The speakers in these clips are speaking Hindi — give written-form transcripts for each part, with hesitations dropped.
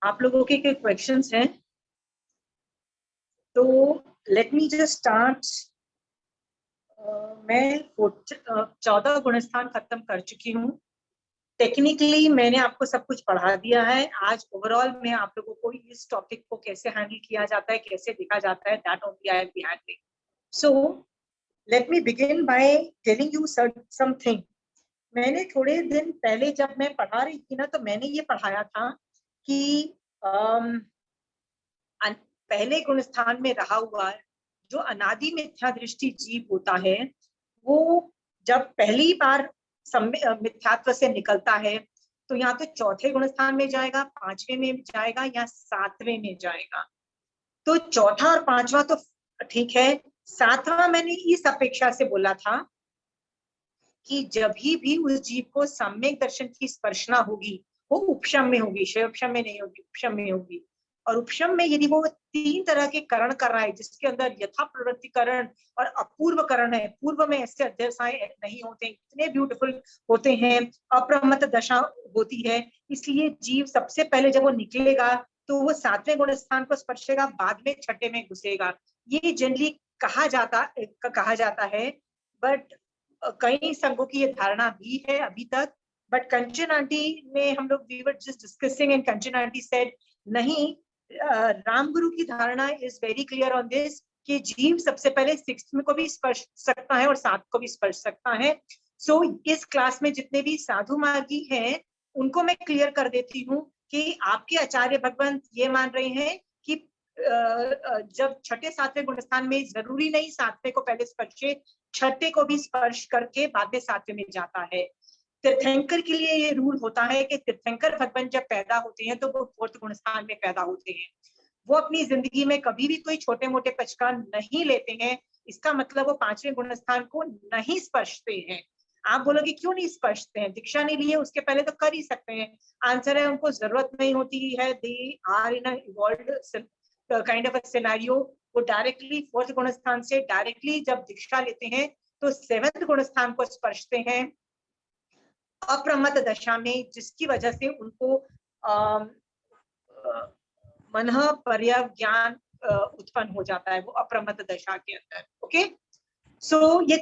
आप लोगों के क्वेश्चंस हैं तो लेट मी जस्ट स्टार्ट। मैं 14 गुणस्थान खत्म कर चुकी हूँ। टेक्निकली मैंने आपको सब कुछ पढ़ा दिया है। आज ओवरऑल मैं आप लोगों को इस टॉपिक को कैसे हैंडल किया जाता है, कैसे देखा जाता है, that only I am handling. So let me begin by telling you something. मैंने थोड़े दिन पहले जब मैं पढ़ा रही थी ना, तो मैंने ये पढ़ाया था कि पहले गुणस्थान में रहा हुआ जो अनादि मिथ्या दृष्टि जीव होता है, वो जब पहली बार मिथ्यात्व से निकलता है तो यहाँ तो चौथे गुणस्थान में जाएगा, पांचवें में जाएगा या सातवें में जाएगा। तो चौथा और पांचवा तो ठीक है, सातवां मैंने इस अपेक्षा से बोला था कि जब भी उस जीव को सम्यक दर्शन की स्पर्शना होगी वो उपशम में होगी, शयोपशम में नहीं होगी, उपशम में होगी। और उपशम में यदि वो तीन तरह के करण कर रहा है, जिसके अंदर यथा प्रवृत्ति करण और अपूर्व करण है, पूर्व में ऐसे अध्यवसाय नहीं होते, इतने ब्यूटीफुल होते हैं, अप्रमत्त दशा होती है, इसलिए जीव सबसे पहले जब वो निकलेगा तो वो सातवें गुण स्थान को स्पर्शेगा, बाद में छठे में घुसेगा। ये जनरली कहा जाता है, बट कई संघों की ये धारणा भी है अभी तक। बट कंचन आंटी ने हम लोग we were just discussing and Kanchan aunty said नहीं, रामगुरु की धारणा is very clear on this कि जीव सबसे पहले सिक्स्थ में को भी स्पर्श सकता है और सात को भी स्पर्श सकता है। सो इस क्लास में जितने भी साधु मार्गी हैं उनको मैं क्लियर कर देती हूँ कि आपके आचार्य भगवंत ये मान रहे हैं कि जब छठे सातवें गुणस्थान में जरूरी नहीं सातवें को पहले स्पर्शे, छठे को भी स्पर्श करके बाद में सातवें में जाता है। तीर्थंकर के लिए ये रूल होता है कि तीर्थंकर भगवान जब पैदा होते हैं तो वो फोर्थ गुणस्थान में पैदा होते हैं। वो अपनी जिंदगी में कभी भी कोई छोटे मोटे पचका नहीं लेते हैं, इसका मतलब वो पांचवें गुणस्थान को नहीं स्पर्शते हैं। आप बोलोगे क्यों नहीं स्पर्शते हैं, दीक्षा नहीं लिए उसके पहले तो कर ही सकते हैं। आंसर है उनको जरूरत नहीं होती है, they are involved kind of a scenario. वो डायरेक्टली फोर्थ गुणस्थान से डायरेक्टली जब दीक्षा लेते हैं तो सेवंथ गुणस्थान को स्पर्शते हैं अप्रमत्त दशा में, जिसकी वजह से उनको मन पर्यज्ञान उत्पन्न हो जाता है वो अप्रमत्त दशा के अंदर। ओके, सो ये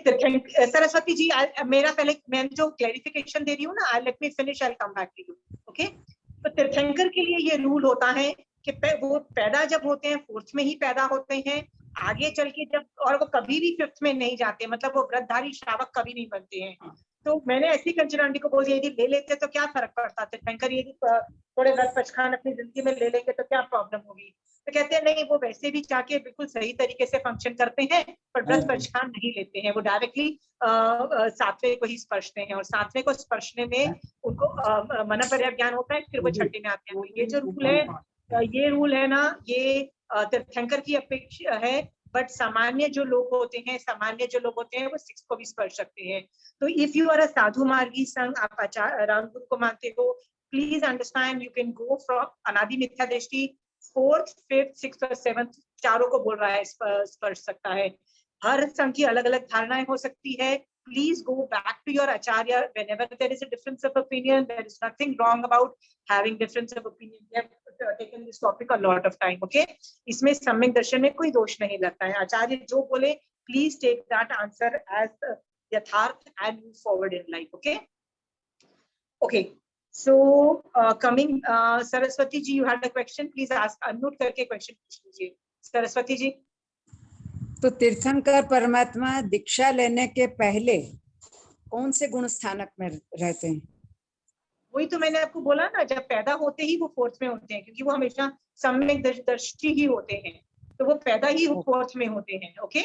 सरस्वती जी मेरा पहले मैं जो क्लैरिफिकेशन दे रही हूँ ना, I let me finish, I come back to you. Okay, तो तीर्थंकर के लिए ये रूल होता है कि वो पैदा जब होते हैं फोर्थ में ही पैदा होते हैं, आगे चल के जब, और वो कभी भी फिफ्थ में नहीं जाते, मतलब वो व्रतधारी श्रावक कभी नहीं बनते हैं। तो मैंने ऐसी कंचन आंटी को बोल दिया यदि ले लेते तो क्या फर्क पड़ता, तीर्थंकर यदि थोड़े व्रत पचखान अपनी जिंदगी में ले लेंगे तो क्या प्रॉब्लम होगी। तो कहते हैं नहीं, वो वैसे भी चाके बिल्कुल सही तरीके से फंक्शन करते हैं पर व्रत पचखान नहीं लेते हैं, वो डायरेक्टली सातवें को ही स्पर्शते हैं और सातवें को स्पर्शने में उनको मन पर्यज्ञान होता है, फिर वो छठे में आते हैं। ये जो रूल है, ये रूल है ना, ये तीर्थंकर की अपेक्षा है, बट सामान्य जो लोग होते हैं वो सिक्स को भी स्पर्श सकते हैं। तो इफ यू आर अ साधु मार्गी संघ, आप आचार्य रामगुरु को मानते हो, please understand you can go from अनादि मिथ्या दृष्टि, फोर्थ, फिफ्थ, सिक्स्थ और सेवंथ चारों को बोल रहा है स्पर्श सकता है। हर संघ की अलग अलग धारणाएं हो सकती है। Please go back to your acharya whenever there is a difference of opinion. There is nothing wrong about having difference of opinion. We have taken this topic a lot of time. Okay? इसमें सम्यक दर्शन में कोई दोष नहीं लगता है। आचार्य जो बोले, please take that answer as यथार्थ and move forward in life. Okay? Okay. So coming, Saraswati ji, you had a question. Please ask. Unmute करके question पूछ लीजिए, सरस्वती जी। तो तीर्थंकर परमात्मा दीक्षा लेने के पहले कौन से गुण स्थानक में रहते हैं? वही तो मैंने आपको बोला ना, जब पैदा होते ही वो फोर्थ में होते हैं, क्योंकि वो हमेशा सम्यक दृष्टि ही होते हैं, तो वो पैदा ही फोर्थ में होते हैं। ओके,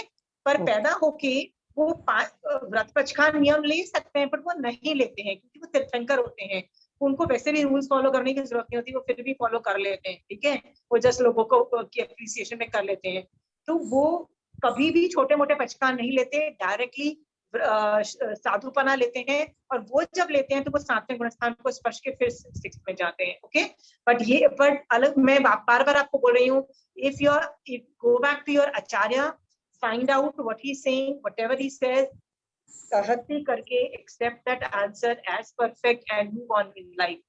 पर पैदा होके वो व्रत पचखान नियम ले सकते हैं, पर वो नहीं लेते हैं क्योंकि वो तीर्थंकर होते हैं। उनको वैसे भी रूल्स फॉलो करने की जरूरत नहीं होती, वो फिर भी फॉलो कर लेते हैं। ठीक है, वो जस्ट लोगों को की एप्रिसिएशन में कर लेते हैं। तो वो कभी भी छोटे मोटे पचखान नहीं लेते, डायरेक्टली साधुपना लेते हैं, और वो जब लेते हैं तो वो सातवें गुणस्थान को स्पर्श के फिर सिक्स्थ में जाते हैं। ओके, बट अलग मैं बार बार आपको बोल रही हूँ, if go back to your acharya, find out what he is saying, whatever he says, सहति करके accept that answer as perfect and move on in life.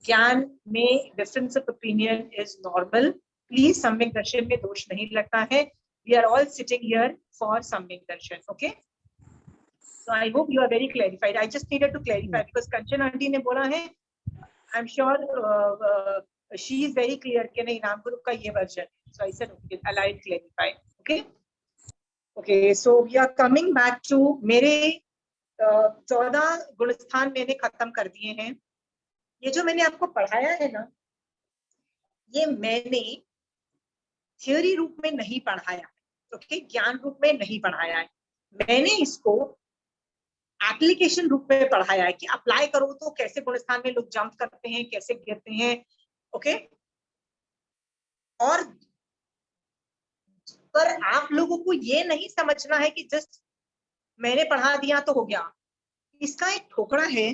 ज्ञान में difference of opinion is normal. Please सम्यक दर्शन में दोष नहीं लगता है। We are all sitting here for samyak darshan, okay. So I hope you are very clarified. I just needed to clarify because Kanchan aunty ने बोला है, I'm sure she is very clear कि नहीं नाम ग्रुप का ये version. So I said okay, I'll clarify. Okay. Okay. So we are coming back to मेरे 14 गुणस्थान मैंने खत्म कर दिए हैं। ये जो मैंने आपको पढ़ाया है ना, ये मैंने थ्योरी रूप में नहीं पढ़ाया, ओके, ज्ञान रूप में नहीं पढ़ाया है। मैंने इसको एप्लीकेशन रूप में पढ़ाया है कि अप्लाई करो तो कैसे गुणस्थान में लोग जंप करते हैं, कैसे गिरते हैं, ओके। और पर आप लोगों को ये नहीं समझना है कि जस्ट मैंने पढ़ा दिया तो हो गया। इसका एक ठोकरा है,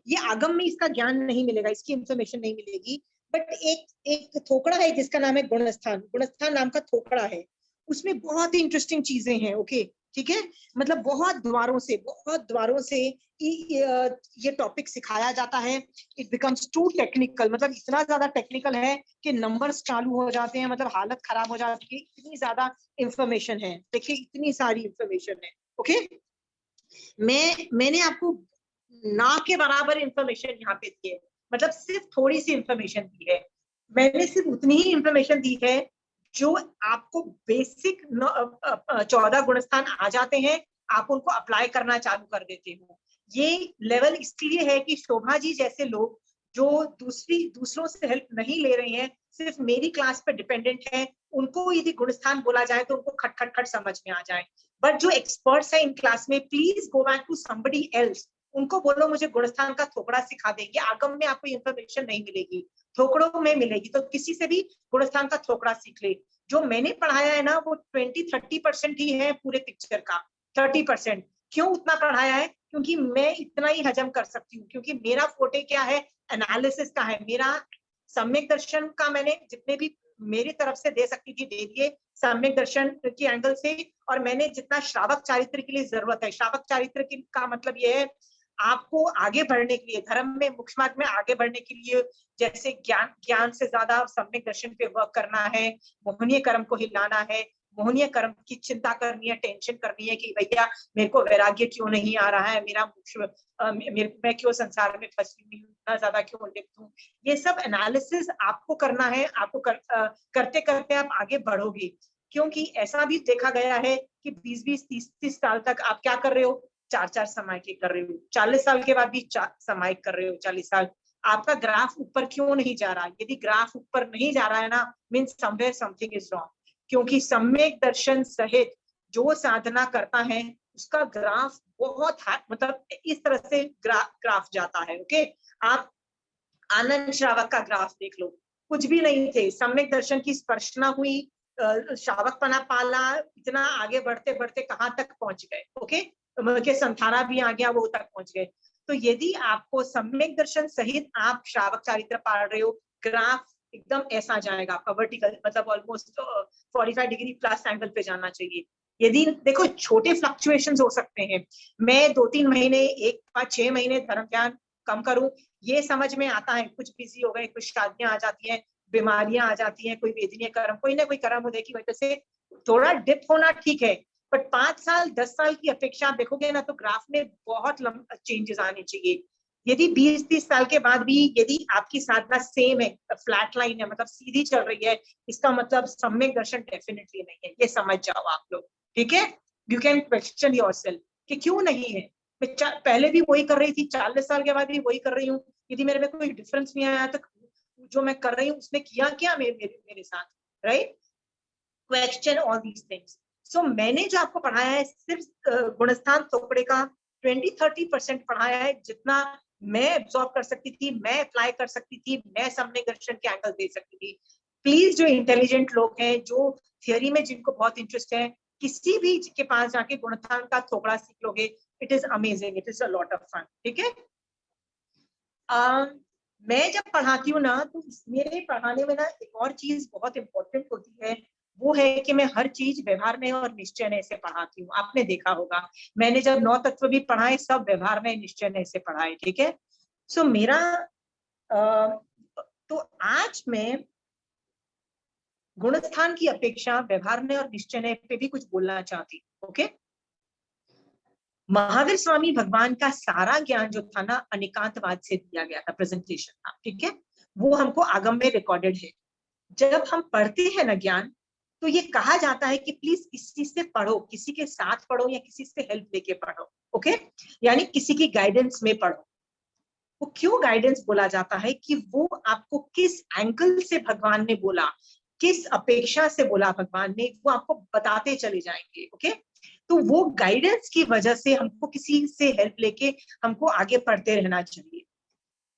ये आगम में इसका ज्ञान नहीं मिलेगा, इसकी इंफॉर्मेशन नहीं मिलेगी, बट एक थोकड़ा है जिसका नाम है गुणस्थान। गुणस्थान नाम का थोकड़ा है, उसमें बहुत ही इंटरेस्टिंग चीजें हैं, ओके, ठीक है। मतलब बहुत द्वारों से ये टॉपिक सिखाया जाता है। इट बिकम्स टू टेक्निकल, मतलब इतना ज्यादा टेक्निकल है कि नंबर्स चालू हो जाते हैं, मतलब हालत खराब हो जाती है, इतनी ज्यादा इंफॉर्मेशन है। देखिए इतनी सारी इंफॉर्मेशन है, ओके। मैंने आपको ना के बराबर इंफॉर्मेशन यहाँ पे दी है, मतलब सिर्फ थोड़ी सी इंफॉर्मेशन दी है। मैंने सिर्फ उतनी ही इंफॉर्मेशन दी है जो आपको बेसिक 14 गुणस्थान आ जाते हैं, आप उनको अप्लाई करना चालू कर देते हो। ये लेवल इसलिए है कि शोभा जी जैसे लोग जो दूसरों से हेल्प नहीं ले रहे हैं, सिर्फ मेरी क्लास पे डिपेंडेंट है, उनको यदि गुणस्थान बोला जाए तो उनको खट खट खट समझ में आ जाए। बट जो एक्सपर्ट्स है इन क्लास में, please go back to somebody else, उनको बोलो मुझे गुणस्थान का थोकड़ा सिखा देगी। आगम में आपको इंफॉर्मेशन नहीं मिलेगी, थोकड़ों में मिलेगी, तो किसी से भी गुणस्थान का थोकड़ा सीख ले। जो मैंने पढ़ाया है ना वो 20-30% ही है पूरे पिक्चर का। 30% क्यों उतना पढ़ाया है? क्योंकि मैं इतना ही हजम कर सकती हूँ, क्योंकि मेरा फोटे क्या है, एनालिसिस का है। मेरा सम्यक दर्शन का मैंने जितने भी मेरी तरफ से दे सकती थी दे दिए सम्यक दर्शन के एंगल से, और मैंने जितना श्रावक चारित्र के लिए जरूरत है, श्रावक चारित्र का मतलब ये है आपको आगे बढ़ने के लिए, धर्म में मोक्ष मार्ग में आगे बढ़ने के लिए, जैसे ज्ञान से ज्यादा सम्यक दर्शन पे वर्क करना है, मोहनीय कर्म को हिलाना है, मोहनीय कर्म की चिंता करनी है, टेंशन करनी है कि भैया मेरे को वैराग्य क्यों नहीं आ रहा है, मेरा मैं क्यों संसार में फंसी हुई हूँ, इतना ज्यादा क्यों लिप्त हूँ। ये सब एनालिसिस आपको करना है, आपको करते करते आप आगे बढ़ोगे। क्योंकि ऐसा भी देखा गया है कि 20-20, 30-30 साल तक आप क्या कर रहे हो, 4-4 समायिक कर रहे हो, 40 साल के बाद भी समायिक कर रहे हो, 40 साल। आपका ग्राफ ऊपर क्यों नहीं जा रहा? यदि ग्राफ ऊपर नहीं जा रहा है ना, means somewhere something is wrong. क्योंकि सम्यक दर्शन सहित जो साधना करता है उसका ग्राफ बहुत मतलब इस तरह से ग्राफ जाता है, ओके। आप आनंद श्रावक का ग्राफ देख लो, कुछ भी नहीं थे, सम्यक दर्शन की स्पर्शना हुई, श्रावकपना पाला, इतना आगे बढ़ते बढ़ते कहाँ तक पहुंच गए, ओके, के संथारा भी आ गया, वो तक पहुंच गए। तो यदि आपको सम्यक दर्शन सहित आप श्रावक चारित्र पढ़ रहे हो, ग्राफ एकदम ऐसा जाएगा आपका, वर्टिकल, मतलब ऑलमोस्ट 45 डिग्री प्लस एंगल पे जाना चाहिए। यदि देखो छोटे फ्लक्चुएशंस हो सकते हैं, मैं 2-3 महीने, 1-6 महीने धर्म ध्यान कम करूं, ये समझ में आता है, कुछ बिजी हो गए, कुछ शादियां आ जाती हैं, बीमारियां आ जाती हैं, कोई वेदनीय कर्म, कोई ना कोई कर्म होने की वजह से थोड़ा डिप होना ठीक है। बट 5 साल 10 साल की अपेक्षा आप देखोगे ना तो ग्राफ में बहुत चेंजेस आने चाहिए। यदि 20-30 साल के बाद भी यदि आपकी साधना सेम है, फ्लैट लाइन है, मतलब सीधी चल रही है, इसका मतलब सम्यक दर्शन डेफिनेटली नहीं है, ये समझ जाओ आप लोग, ठीक है। यू कैन क्वेश्चन योरसेल्फ कि क्यों नहीं है। मैं पहले भी वही कर रही थी, 40 साल के बाद भी वही कर रही हूँ, यदि मेरे में कोई डिफरेंस नहीं आया तो जो मैं कर रही हूँ उसने किया क्या मेरे साथ, right. Question all these things. So मैंने जो आपको पढ़ाया है सिर्फ गुणस्थान थोपड़े का 20-30% पढ़ाया है, जितना मैं एब्सॉर्ब कर सकती थी, मैं अप्लाई कर सकती थी, मैं सम्यक दर्शन के एंगल दे सकती थी। प्लीज जो इंटेलिजेंट लोग हैं, जो थियोरी में जिनको बहुत इंटरेस्ट है, किसी भी के पास जाके गुणस्थान का थोपड़ा सीख लोगे, it is amazing, it is a lot of fun, ठीक है। मैं जब पढ़ाती हूँ ना तो मेरे पढ़ाने में ना एक और चीज बहुत इंपॉर्टेंट होती है, वो है कि मैं हर चीज व्यवहार में और निश्चय से पढ़ाती हूँ। आपने देखा होगा मैंने जब 9 तत्व भी पढ़ाए, सब व्यवहार में निश्चय से पढ़ाए, ठीक है। सो मेरा तो आज मैं गुणस्थान की अपेक्षा व्यवहार और निश्चय पे भी कुछ बोलना चाहती। ओके, महावीर स्वामी भगवान का सारा ज्ञान जो था ना अनेकांतवाद से दिया गया था, प्रेजेंटेशन था, ठीक है, वो हमको आगम में रिकॉर्डेड है। जब हम पढ़ते हैं ना ज्ञान, तो ये कहा जाता है कि प्लीज किसी से पढ़ो, किसी के साथ पढ़ो या किसी से हेल्प लेके पढ़ो। ओके, यानी किसी की गाइडेंस में पढ़ो। वो क्यों गाइडेंस बोला जाता है कि वो आपको किस एंगल से भगवान ने बोला, किस अपेक्षा से बोला भगवान ने, वो आपको बताते चले जाएंगे। ओके, तो वो गाइडेंस की वजह से हमको किसी से हेल्प लेके हमको आगे पढ़ते रहना चाहिए।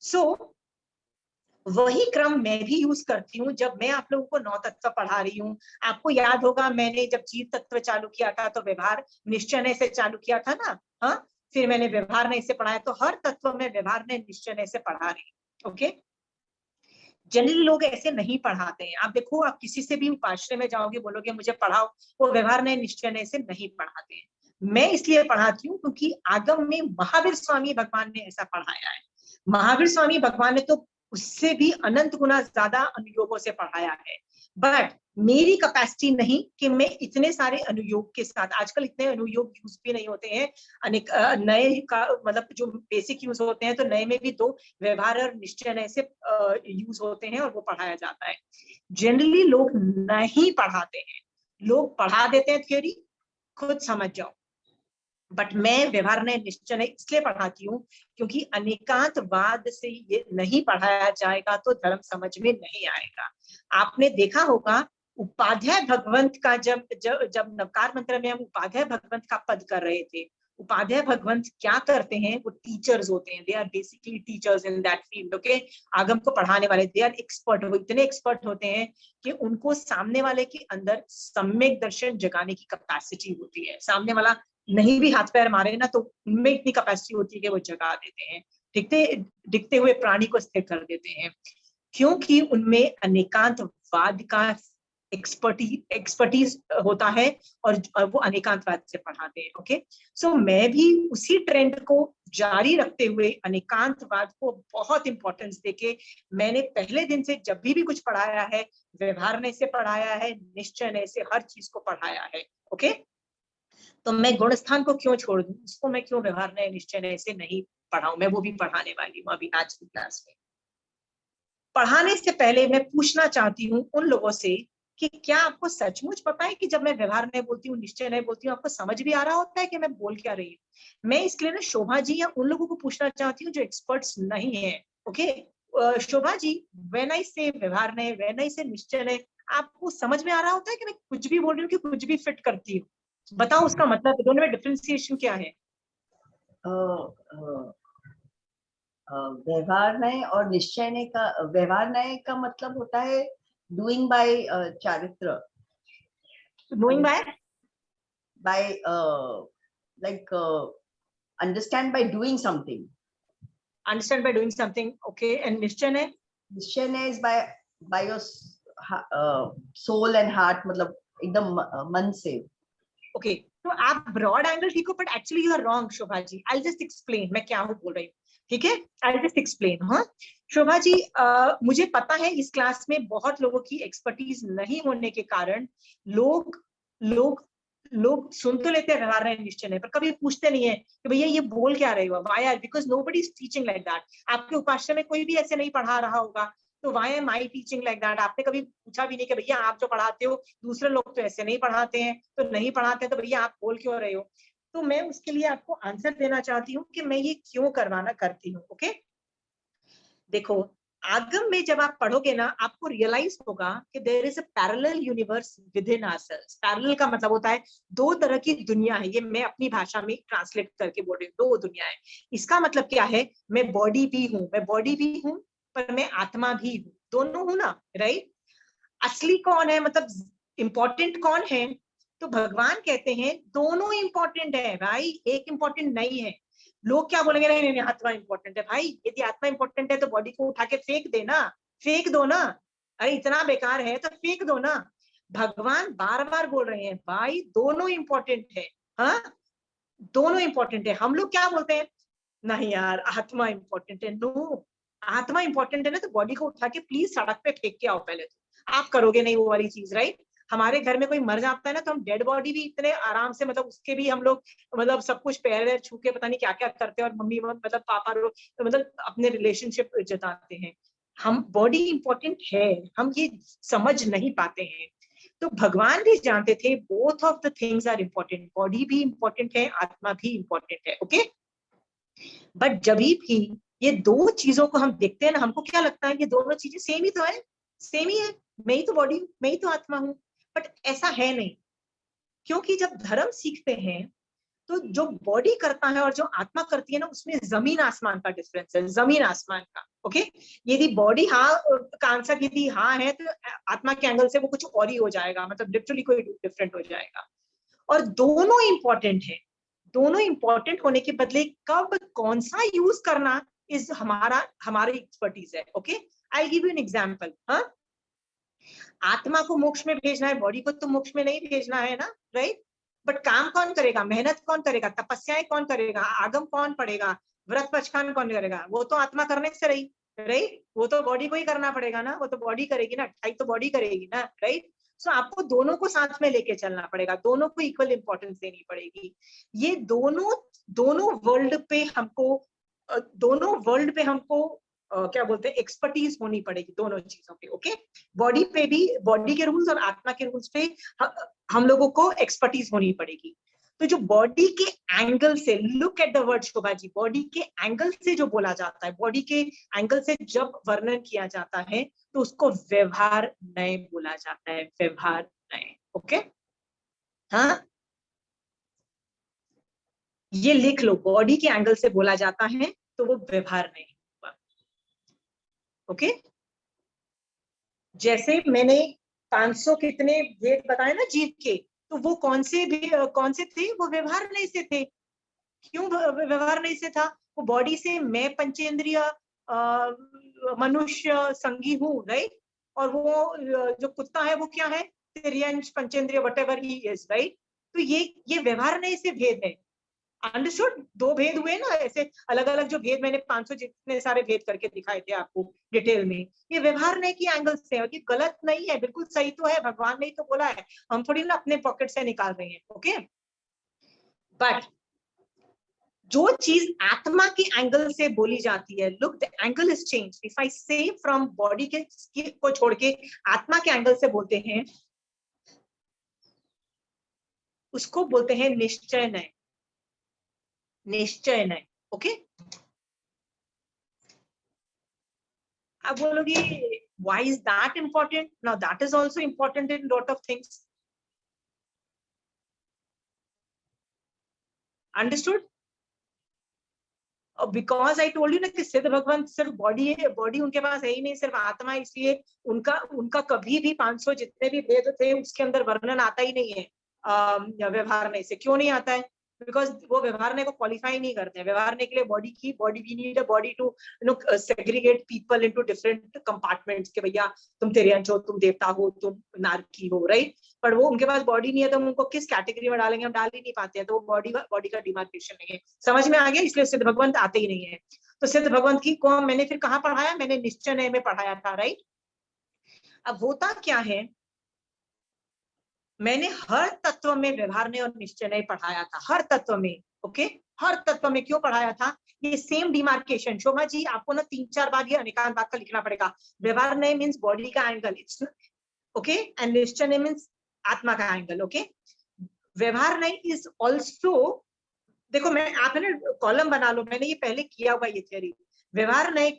सो वही क्रम मैं भी यूज करती हूँ जब मैं आप लोगों को 9 तत्व पढ़ा रही हूँ। आपको याद होगा मैंने जब जीव तत्व चालू किया था तो व्यवहार निश्चय से चालू किया था ना। हाँ, फिर मैंने व्यवहार नहीं से पढ़ाया, तो हर तत्व में व्यवहार ने निश्चय से पढ़ा रही। ओके, जनरली लोग ऐसे नहीं पढ़ाते हैं। आप देखो, आप किसी से भी उपाश्रय में जाओगे, बोलोगे मुझे पढ़ाओ, वो व्यवहार ने निश्चय से नहीं पढ़ाते हैं। मैं इसलिए पढ़ाती हूँ क्योंकि आगम में महावीर स्वामी भगवान ने ऐसा पढ़ाया है। महावीर स्वामी भगवान ने तो उससे भी अनंत गुना ज्यादा अनुयोगों से पढ़ाया है, बट मेरी कैपेसिटी नहीं कि मैं इतने सारे अनुयोग के साथ, आजकल इतने अनुयोग यूज भी नहीं होते हैं, अनेक नए का मतलब जो बेसिक यूज होते हैं, तो नए में भी 2 व्यवहार और निश्चय से यूज होते हैं और वो पढ़ाया जाता है। जनरली लोग नहीं पढ़ाते हैं, लोग पढ़ा देते हैं थ्योरी, खुद समझ जाओ, बट मैं व्यवहार ने निश्चय इसलिए पढ़ाती हूँ क्योंकि अनेकांतवाद से ये नहीं पढ़ाया जाएगा तो धर्म समझ में नहीं आएगा। आपने देखा होगा उपाध्याय भगवंत का जब जब जब नवकार मंत्र में हम उपाध्याय भगवंत का पद कर रहे थे, उपाध्याय भगवंत क्या करते हैं, वो टीचर्स होते हैं, they are basically teachers in that field. Okay, आगम को पढ़ाने वाले, दे आर एक्सपर्ट, वो इतने एक्सपर्ट होते हैं कि उनको सामने वाले के अंदर सम्यक दर्शन जगाने की कैपेसिटी होती है। सामने वाला नहीं भी हाथ पैर मारे ना, तो उनमें इतनी कैपेसिटी होती है कि वो जगा देते हैं, दिखते हुए प्राणी को स्थिर कर देते हैं, क्योंकि उनमें अनेकांतवाद का एक्सपर्टीज होता है और वो अनेकांतवाद से पढ़ाते हैं। ओके, सो मैं भी उसी ट्रेंड को जारी रखते हुए अनेकांतवाद को बहुत इंपॉर्टेंस देके मैंने पहले दिन से जब भी कुछ पढ़ाया है, व्यवहार से पढ़ाया है, निश्चय से हर चीज को पढ़ाया है। ओके, तो मैं गुणस्थान को क्यों छोड़ दूं, उसको मैं क्यों व्यवहार निश्चय से नहीं पढ़ाऊं, मैं वो भी पढ़ाने वाली हूँ अभी आज की क्लास में। पढ़ाने से पहले मैं पूछना चाहती हूँ उन लोगों से कि क्या आपको सचमुच पता है कि जब मैं व्यवहार नहीं बोलती हूँ, निश्चय नहीं बोलती हूँ, आपको समझ भी आ रहा होता है कि मैं बोल क्या रही हूँ। मैं इसके लिए ना शोभा जी या उन लोगों को पूछना चाहती हूँ जो एक्सपर्ट्स नहीं है। Okay, Shobha ji, when I से व्यवहार नहीं, व्हेन आई से निश्चय नहीं, आपको समझ में आ रहा होता है कि मैं कुछ भी बोल रही हूँ कि कुछ भी फिट करती हूँ? बताओ उसका मतलब, दोनों में डिफरेंशिएशन क्या है? व्यवहार नय और निश्चय नय का, व्यवहार नय का मतलब होता है डूइंग बाय चारित्र, knowing by like understand by doing something. Understand by doing something. Okay, and निश्चय is by your soul and heart, मतलब एकदम मन से। Okay, तो आप ब्रॉड एंगल ठीक हो, but actually you are wrong Shobha ji. I just explain मैं क्या हूँ बोल रही हूँ, ठीक है, आई जस्ट एक्सप्लेन। हाँ शोभा जी, मुझे पता है इस क्लास में बहुत लोगों की एक्सपर्टीज नहीं होने के कारण लोग लोग लोग सुन तो लेते व्यवहार रहे निश्चय नहीं, पर कभी पूछते नहीं है कि भैया ये बोल क्या रहे हो। Why are, because nobody is teaching like that. आपके उपासना में कोई भी ऐसे नहीं पढ़ा रहा होगा, तो why am I teaching like that. आपने कभी पूछा भी नहीं कि भैया आप जो पढ़ाते हो दूसरे लोग तो ऐसे नहीं पढ़ाते हैं, तो नहीं पढ़ाते तो भैया आप बोल क्यों रहे हो। तो मैं उसके लिए आपको आंसर देना चाहती हूँ कि मैं ये क्यों करवाना करती हूँ। ओके, देखो, आगम में जब आप पढ़ोगे ना, आपको रियलाइज होगा कि there is a parallel universe within ourselves. Parallel का मतलब होता है 2 तरह की दुनिया है। ये मैं अपनी भाषा में ट्रांसलेट करके बोल रही हूँ, 2 दुनिया है। इसका मतलब क्या है, मैं बॉडी भी हूँ, पर मैं आत्मा भी हूँ, दोनों हूँ ना, राइट। असली कौन है, मतलब इंपॉर्टेंट कौन है, तो भगवान कहते हैं दोनों इंपॉर्टेंट है भाई, एक इंपॉर्टेंट नहीं है। लोग क्या बोलेंगे, नहीं नहीं आत्मा इंपॉर्टेंट है। भाई यदि आत्मा इंपॉर्टेंट है तो बॉडी को उठा के फेंक देना, फेंक दो ना। अरे इतना बेकार है तो फेंक दो ना। भगवान बार बार बोल रहे हैं भाई दोनों इंपॉर्टेंट है। हाँ, दोनों इंपॉर्टेंट है। हम लोग क्या बोलते हैं, नहीं यार आत्मा इंपॉर्टेंट है। नो, आत्मा इंपॉर्टेंट है ना, तो बॉडी को उठा के प्लीज सड़क पे फेंक के आओ पहले। तो आप करोगे नहीं वो वाली चीज, राइट? हमारे घर में कोई मर जाता है ना, तो हम डेड बॉडी भी इतने आराम से, मतलब उसके भी हम लोग मतलब सब कुछ पैर वैर छू के पता नहीं क्या क्या करते हैं, और मम्मी मतलब पापा लोग मतलब अपने रिलेशनशिप जताते हैं। हम बॉडी इंपॉर्टेंट है, हम ये समझ नहीं पाते हैं। तो भगवान भी जानते थे both of the things are important, body भी इंपॉर्टेंट है, आत्मा भी इंपॉर्टेंट है, ओके। बट जब भी ये दो चीजों को हम देखते हैं ना, हमको क्या लगता है ये दोनों चीजें सेम ही तो है, सेम ही है, मैं ही तो बॉडी हूँ, मैं ही तो आत्मा हूँ। बट ऐसा है नहीं, क्योंकि जब धर्म सीखते हैं तो जो बॉडी करता है और जो आत्मा करती है ना, उसमें जमीन आसमान का डिफरेंस है, जमीन आसमान का, ओके। यदि बॉडी हाँ का आंसर यदि हाँ है, तो आत्मा के एंगल से वो कुछ और ही हो जाएगा, मतलब लिटरली कोई डिफरेंट हो जाएगा। और दोनों इंपॉर्टेंट है, दोनों इंपॉर्टेंट होने के बदले कब कौन सा यूज करना इस हमारी एक्सपर्टीज है, okay. I give you an example. हाँ, आत्मा को मोक्ष में भेजना है, बॉडी को तो मोक्ष में नहीं भेजना है ना, राइट? बट काम कौन करेगा, मेहनत कौन करेगा, तपस्याएं कौन करेगा, आगम कौन पड़ेगा, व्रत पचखान कौन करेगा? वो तो आत्मा करने से रही, राइट? वो तो बॉडी को ही करना पड़ेगा ना, वो तो बॉडी करेगी ना, अट्ठाई तो बॉडी करेगी ना, राइट? सो आपको दोनों को साथ में लेके चलना पड़ेगा, दोनों को इक्वल इंपॉर्टेंस देनी पड़ेगी। ये दोनों वर्ल्ड पे हमको क्या बोलते हैं, एक्सपर्टीज होनी पड़ेगी दोनों चीजों पे, ओके। बॉडी पे भी, बॉडी के रूल्स और आत्मा के रूल्स पे हम लोगों को एक्सपर्टीज होनी पड़ेगी। तो जो बॉडी के एंगल से, look at the word Shobha ji, body के एंगल से जो बोला जाता है, बॉडी के एंगल से जब वर्णन किया जाता है, तो उसको व्यवहार नय बोला जाता है, व्यवहार नय, ओके। हाँ, ये लिख लो, बॉडी के एंगल से बोला जाता है तो वो व्यवहार नहीं हुआ, ओके। जैसे मैंने 500 कितने भेद बताए ना जीव के, तो वो कौन से थे? वो व्यवहार नहीं से थे। क्यों व्यवहार नहीं से था? वो बॉडी से मैं पंचेंद्रिय मनुष्य संगी हूँ, राइट? और वो जो कुत्ता है वो क्या है? तिर्यंश पंचेंद्रिय व्हाटएवर ही इज, राइट? तो ये व्यवहार नहीं से भेद है। अंडरस्टूड? दो भेद हुए ना, ऐसे अलग अलग जो भेद मैंने 500 जितने सारे भेद करके दिखाए थे आपको डिटेल में, ये व्यवहार नहीं की एंगल से है, और ये गलत नहीं है, बिल्कुल सही तो है, भगवान ने तो बोला है, हम थोड़ी ना अपने पॉकेट से निकाल रहे हैं, ओके। बट जो चीज आत्मा के एंगल से बोली जाती है, look the angle is change. If I से फ्रॉम बॉडी के को छोड़ के आत्मा के एंगल से बोलते हैं, उसको बोलते हैं निश्चय नय, निश्चय नय, ओके। अब बोलोगे why is that important? Now that is also important in lot of things. Understood? Because I told you ना कि सिद्ध भगवान सिर्फ बॉडी है, बॉडी उनके पास है ही नहीं, सिर्फ आत्मा, इसलिए उनका कभी भी 500 जितने भी भेद थे उसके अंदर वर्णन आता ही नहीं है व्यवहार नहीं से। क्यों नहीं आता है? बिकॉज वो व्यवहारने को क्वालिफाई नहीं करते हैं। व्यवहारने के लिए body we need a body to segregate people into different compartments, के भैया तुम तिर्यंश हो, तुम देवता हो, तुम नारकी हो, राइट? पर वो उनके पास बॉडी नहीं है, तो हम उनको किस कैटेगरी में डालेंगे? हम डाल ही नहीं पाते हैं। तो वो बॉडी का डिमार्केशन नहीं है। समझ में आ गया? इसलिए सिद्ध भगवंत आते ही नहीं है। तो सिद्ध भगवंत की को मैंने फिर कहाँ पढ़ाया? मैंने निश्चय में पढ़ाया था, राइट? अब होता क्या है, मैंने हर तत्व में व्यवहार ने और निश्चय ने पढ़ाया था, हर तत्व में, ओके। हर तत्व में क्यों पढ़ाया था? ये सेम डिमार्केशन। शोभा जी आपको ना 3-4 बार ये अनेकांत बात का लिखना पड़ेगा। व्यवहार ने मीन्स बॉडी का एंगल, इट्स ओके, एंड निश्चय ने मीन्स आत्मा का एंगल, ओके। व्यवहार नहीं इज ऑल्सो, देखो मैं, आप है ना कॉलम बना लो, मैंने ये पहले किया हुआ ये थियरी। व्यवहार नहीं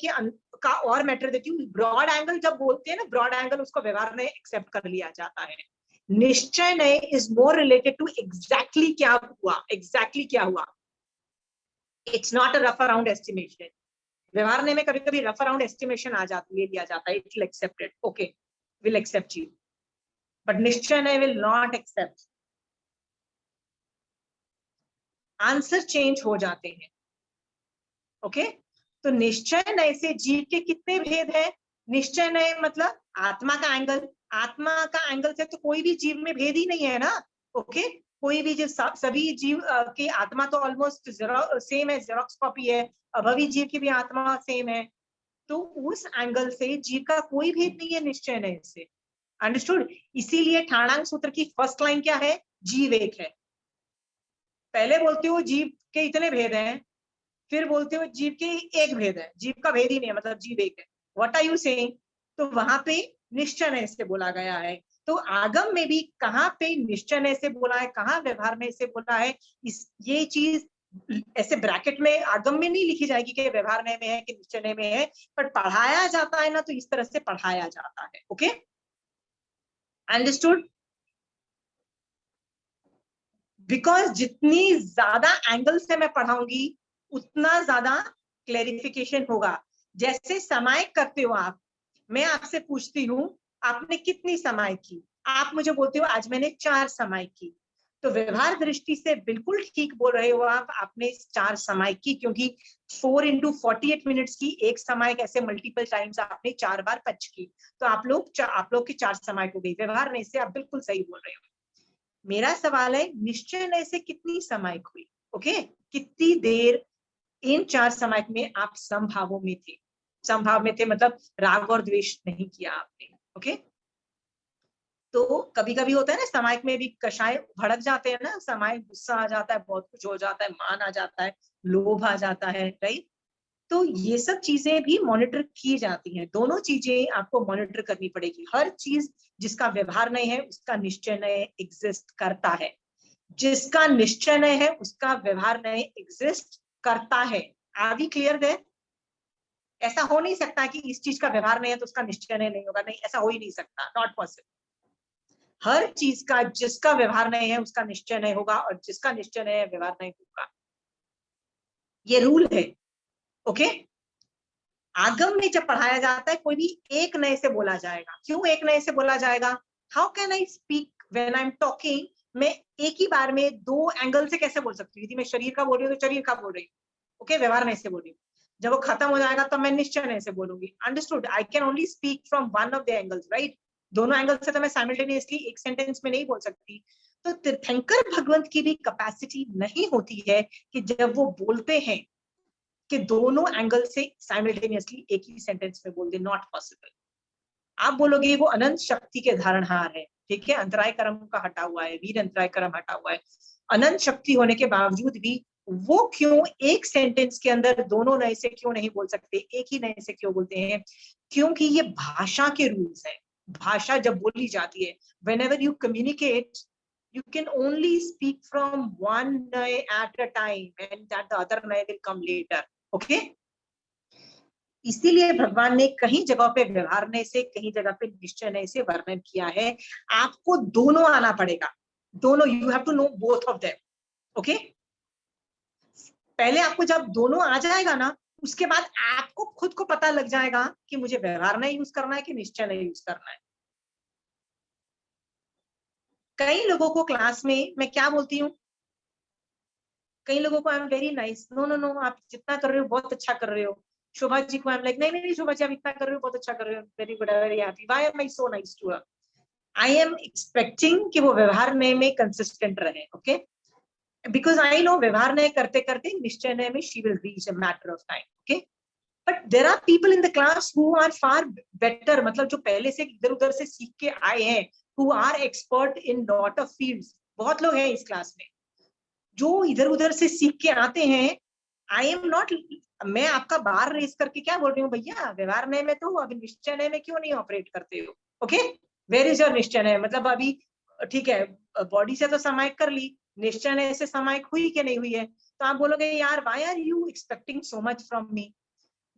का और मैटर देती हूँ। ब्रॉड एंगल जब बोलते हैं ना, ब्रॉड एंगल, उसको व्यवहार नहीं एक्सेप्ट कर लिया जाता है। निश्चय नय is more related to exactly क्या हुआ, एग्जैक्टली क्या हुआ। It's not a rough around estimation. व्यवहार में कभी कभी रफ अराउंड एस्टिमेशन आ जाती है, लिया जाता है, it will accepted, okay, will accept you, but निश्चय नय will not accept. Answer change हो जाते हैं, ओके। तो निश्चय नय से जीव के कितने भेद है? निश्चय नय मतलब आत्मा का एंगल, आत्मा का एंगल से तो कोई भी जीव में भेद ही नहीं है ना, ओके। कोई भी जीव, सभी जीव की आत्मा तो ऑलमोस्ट सेम है, जेरोक्स कॉपी है। अभवी जीव की भी आत्मा सेम है, तो उस एंगल से जीव का कोई भेद नहीं है निश्चय नय से। अंडरस्टूड? इसीलिए ठाणांग सूत्र की फर्स्ट लाइन क्या है? जीव एक है। पहले बोलते हो जीव के इतने भेद हैं, फिर बोलते हो जीव के एक भेद है, जीव का भेद ही नहीं है, मतलब जीव एक है। What are you saying? तो वहां पे निश्चय से बोला गया है। तो आगम में भी कहाँ पे निश्चय से बोला है, कहाँ व्यवहार में से बोला है, इस ये चीज ऐसे ब्रैकेट में आगम में नहीं लिखी जाएगी कि व्यवहार में है कि निश्चय में है, पर पढ़ाया जाता है ना, तो इस तरह से पढ़ाया जाता है। Okay, understood? बिकॉज जितनी ज्यादा एंगल से मैं पढ़ाऊंगी उतना ज्यादा क्लेरिफिकेशन होगा। जैसे समायक करते हो आप, मैं आपसे पूछती हूँ आपने कितनी समायक की, आप मुझे बोलते हो आज मैंने 4 समायक की। तो व्यवहार दृष्टि से बिल्कुल ठीक बोल रहे हो आप, आपने 4 समायक की, क्योंकि 4 into 48 मिनट्स की एक समायक, ऐसे मल्टीपल टाइम्स आपने 4 बार पच की, तो आप लोग की 4 समायक हो गई। व्यवहार नहीं से आप बिल्कुल सही बोल रहे हो। मेरा सवाल है निश्चय नय से कितनी समायक हुई? ओके, कितनी देर इन 4 समायक में आप समभावों में थे? समभाव में थे मतलब राग और द्वेष नहीं किया आपने। ओके, तो कभी कभी होता है ना समायक में भी कषाय भड़क जाते हैं ना, समायक गुस्सा आ जाता है, बहुत कुछ हो जाता है, मान आ जाता है, लोभ आ जाता है, राइट? तो ये सब चीजें भी मॉनिटर की जाती हैं। दोनों चीजें आपको मॉनिटर करनी पड़ेगी। हर चीज जिसका व्यवहार नहीं है उसका निश्चय नय एग्जिस्ट करता है, जिसका निश्चय नय है उसका व्यवहार नय एग्जिस्ट करता है। Are we clear there? ऐसा हो नहीं सकता कि इस चीज का व्यवहार नहीं है तो उसका निश्चय नय नहीं होगा, नहीं, ऐसा हो ही नहीं सकता, नॉट पॉसिबल। हर चीज का जिसका व्यवहार नहीं है उसका निश्चय नहीं होगा, और जिसका निश्चय नहीं है व्यवहार नहीं होगा, ये रूल है। ओके, आगम में जब पढ़ाया जाता है कोई भी एक नए से बोला जाएगा। क्यों एक नए से बोला जाएगा? How can I speak when I am talking? मैं एक ही बार में 2 एंगल से कैसे बोल सकती हूँ? यदि मैं शरीर का बोल रही हूँ तो शरीर का बोल रही हूँ, ओके, व्यवहार नए से बोल रही हूँ। जब वो खत्म हो जाएगा तब मैं निश्चय नए से बोलूंगी। Understood? I can only speak from one of the angles, right? दोनों एंगल से तो मैं साइमल्टेनियसली एक सेंटेंस में नहीं बोल सकती। तो तीर्थंकर भगवंत की भी कैपेसिटी नहीं होती है कि जब वो बोलते हैं कि दोनों एंगल से साइमल्टेनियसली एक ही सेंटेंस में बोल दे, नॉट पॉसिबल। आप बोलोगे वो अनंत शक्ति के धारणहार है, ठीक है, अंतराय कर्म का हटा हुआ है, वीर अंतराय कर्म हटा हुआ है, अनंत शक्ति होने के बावजूद भी वो क्यों एक सेंटेंस के अंदर दोनों नए से क्यों नहीं बोल सकते, एक ही नए से क्यों बोलते हैं? क्योंकि ये भाषा के रूल्स हैं। भाषा जब बोली जाती है, whenever you communicate, you can only speak from one नए at a time and that the other नए will come later. ओके, इसीलिए भगवान ने कहीं जगह पे व्यवहार नय से, कहीं जगह पे निश्चय नय से वर्णन किया है। आपको दोनों आना पड़ेगा, दोनों, you have to know both of them. Okay, पहले आपको जब दोनों आ जाएगा ना, उसके बाद आपको खुद को पता लग जाएगा कि मुझे व्यवहार नय यूज करना है कि निश्चय नय यूज करना है। कई लोगों को क्लास में मैं क्या बोलती हूँ, कई लोगों को I am very nice, no no no, आप जितना कर रहे हो बहुत अच्छा कर रहे हो। शोभा जी को आई एम लाइक, नहीं नहीं शोभा जी आप इतना कर रहे हो, बहुत अच्छा कर रहे हो, very good, very happy, why am I so nice to her? I am expecting कि वो व्यवहार नय में कंसिस्टेंट रहे। ओके, बिकॉज आई नो व्यवहार नय करते करते निश्चय नय में she will reach a matter of time. Okay, but there are people in the class who are far better, मतलब जो पहले से इधर उधर से सीख के आए हैं, who are expert in lot of fields. बहुत लोग हैं इस क्लास में जो इधर उधर से सीख के आते हैं। आई एम नॉट, मैं आपका बार रेस करके क्या बोल रही हूँ, भैया व्यवहार नय में तो अभी निश्चय नय में क्यों नहीं ऑपरेट करते हो? ओके, वेयर इज योर निश्चय नय? मतलब अभी ठीक है, बॉडी से तो समायक कर ली, निश्चय नय से समायक हुई कि नहीं हुई है? तो आप बोलोगे यार why are you expecting so much from me?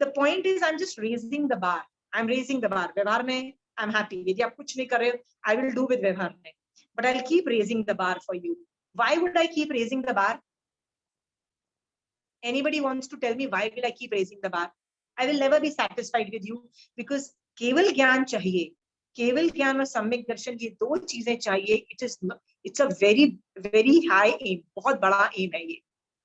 The point is I am just raising the bar, I am raising the bar. व्यवहार नय, आई एम हैप्पी, यदि आप कुछ नहीं कर रहे हो आई विल डू विद व्यवहार नय, but I'll keep raising the bar for you. Why would I keep raising the bar? Anybody wants to tell me why will I keep raising the bar? I will never be satisfied with you because केवल ज्ञान चाहिए, केवल ज्ञान और सम्यक दर्शन, ये दो चीजें चाहिए। it's a very very high aim, बहुत बड़ा एम है ये,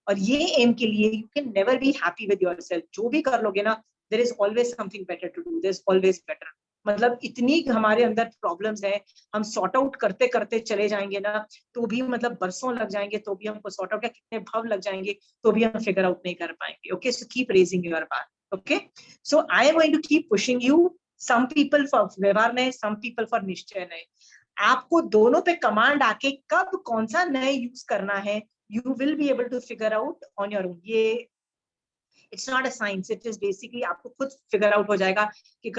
और ये एम के लिए you can never be happy with yourself. जो भी कर लोगे ना, there is always something better to do, there's always better. मतलब इतनी हमारे अंदर प्रॉब्लम्स है, हम सॉर्ट आउट करते करते चले जाएंगे ना, तो भी मतलब बरसों लग जाएंगे, तो भी हमको सॉर्ट आउट, कितने भव लग जाएंगे तो भी हम फिगर आउट नहीं कर पाएंगे। Okay, so keep raising your bar. Okay, so I am going to keep pushing you. Some people for व्यवहार नय, some people for निश्चय नय. आपको दोनों पे कमांड आके कब कौन सा नय यूज करना है, you will be able to figure out on your own. ये it's not a science, it is basically आपको खुद figure out हो जाएगा कि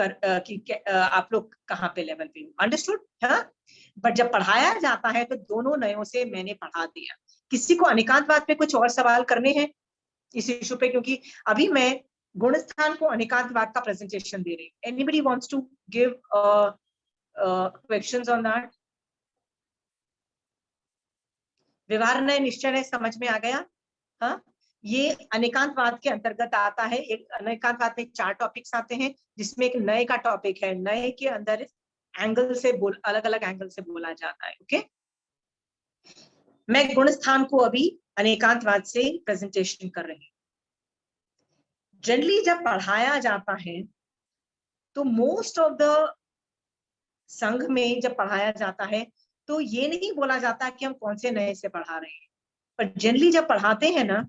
आप लोग कहाँ पे लेवल पे हो. Understood? हाँ? बट जब पढ़ाया जाता है तो दोनों नयों से मैंने पढ़ा दिया. किसी को अनेकांतवाद पे कुछ और सवाल करने हैं इस इशू पे, क्योंकि अभी मैं गुणस्थान को अनेकांतवाद का प्रेजेंटेशन दे रही हूँ. Anybody wants to give questions on that? व्यवहार नय निश्चय नय समझ में आ गया? हाँ, ये अनेकांतवाद के अंतर्गत आता है. एक अनेकांतवाद में 4 टॉपिक्स आते हैं, जिसमें एक नए का टॉपिक है. नए के अंदर एंगल से अलग अलग एंगल से बोला जाता है. ओके, मैं गुणस्थान को अभी अनेकांतवाद से प्रेजेंटेशन कर रही हूँ. जनरली जब पढ़ाया जाता है तो मोस्ट ऑफ द संघ में जब पढ़ाया जाता है तो ये नहीं बोला जाता कि हम कौन से नए से पढ़ा रहे हैं, पर जनरली जब पढ़ाते हैं ना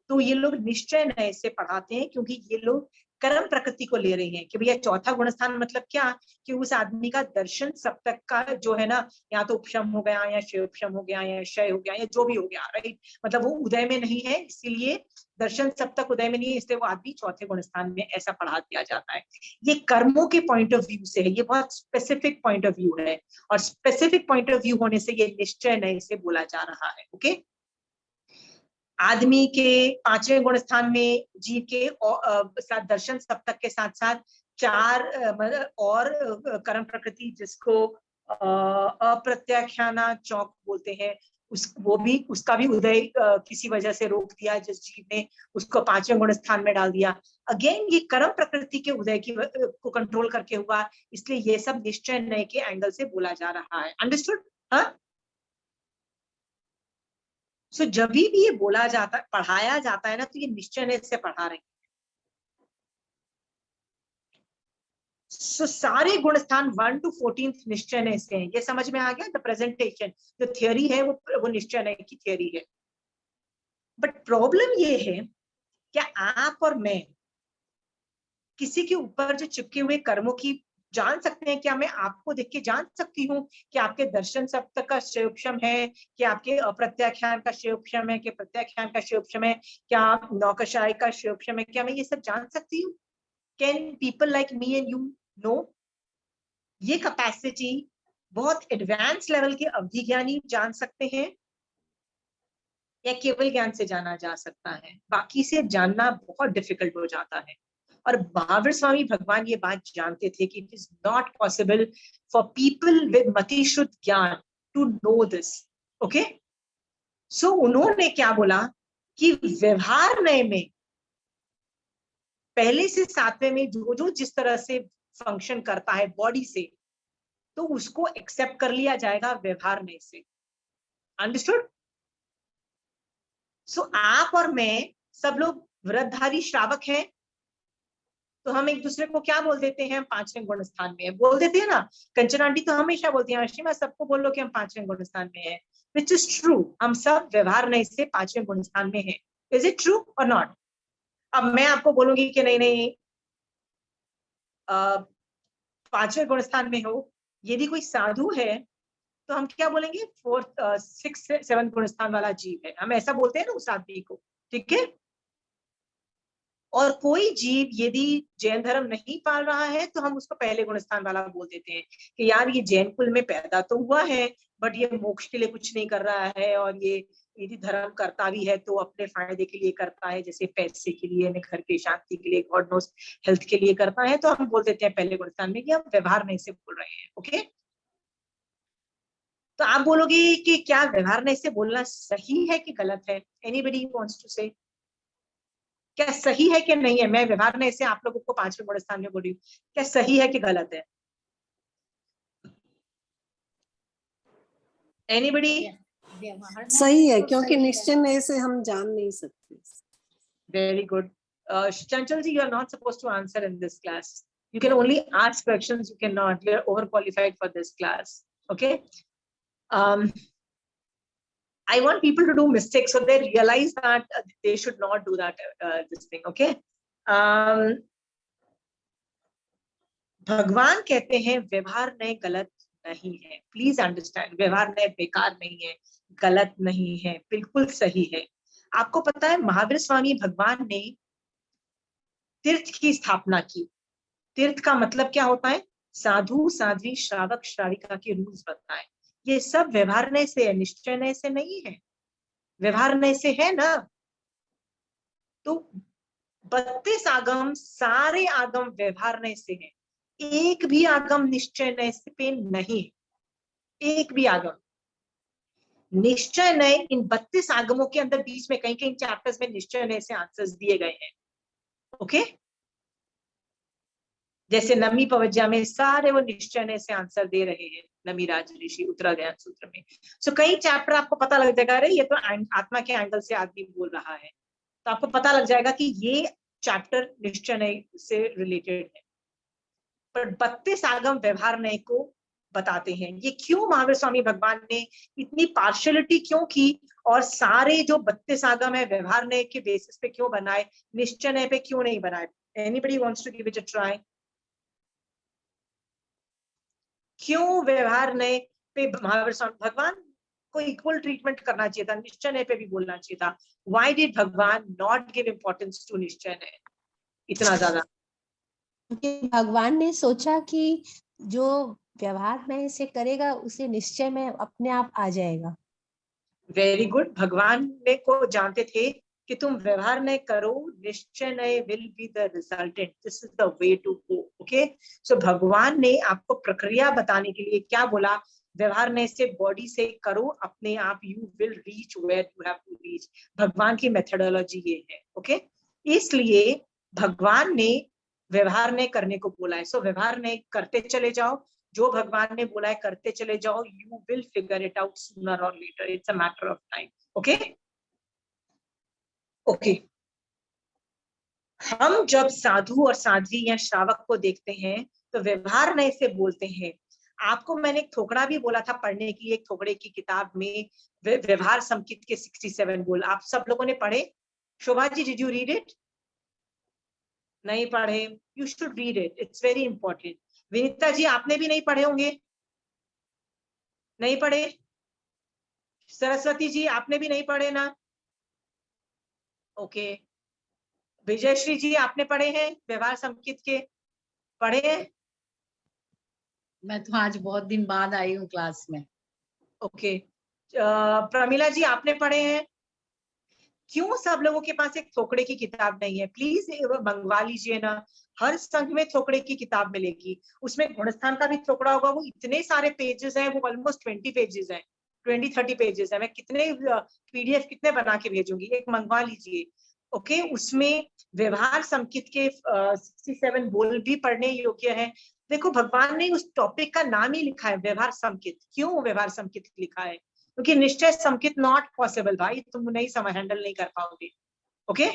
तो ये लोग निश्चय नए से पढ़ाते हैं, क्योंकि ये लोग कर्म प्रकृति को ले रहे हैं कि भैया चौथा गुणस्थान मतलब क्या, कि उस आदमी का दर्शन सप्तक का जो है ना, या तो उपशम हो गया या क्षयोपशम हो गया या क्षय हो गया या जो भी हो गया, राइट, मतलब वो उदय में नहीं है, इसीलिए दर्शन सप्तक उदय में नहीं है, इसलिए वो आदमी चौथे गुणस्थान में ऐसा पढ़ा दिया जाता है. ये कर्मों के पॉइंट ऑफ व्यू से है, ये बहुत स्पेसिफिक पॉइंट ऑफ व्यू है, और स्पेसिफिक पॉइंट ऑफ व्यू होने से ये निश्चय नए से बोला जा रहा है. ओके, आदमी के 5वें गुणस्थान में जीव के साथ दर्शन सप्तक के साथ साथ 4 और कर्म प्रकृति, जिसको अप्रत्याख्याना चौक बोलते हैं, उसका भी उदय किसी वजह से रोक दिया, जिस जीव ने उसको 5वें गुणस्थान में डाल दिया. अगेन ये कर्म प्रकृति के उदय को कंट्रोल करके हुआ, इसलिए ये सब निश्चय नए के एंगल से बोला जा रहा है. अंडरस्टूड? हाँ, सो जब भी ये बोला जाता है, पढ़ाया जाता है ना, तो ये निश्चय नए से पढ़ा रहे हैं. सो सारे गुणस्थान 1 to 14 निश्चय नए से हैं. ये समझ में आ गया? द प्रेजेंटेशन जो थियोरी है वो निश्चय नए की थियोरी है. बट प्रॉब्लम ये है, क्या आप और मैं किसी के ऊपर जो चिपके हुए कर्मों की जान सकते हैं? क्या मैं आपको देख के जान सकती हूँ कि आपके दर्शन सप्तक का क्षयोपशम है, कि आपके अप्रत्याख्यान का क्षयोपशम है, कि प्रत्याख्यान का क्षयोपशम है, क्या आप नौकशाई का क्षयोपशम है? क्या मैं ये सब जान सकती हूँ? Can people like me and you know? ये कैपेसिटी बहुत एडवांस लेवल के अवधि ज्ञानी जान सकते हैं, या केवल ज्ञान से जाना जा सकता है? बाकी से जानना बहुत डिफिकल्ट हो जाता है. और महावीर स्वामी भगवान ये बात जानते थे कि it is not possible for people with मति शुद्ध ज्ञान टू नो दिस. ओके, सो उन्होंने क्या बोला कि व्यवहार नए में पहले से 7वें में जो जिस तरह से फंक्शन करता है बॉडी से, तो उसको एक्सेप्ट कर लिया जाएगा व्यवहार नए से. अंडरस्टूड? सो आप और मैं सब लोग व्रतधारी श्रावक हैं, तो हम एक दूसरे को क्या बोल देते हैं? 5वें गुणस्थान में बोल देते हैं ना. कंचन आंटी तो हमेशा बोलती है, मैं सबको बोल लो कि हम 5वें गुणस्थान में हैं, विच इज ट्रू. हम सब व्यवहार नए से 5वें गुणस्थान में हैं. इज इट ट्रू और नॉट? अब मैं आपको बोलूंगी कि नहीं नहीं 5वें गुणस्थान में हो, यदि कोई साधु है तो हम क्या बोलेंगे? 4th 6th 7th गुणस्थान वाला जीव है, हम ऐसा बोलते हैं ना उस आदमी को. ठीक है, और कोई जीव यदि जैन धर्म नहीं पाल रहा है तो हम उसको पहले गुणस्थान वाला बोल देते हैं कि यार ये जैन कुल में पैदा तो हुआ है, बट ये मोक्ष के लिए कुछ नहीं कर रहा है, और ये यदि धर्म करता भी है तो अपने फायदे के लिए करता है, जैसे पैसे के लिए, घर की शांति के लिए, गॉड नोस हेल्थ के लिए करता है, तो हम बोल देते हैं पहले गुणस्थान में कि हम व्यवहार नहीं से बोल रहे हैं. ओके, तो आप बोलोगे कि क्या व्यवहार नहीं से बोलना सही है कि गलत है? एनीबडी वांट्स टू से? क्या सही है कि नहीं है? मैं व्यवहार में से आप लोगों को 5वें गुणस्थान में बोल रही हूँ, क्या सही है कि गलत है? एनीबडी? सही है, क्योंकि निश्चय नए से हम जान नहीं सकते. Very good. Chanchal ji, you are not supposed to answer in this class. You can only ask questions, you cannot. You are overqualified for this class. Okay. I want people to do mistakes so they realize that they should not do that. This thing. Okay. भगवान कहते हैं व्यवहार नए गलत नहीं है। प्लीज अंडरस्टैंड, व्यवहार नए बेकार नहीं है, गलत नहीं है, बिल्कुल सही है। आपको पता है महावीर स्वामी भगवान ने तीर्थ की स्थापना की। तीर्थ का मतलब क्या होता है? साधु साध्वी श्रावक श्राविका के रूल्स बताए। ये सब व्यवहार नए से है, निश्चय नए से नहीं है, व्यवहार नए से है ना। तो 32 आगम, सारे आगम व्यवहार नए से है, एक भी आगम निश्चय नए से पे नहीं है, एक भी आगम। निश्चय नए इन 32 आगमों के अंदर बीच में कहीं कहीं चैप्टर्स में निश्चय नए से आंसर्स दिए गए हैं। ओके, जैसे नमी पवज्जा में सारे वो निश्चय नए से आंसर दे रहे हैं, नमी राज ऋषि उत्तरा ज्ञान सूत्र में। सो कई चैप्टर आपको पता लग जाएगा, अरे ये तो आत्मा के एंगल से आदमी बोल रहा है, तो आपको पता लग जाएगा कि ये चैप्टर निश्चय नए से रिलेटेड है। पर 32 आगम व्यवहार नए को बताते हैं। ये क्यों महावीर स्वामी भगवान ने इतनी पार्शियलिटी क्यों की, और सारे जो 32 आगम है व्यवहार नए के बेसिस पे क्यों बनाए, निश्चय नए पे क्यों नहीं बनाए? Anybody wants to give it a try? क्यों व्यवहार नए पे महावीर स्वामी भगवान को इक्वल ट्रीटमेंट करना चाहिए था, निश्चय नए पे भी बोलना चाहिए था? व्हाई डिड भगवान नॉट गिव इंपॉर्टेंस टू निश्चय नए इतना ज्यादा? क्योंकि भगवान ने सोचा कि जो व्यवहार में से करेगा उसे निश्चय में अपने आप आ जाएगा। Very good. भगवान ने को जानते थे कि तुम व्यवहार नए करो, निश्चय नए will be the resultant, this is the way to go. Okay, so भगवान ने आपको प्रक्रिया बताने के लिए क्या बोला? व्यवहार नए से, बॉडी से करो, अपने आप you will reach where you have to reach. भगवान की मेथोडोलॉजी ये है। ओके, इसलिए भगवान ने व्यवहार नए करने को बोला है। सो व्यवहार नए करते चले जाओ, जो भगवान ने बोला है करते चले जाओ, you will figure it out sooner और later, it's a matter of time. Okay okay, हम जब साधु और साध्वी या श्रावक को देखते हैं तो व्यवहार नए से बोलते हैं। आपको मैंने एक थोकड़ा भी बोला था पढ़ने की, एक थोकड़े की किताब में व्यवहार संकित के 67 बोल, आप सब लोगों ने पढ़े? Shobha ji, did you read it? नहीं पढ़े? You should read it, it's very important. Vinita ji, आपने भी नहीं पढ़े होंगे? नहीं पढ़े? सरस्वती जी, आपने भी नहीं पढ़े ना? ओके, विजयश्री जी, आपने पढ़े हैं व्यवहार संकित के? पढ़े हैं? मैं तो आज बहुत दिन बाद आई हूँ क्लास में। ओके, प्रमिला जी, आपने पढ़े हैं? क्यों सब लोगों के पास एक थोकड़े की किताब नहीं है? प्लीज मंगवा लीजिए ना, हर संघ में थोकड़े की किताब मिलेगी, उसमें गुणस्थान का भी थोकड़ा होगा। वो इतने सारे पेजेस हैं, वो ऑलमोस्ट 20 पेजेस हैं, 20-30 पेजेस है। मैं कितने पीडीएफ कितने बना के भेजूंगी, एक मंगवा लीजिए। ओके, उसमें व्यवहार संकित के 67 बोल भी पढ़ने योग्य है। देखो, भगवान ने उस टॉपिक का नाम ही लिखा है व्यवहार संकित। क्यों व्यवहार संकित लिखा है? क्योंकि निश्चय संकित नॉट पॉसिबल भाई, तुम नहीं समझ, हैंडल नहीं कर पाओगे। ओके,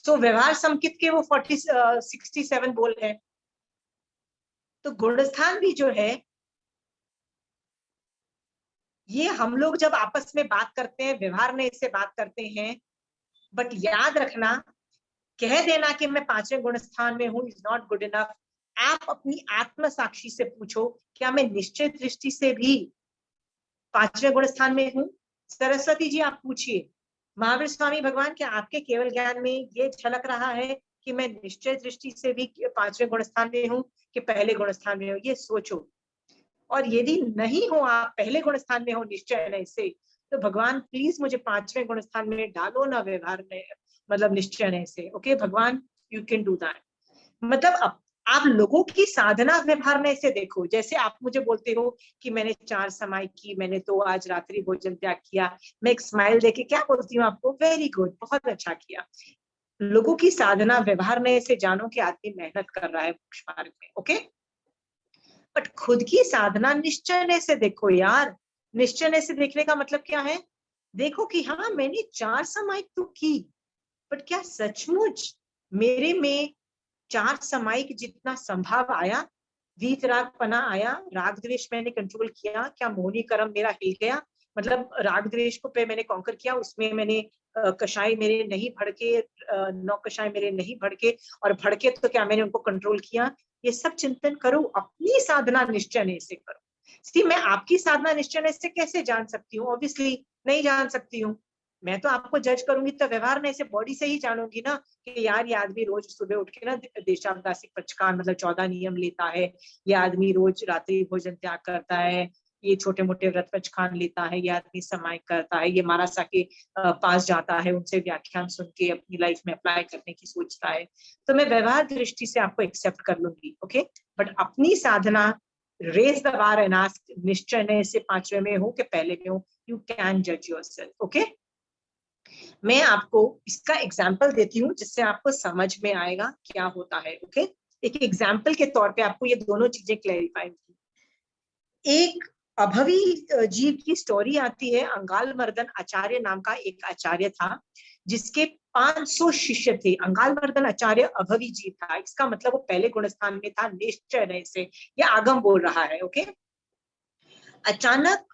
तो व्यवहार संकित के वो 67 बोल है। तो गुणस्थान भी जो है, ये हम लोग जब आपस में बात करते हैं, व्यवहार में इससे बात करते हैं, बट याद रखना, कह देना कि मैं 5वें गुणस्थान में हूं इज नॉट गुड इनफ। आप अपनी आत्म साक्षी से पूछो, क्या मैं निश्चित दृष्टि से भी 5वें गुणस्थान में हूँ? सरस्वती जी, आप पूछिए महावीर स्वामी भगवान, क्या आपके केवल ज्ञान में ये झलक रहा है कि मैं निश्चय दृष्टि से भी 5वें गुणस्थान में हूँ कि पहले गुणस्थान में हूँ? ये सोचो। और यदि नहीं हो, आप पहले गुणस्थान में हो निश्चय नए से, तो भगवान प्लीज मुझे 5वें गुणस्थान में डालो ना, व्यवहार में मतलब निश्चय नए से। ओके भगवान, यू कैन डू दैट। मतलब आप लोगों की साधना व्यवहार में से देखो। जैसे आप मुझे बोलते हो कि मैंने 4 समाई की, मैंने तो आज रात्रि भोजन त्याग किया, मैं एक स्माइल देके क्या बोलती हूँ आपको? वेरी गुड, बहुत अच्छा किया। लोगों की साधना व्यवहार में से जानो कि आदमी मेहनत कर रहा है मोक्ष मार्ग में। ओके, बट खुद की साधना निश्चय से देखो यार। निश्चय से देखने का मतलब क्या है? देखो कि हाँ, मैंने 4 समाई तो की, बट क्या सचमुच मेरे में 4 समायिक जितना संभाव आया? वीतरागपना आया? राग द्वेष मैंने कंट्रोल किया? क्या मोहनी कर्म मेरा हिल गया? मतलब राग द्वेष को पे मैंने कॉन्कर किया, उसमें मैंने कषाय मेरे नहीं भड़के, 9 कषाय मेरे नहीं भड़के, और भड़के तो क्या मैंने उनको कंट्रोल किया। ये सब चिंतन करो, अपनी साधना निश्चय से करो। सी मैं आपकी साधना निश्चय से कैसे जान सकती हूँ? ऑब्वियसली नहीं जान सकती हूँ। मैं तो आपको जज करूंगी तो व्यवहार में से बॉडी से ही जानूंगी ना कि यार ये आदमी रोज सुबह उठ के ना देशावदासिक पचकान मतलब 14 नियम लेता है, ये आदमी रोज रात्रि भोजन त्याग करता है, ये छोटे मोटे व्रत पचकान लेता है, ये आदमी समाय करता है, ये महाराज के पास जाता है, उनसे व्याख्यान सुन के अपनी लाइफ में अप्लाई करने की सोचता है। तो मैं व्यवहार दृष्टि से आपको एक्सेप्ट कर लूंगी, ओके। बट अपनी साधना raise the bar and ask निश्चय से 5वें में हो कि पहले में हो, यू कैन जज योरसेल्फ, ओके। मैं आपको इसका एग्जाम्पल देती हूँ जिससे आपको समझ में आएगा क्या होता है, ओके। एक एग्जाम्पल के तौर पे आपको ये दोनों चीजें क्लैरिफाई की। एक अभवी जीव की स्टोरी आती है। अंगाल मर्दन आचार्य नाम का एक आचार्य था जिसके 500 शिष्य थे। अंगाल मर्दन आचार्य अभवी जीव था, इसका मतलब वो पहले गुणस्थान में था निश्चय से, या आगम बोल रहा है, ओके। अचानक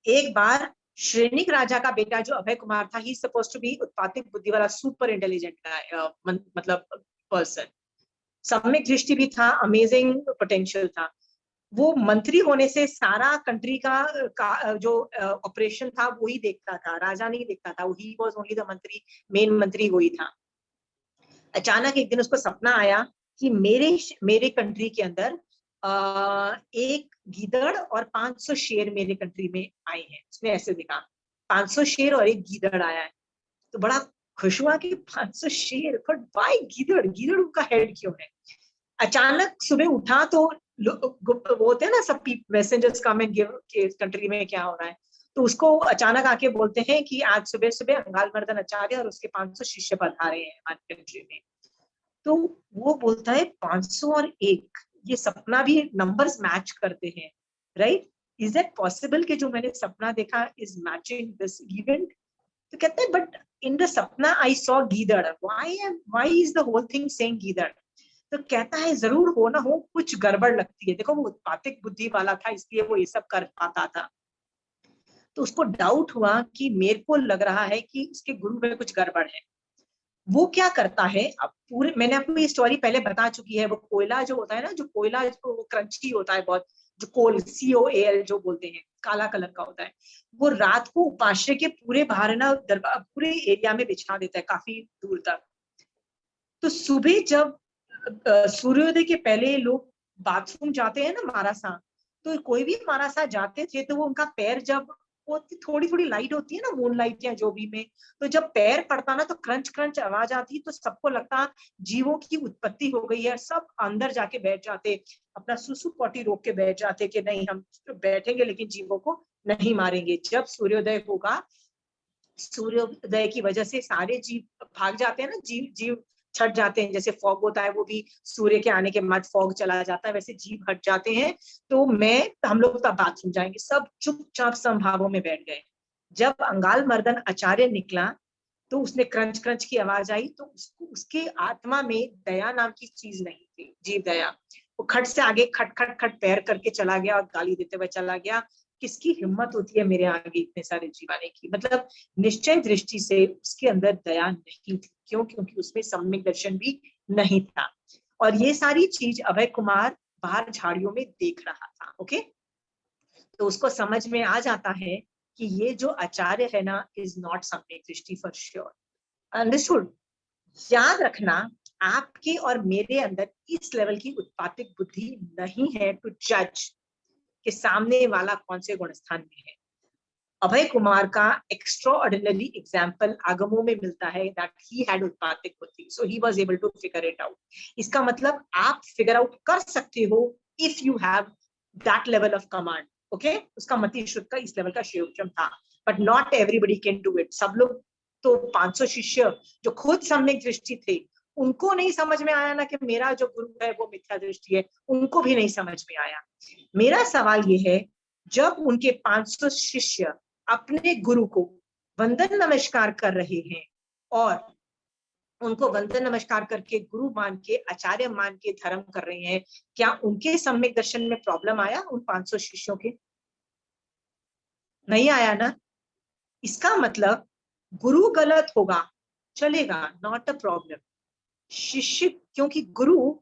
एक बार श्रेणिक राजा का बेटा जो अभय कुमार था, ही सपोज टू बी उत्पातिक बुद्धि वाला सुपर इंटेलिजेंट मतलब पर्सन, सम्यक दृष्टि भी था, अमेजिंग पोटेंशियल था। वो मंत्री होने से सारा कंट्री का जो ऑपरेशन था वो ही देखता था, राजा नहीं देखता था, ही वाज ओनली द मंत्री, मेन मंत्री वही था। अचानक एक दिन उसको सपना आया कि मेरे कंट्री के अंदर एक गीदड़ और 500 शेर मेरे कंट्री में आए हैं। उसने ऐसे देखा 500 शेर और एक गीदड़ आया है, तो बड़ा खुश हुआ कि 500 शेर, बट व्हाई गीदड़? गीदड़ उनका हेड क्यों है? अचानक सुबह उठा तो वो होते हैं ना सब मैसेंजर्स कम एंड गिव के कंट्री में क्या हो रहा है, तो उसको अचानक आके बोलते हैं कि आज सुबह सुबह अंगाल मर्दन आचार्य और उसके 500 शिष्य पधारे हैं हमारी कंट्री में। तो वो बोलता है 500 और 1, ये सपना भी नंबर्स मैच करते हैं, राइट? इज दैट पॉसिबल कि जो मैंने सपना देखा इज मैचिंग दिस इवेंट? तो कहते हैं बट इन द सपना आई सॉ गीदड़, why is the whole thing saying गीदड़? तो कहता है जरूर हो ना हो कुछ गड़बड़ लगती है। देखो वो उत्पातिक बुद्धि वाला था इसलिए वो ये सब कर पाता था। तो उसको डाउट हुआ कि मेरे को लग रहा है कि इसके गुरु में कुछ गड़बड़ है। वो क्या करता है, अब पूरे मैंने आपको ये स्टोरी पहले बता चुकी है। वो कोयला जो होता है ना, जो कोयला वो क्रंची होता है बहुत, जो कोल COAL जो बोलते हैं, काला कलर का होता है, वो रात को उपाश्रय के पूरे बाहर ना पूरे एरिया में बिछा देता है काफी दूर तक। तो सुबह जब सूर्योदय के पहले लोग बाथरूम जाते हैं ना मारासा, तो कोई भी मारासा जाते थे तो वो उनका पैर जब वो थोड़ी थोड़ी लाइट होती है ना, मून लाइट या जो भी में, तो जब पैर पड़ता ना तो क्रंच क्रंच आवाज आती, तो सबको लगता जीवों की उत्पत्ति हो गई है। सब अंदर जाके बैठ जाते, अपना सुसु पॉटी रोक के बैठ जाते कि नहीं हम बैठेंगे लेकिन जीवों को नहीं मारेंगे। जब सूर्योदय होगा, सूर्योदय की वजह से सारे जीव भाग जाते हैं ना, जीव छट जाते हैं। जैसे फॉग होता है वो भी सूर्य के आने के बाद फॉग चला जाता है, वैसे जीव हट जाते हैं। तो हम लोग तब बाथरूम जाएंगे, सब चुपचाप समभावों में बैठ गए। जब अंगाल मर्दन आचार्य निकला तो उसने क्रंच क्रंच की आवाज आई, तो उसके आत्मा में दया नाम की चीज नहीं थी, जीव दया। वो खट से आगे खट खट खट पैर करके चला गया और गाली देते हुए चला गया। किसकी हिम्मत होती है मेरे आगे इतने सारे जीव आने की? मतलब निश्चय दृष्टि से उसके अंदर दया नहीं थी। क्यों? क्योंकि उसमें सम्यक दर्शन भी नहीं था। और ये सारी चीज अभय कुमार बाहर झाड़ियों में देख रहा था, ओके। तो उसको समझ में आ जाता है कि ये जो आचार्य है ना इज नॉट सम्यक दृष्टि फॉर श्योर। अंडरस्टूड? याद रखना आपके और मेरे अंदर इस लेवल की उत्पातिक बुद्धि नहीं है टू जज कि सामने वाला कौन से गुणस्थान में है। अभय कुमार का एक्स्ट्राऑर्डिनरी एग्जाम्पल आगमों में मिलता है दैट ही हैड उत्पातिक बुद्धि, so he was able to figure it out. इसका मतलब आप फिगर आउट कर सकते हो if you have that level of command, okay. उसका मति शुद्ध का इस लेवल का शिवचम था, but not everybody can do it. सब लोग तो 500 शिष्य जो खुद सम्यक दृष्टि थे, उनको नहीं समझ में आया ना कि मेरा जो गुरु है वो मिथ्या दृष्टि है, उनको भी नहीं समझ में आया। मेरा सवाल ये है, जब उनके 500 शिष्य अपने गुरु को वंदन नमस्कार कर रहे हैं और उनको वंदन नमस्कार करके गुरु मान के, आचार्य मान के धर्म कर रहे हैं, क्या उनके सम्यक दर्शन में प्रॉब्लम आया उन 500 शिष्यों के? नहीं आया ना? इसका मतलब गुरु गलत होगा, चलेगा, नॉट अ प्रॉब्लम। शिष्य, क्योंकि गुरु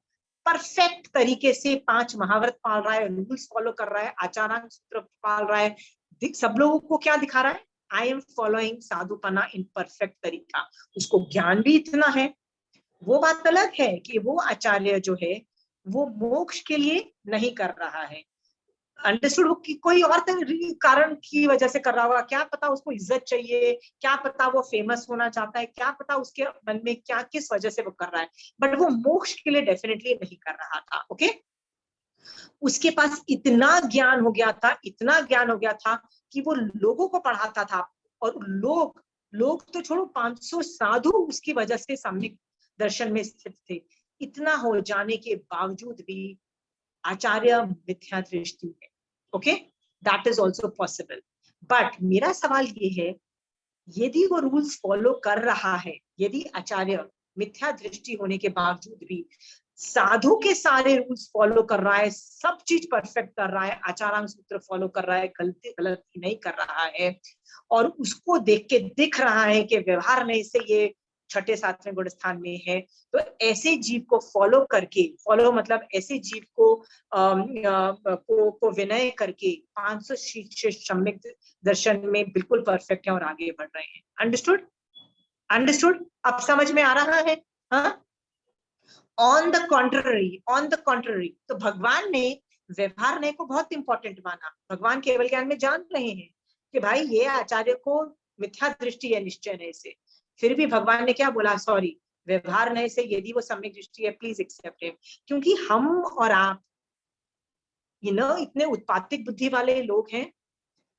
परफेक्ट तरीके से 5 महाव्रत पाल रहा है, रूल्स फॉलो कर रहा है, आचारांग सूत्र पाल रहा है, सब लोगों को क्या दिखा रहा है? आई एम फॉलोइंग साधुपना इन परफेक्ट तरीका। उसको ज्ञान भी इतना है। वो बात अलग है कि वो आचार्य जो है वो मोक्ष के लिए नहीं कर रहा है, अंडरस्टूड, कि कोई और कारण की वजह से कर रहा होगा, क्या पता उसको इज्जत चाहिए, क्या पता वो फेमस होना चाहता है, क्या पता उसके मन में क्या, किस वजह से वो कर रहा है, बट वो मोक्ष के लिए डेफिनेटली नहीं कर रहा था। ओके, उसके पास इतना ज्ञान हो गया था, इतना ज्ञान हो गया था कि वो लोगों को पढ़ाता था, और लोग तो छोड़ो, 500 साधु उसकी वजह से सामने दर्शन में स्थित थे। इतना हो जाने के बावजूद भी आचार्य मिथ्या दृष्टि है। Okay, that is also possible. But मेरा सवाल ये है, यदि वो रूल्स फॉलो कर रहा है, यदि आचार्य मिथ्या दृष्टि होने के बावजूद भी साधु के सारे रूल्स फॉलो कर रहा है, सब चीज परफेक्ट कर रहा है, आचारांग सूत्र फॉलो कर रहा है, गलती नहीं कर रहा है, और उसको देख के दिख रहा है कि व्यवहार नहीं से ये 6ठे 7वें गुण स्थान में है, तो ऐसे जीव को फॉलो करके, फॉलो मतलब ऐसे जीव को विनय करके 500 शिष्य सम्यक दर्शन में बिल्कुल परफेक्ट है और आगे बढ़ रहे हैं। अंडरस्टूड? अंडरस्टूड? अब समझ में आ रहा है? हाँ, ऑन द कॉन्ट्ररी, तो भगवान ने व्यवहार नहीं को बहुत इंपॉर्टेंट माना। भगवान केवल ज्ञान में जान रहे हैं कि भाई ये आचार्य को मिथ्या दृष्टि है निश्चय नहीं से, फिर भी भगवान ने क्या बोला? सॉरी, व्यवहार नहीं से यदि वो सम्यक दृष्टि है, प्लीज एक्सेप्ट हिम। क्योंकि हम और आप न इतने उत्पातिक बुद्धि वाले लोग हैं,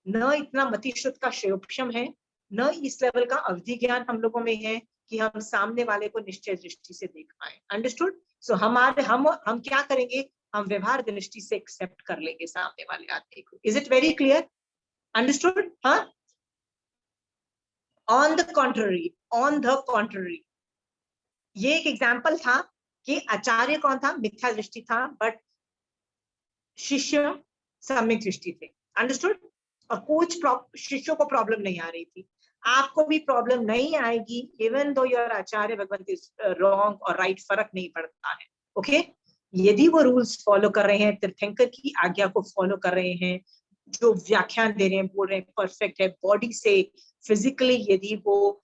न इतना मतिश्रुत का श्रेयोक्षम है, न इस लेवल का अवधि ज्ञान हम लोगों में है कि हम सामने वाले को निश्चय दृष्टि से देख पाए। अंडरस्टूड? सो हम क्या करेंगे? हम व्यवहार दृष्टि से एक्सेप्ट कर लेंगे सामने वाले आदमी को। Is it very clear? Understood? हाँ, ऑन द कॉन्ट्ररी, ये एक एग्जाम्पल था कि आचार्य कौन था? मिथ्या दृष्टि था, बट शिष्य सम्यक दृष्टि थे। अंडरस्टूड? और कुछ शिष्यों को प्रॉब्लम नहीं आ रही थी, आपको भी प्रॉब्लम नहीं आएगी, even though your Acharya Bhagwant is wrong और राइट, फर्क नहीं पड़ता है। ओके, यदि वो रूल्स फॉलो कर रहे हैं, तीर्थंकर की आज्ञा को फॉलो कर रहे हैं, जो व्याख्यान दे रहे हैं, बोल रहे हैं परफेक्ट है, बॉडी से फिजिकली यदि वो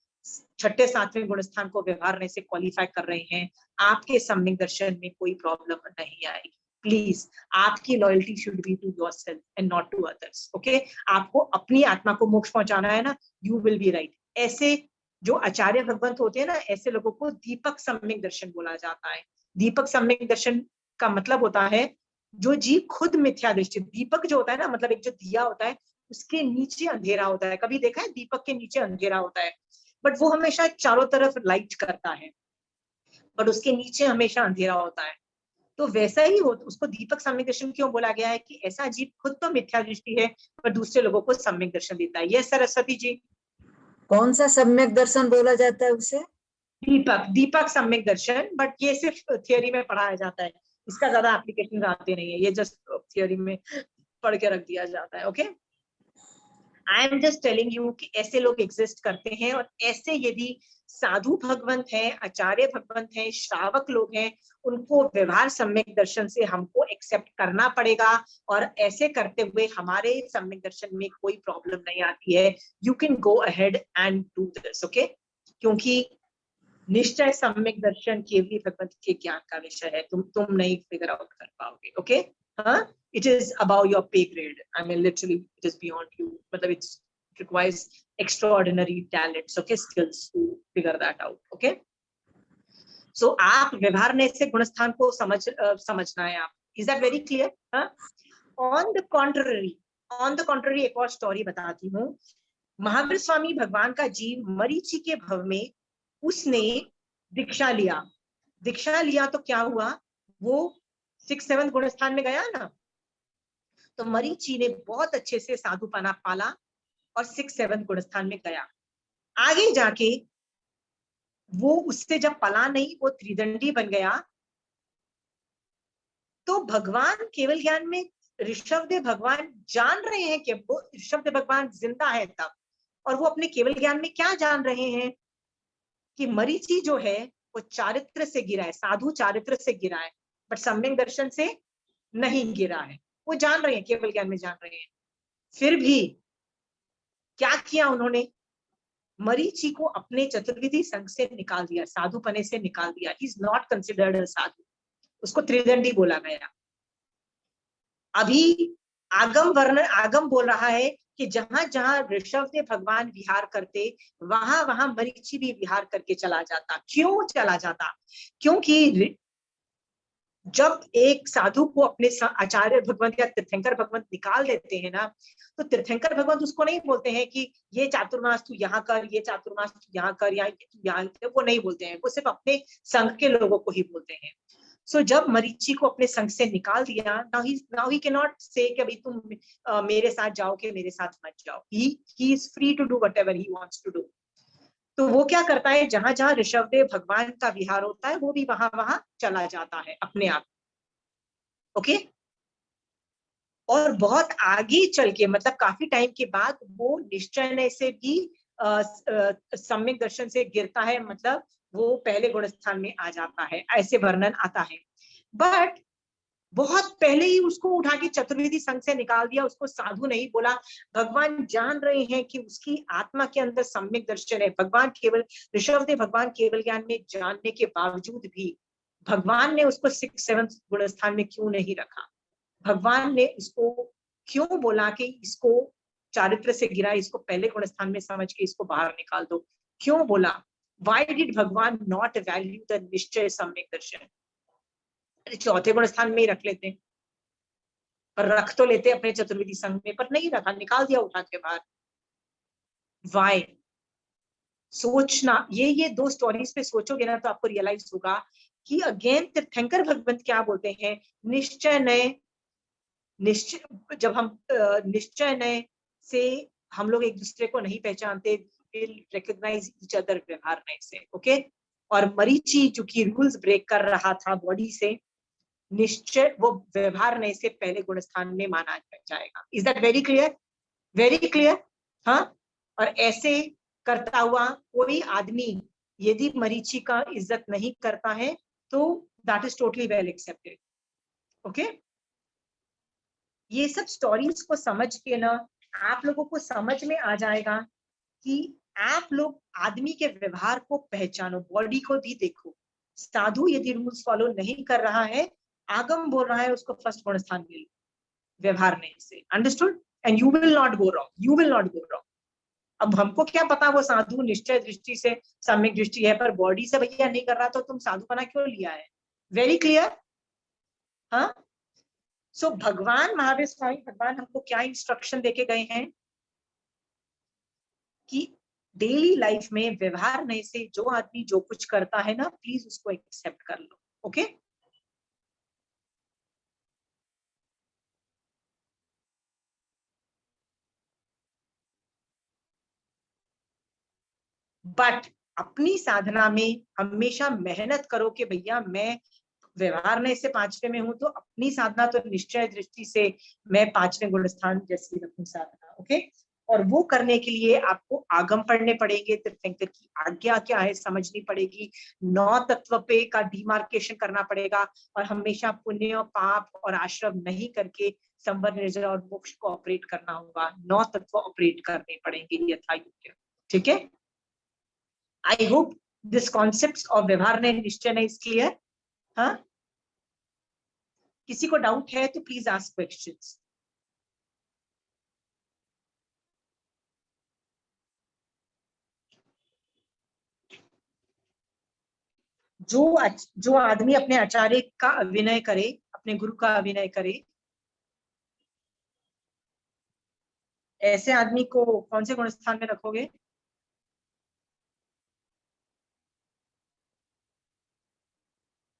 6ठे 7वें गुण स्थान को व्यवहार से क्वालिफाई कर रहे हैं, आपके सम्यक दर्शन में कोई प्रॉब्लम नहीं आएगी। प्लीज, आपकी loyalty should be to yourself and not to others. Okay, आपको अपनी आत्मा को मोक्ष पहुंचाना है ना, यू विल बी राइट। ऐसे जो आचार्य भगवंत होते हैं ना, ऐसे लोगों को दीपक सम्यक दर्शन बोला जाता है। दीपक सम्यक दर्शन का मतलब होता है जो जीव खुद मिथ्या दृष्टि, दीपक जो होता है ना, मतलब एक जो दिया होता है उसके नीचे अंधेरा होता है। कभी देखा है दीपक के नीचे अंधेरा होता है, बट वो हमेशा चारों तरफ लाइट करता है, बट उसके नीचे हमेशा अंधेरा होता है। तो वैसा ही हो, उसको दीपक सम्यक दर्शन क्यों बोला गया है? कि ऐसा जीव खुद तो मिथ्या दृष्टि है पर दूसरे लोगों को सम्यक दर्शन देता है। ये सरस्वती जी, कौन सा सम्यक दर्शन बोला जाता है उसे? दीपक सम्यक दर्शन, बट ये सिर्फ थियोरी में पढ़ाया जाता है, इसका ज्यादा एप्लीकेशन आते नहीं है, ये जस्ट थियोरी में पढ़ के रख दिया जाता है। Okay, I am just telling you कि ऐसे लोग एग्जिस्ट करते हैं, और ऐसे यदि साधु भगवंत हैं, आचार्य भगवंत हैं, श्रावक लोग हैं, उनको व्यवहार सम्यक दर्शन से हमको एक्सेप्ट करना पड़ेगा, और ऐसे करते हुए हमारे सम्यक दर्शन में कोई प्रॉब्लम नहीं आती है। You can go ahead and do this. Okay, क्योंकि निश्चय सम्यक दर्शन केवल भगवंत के ज्ञान का विषय है, तुम नहीं फिगर आउट कर पाओगे। ओके, हाँ, it is above your pay grade. I mean, literally, it is beyond you. But it requires extraordinary talents, okay, skills to figure that out. Okay. So, आप व्यवहार ने से गुणस्थान को समझना है आप. Is that very clear? हाँ? On the contrary, एक और स्टोरी बताती हूँ। महावीर स्वामी भगवान का जीव मरीचि के भव में उसने दीक्षा लिया तो क्या हुआ? वो 6-7 गुणस्थान में गया ना, तो मरीचि ने बहुत अच्छे से साधुपना पाला और 6-7 गुणस्थान में गया। आगे जाके वो उससे जब पला नहीं, वो त्रिदंडी बन गया, तो भगवान केवल ज्ञान में ऋषभदेव भगवान जान रहे हैं कि वो ऋषभदेव भगवान जिंदा है तब, और वो अपने केवल ज्ञान में क्या जान रहे हैं कि मरीचि जो है वो चारित्र से गिरा है, साधु चारित्र से गिरा है, बट सम्यक दर्शन से नहीं गिरा है। वो जान रहे हैं, केवल ज्ञान में जान रहे हैं। फिर भी क्या किया उन्होंने, मरीचि को अपने चतुर्विधि संघ से निकाल दिया, साधुपने से निकाल दिया। He is not considered a sadhu, उसको त्रिदंडी बोला गया। अभी आगम वर्ण, आगम बोल रहा है कि जहां जहां ऋषभदेव भगवान विहार करते वहां वहां मरीचि भी विहार करके चला जाता। क्यों चला जाता? क्योंकि जब एक साधु को अपने आचार्य भगवंत या तीर्थंकर भगवंत निकाल देते हैं ना, तो तीर्थंकर भगवंत उसको नहीं बोलते हैं कि ये चातुर्मास तू यहाँ कर, ये चातुर्मास तू यहाँ कर, या तू यहाँ, वो नहीं बोलते हैं। वो सिर्फ अपने संघ के लोगों को ही बोलते हैं। सो जब मरीचि को अपने संघ से निकाल दिया, नाउ ही कैन नॉट से कि अभी तुम मेरे साथ जाओ कि मेरे साथ मत जाओ। He is free to do whatever he wants to do. तो वो क्या करता है, जहां जहां ऋषभदेव भगवान का विहार होता है वो भी वहां वहां चला जाता है अपने आप। ओके। और बहुत आगे चल के, मतलब काफी टाइम के बाद, वो निश्चय से भी सम्यक दर्शन से गिरता है, मतलब वो पहले गुण स्थान में आ जाता है, ऐसे वर्णन आता है। बट बहुत पहले ही उसको उठा के चतुर्विधि संघ से निकाल दिया, उसको साधु नहीं बोला। भगवान जान रहे हैं कि उसकी आत्मा के अंदर सम्यक दर्शन है। भगवान केवल, ऋषभदेव भगवान केवल ज्ञान में जानने के बावजूद भी भगवान ने उसको 6-7 गुण स्थान में क्यों नहीं रखा? भगवान ने इसको क्यों बोला कि इसको चारित्र से गिरा, इसको पहले गुण स्थान में समझ के इसको बाहर निकाल दो? क्यों बोला? Why did भगवान not value the निश्चय सम्यक दर्शन? चौथे गुण स्थान में ही रख लेते, पर रख तो लेते अपने चतुर्विधि संघ में, पर नहीं रखा, निकाल दिया उठा के बाहर। Why? सोचना, ये 2 स्टोरीज पे सोचोगे ना तो आपको रियलाइज होगा कि अगेन तीर्थंकर भगवंत क्या बोलते हैं, निश्चय नय, निश्चय, जब हम निश्चय नय से हम लोग एक दूसरे को नहीं पहचानते, रिकॉग्नाइज ईच अदर व्यवहार नय से। ओके। और मरीचि जो कि रूल्स ब्रेक कर रहा था बॉडी से, निश्चय वो व्यवहार नय से पहले गुण स्थान में माना जाएगा। Is that very clear? Very clear. हाँ। और ऐसे करता हुआ कोई आदमी यदि मरीचि का इज्जत नहीं करता है तो that is totally well accepted. Okay. ये सब स्टोरीज को समझ के ना आप लोगों को समझ में आ जाएगा कि आप लोग आदमी के व्यवहार को पहचानो, बॉडी को भी देखो। साधु यदि रूल्स फॉलो नहीं कर रहा है, आगम बोल रहा है उसको फर्स्ट गुण स्थान मिले व्यवहार नहीं से। Understood? And you will not go wrong, you will not go wrong. अब हमको क्या पता वो साधु निश्चय दृष्टि से सम्यक दृष्टि है, पर बॉडी से भैया नहीं कर रहा तो तुम साधु बना क्यों लिया है? Very clear? हाँ। सो भगवान महावीर स्वामी भगवान हमको क्या इंस्ट्रक्शन देके गए हैं कि डेली लाइफ में व्यवहार नहीं से जो आदमी जो कुछ करता है ना, प्लीज उसको एक्सेप्ट कर लो। ओके। बट अपनी साधना में हमेशा मेहनत करो कि भैया मैं व्यवहार में से 5वें में हूं, तो अपनी साधना तो निश्चय दृष्टि से मैं 5वें गुण स्थान जैसी रखूं साधना। ओके। और वो करने के लिए आपको आगम पढ़ने पड़ेंगे, तीर्थंकर की आज्ञा क्या है समझनी पड़ेगी, 9 तत्व पे का डिमार्केशन करना पड़ेगा, और हमेशा पुण्य पाप और आश्रम नहीं करके संवर निर्जरा और मोक्ष को ऑपरेट करना होगा। 9 तत्व ऑपरेट करने पड़ेंगे यथा योग्य। ठीक है। I hope this concept of व्यवहार ने निश्चय नहीं इज क्लियर। हाँ। किसी को डाउट है तो प्लीज आस्क क्वेश्चंस। जो आदमी अपने आचार्य का अभिनय करे, अपने गुरु का अभिनय करे, ऐसे आदमी को कौन से गुण स्थान में रखोगे?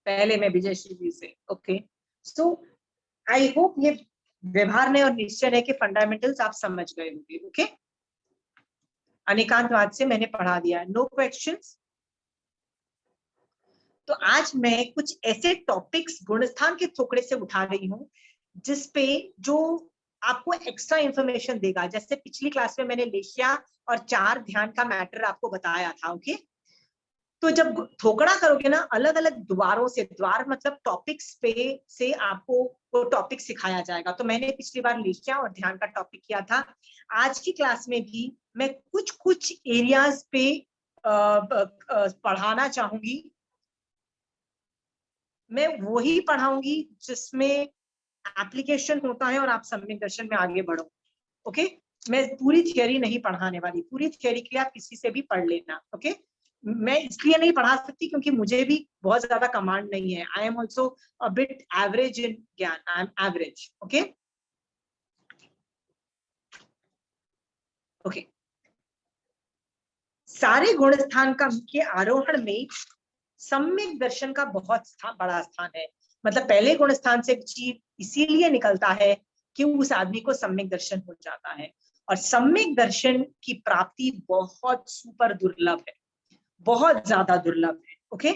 पहले में विजयश्री जी से। ओके। सो आई होप ये व्यवहार ने और निश्चय ने के फंडामेंटल्स आप समझ गए होंगे। ओके। अनेकांतवाद से मैंने पढ़ा दिया। No questions? तो आज मैं कुछ ऐसे टॉपिक्स गुणस्थान के थोकड़े से उठा रही हूँ जिसपे जो आपको एक्स्ट्रा इंफॉर्मेशन देगा। जैसे पिछली क्लास में मैंने लेशिया और 4 ध्यान का मैटर आपको बताया था, ओके। तो जब थोकड़ा करोगे ना, अलग अलग द्वारों से, द्वार मतलब टॉपिक्स पे से आपको वो टॉपिक सिखाया जाएगा। तो मैंने पिछली बार लेशिया और ध्यान का टॉपिक किया था। आज की क्लास में भी मैं कुछ कुछ एरियाज पे पढ़ाना चाहूंगी। मैं वही पढ़ाऊंगी जिसमें एप्लीकेशन होता है और आप सम्यक दर्शन में आगे बढ़ो, ओके। मैं पूरी थियोरी नहीं पढ़ाने वाली, पूरी थियोरी के लिए आप किसी से भी पढ़ लेना, ओके। मैं इसलिए नहीं पढ़ा सकती क्योंकि मुझे भी बहुत ज्यादा कमांड नहीं है। I am also a bit average in gyan, I am average, okay okay. सारे गुण स्थान का मुख्य आरोहण में सम्यक दर्शन का बहुत बड़ा स्थान है। मतलब पहले गुण स्थान से जीव इसीलिए निकलता है कि उस आदमी को सम्यक दर्शन हो जाता है। और सम्यक दर्शन की प्राप्ति बहुत सुपर दुर्लभ है, बहुत ज्यादा दुर्लभ है, ओके।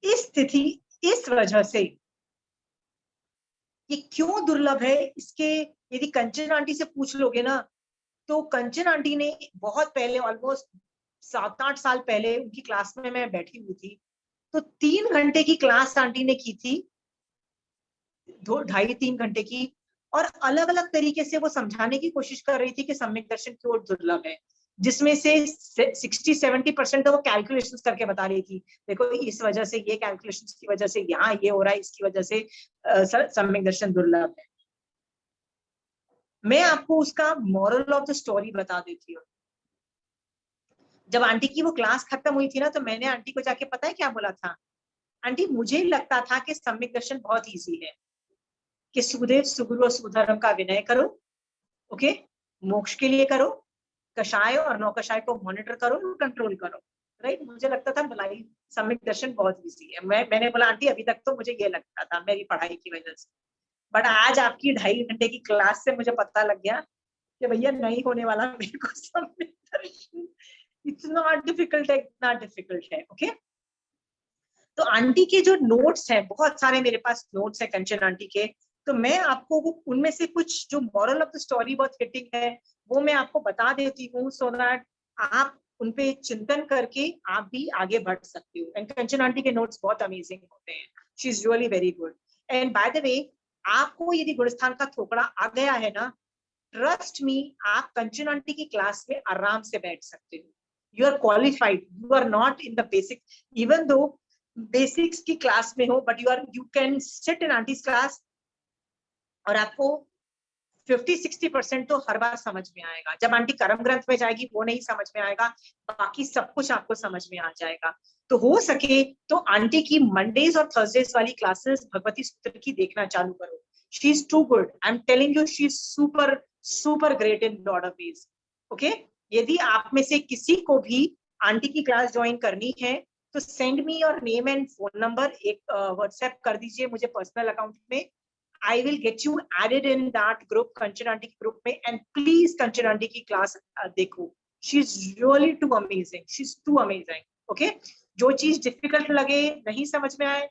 इस स्थिति, इस वजह से ये क्यों दुर्लभ है, इसके यदि कंचन आंटी से पूछ लोगे ना, तो कंचन आंटी ने बहुत पहले, ऑलमोस्ट 7-8 साल पहले उनकी क्लास में मैं बैठी हुई थी, तो 3 घंटे की क्लास आंटी ने की थी, 2-2.5-3 घंटे की, और अलग अलग तरीके से वो समझाने की कोशिश कर रही थी कि सम्यक दर्शन क्यों दुर्लभ है, जिसमें से 60-70% तो वो कैलकुलेशंस करके बता रही थी। देखो इस वजह से, ये कैलकुलेशंस की वजह से यहाँ ये हो रहा है, इसकी वजह से सम्यक दर्शन दुर्लभ है। मैं आपको उसका मॉरल ऑफ द स्टोरी बता देती हूँ। जब आंटी की वो क्लास खत्म हुई थी ना, तो मैंने आंटी को जाके पता है क्या बोला था? आंटी मुझे लगता था कि सम्यक दर्शन बहुत इजी है, कि सुदेव सुगुरु और सुधर्म का विनय करो, ओके, मोक्ष के लिए करो, कषाय और नौकषाय को मॉनिटर करो और कंट्रोल करो, राइट। मुझे लगता था भलाई सम्यक दर्शन बहुत इजी है। मैंने बोला आंटी अभी तक तो मुझे ये लगता था मेरी पढ़ाई की वजह से, बट आज आपकी 2.5 घंटे की क्लास से मुझे पता लग गया कि भैया नहीं होने वाला मेरे को सम्यक दर्शन, इतना डिफिकल्ट है, इतना डिफिकल्ट है, ओके। तो आंटी के जो नोट्स हैं, बहुत सारे मेरे पास नोट्स है कंचन आंटी के, तो मैं आपको वो उनमें से कुछ जो मॉरल ऑफ द स्टोरी बहुत हिटिंग है वो मैं आपको बता देती हूँ, सो दैट आप उनपे चिंतन करके आप भी आगे बढ़ सकते हो। एंड कंचन आंटी के नोट्स बहुत अमेजिंग होते हैं, she is really very good. And by the way, आपको यदि गुणस्थान का थोकड़ा आ गया है ना, ट्रस्ट मी, आप कंचन आंटी की क्लास में आराम से बैठ सकते हो। You are qualified, you are not in the basic, even though basics की क्लास में हो, but you can sit in aunty's class और आपको 50-60% तो हर बार समझ में आएगा। जब आंटी कर्म ग्रंथ में जाएगी वो नहीं समझ में आएगा, बाकी सब कुछ आपको समझ में आ जाएगा। तो हो सके तो आंटी की मंडेज और थर्सडेज वाली क्लासेस भगवती सूत्र की देखना चालू करो। She is too good, I am telling you, she is super super great in lot of ways, okay. यदि आप में से किसी को भी आंटी की क्लास ज्वाइन करनी है तो send me your name and phone number, एक व्हाट्सएप कर दीजिए मुझे पर्सनल अकाउंट में। I will get you added in that group, Kanchan aunty के ग्रुप में, and please कंचन आंटी की क्लास देखो। She is really too amazing, she's too amazing, okay? जो चीज डिफिकल्ट लगे, नहीं समझ में आए,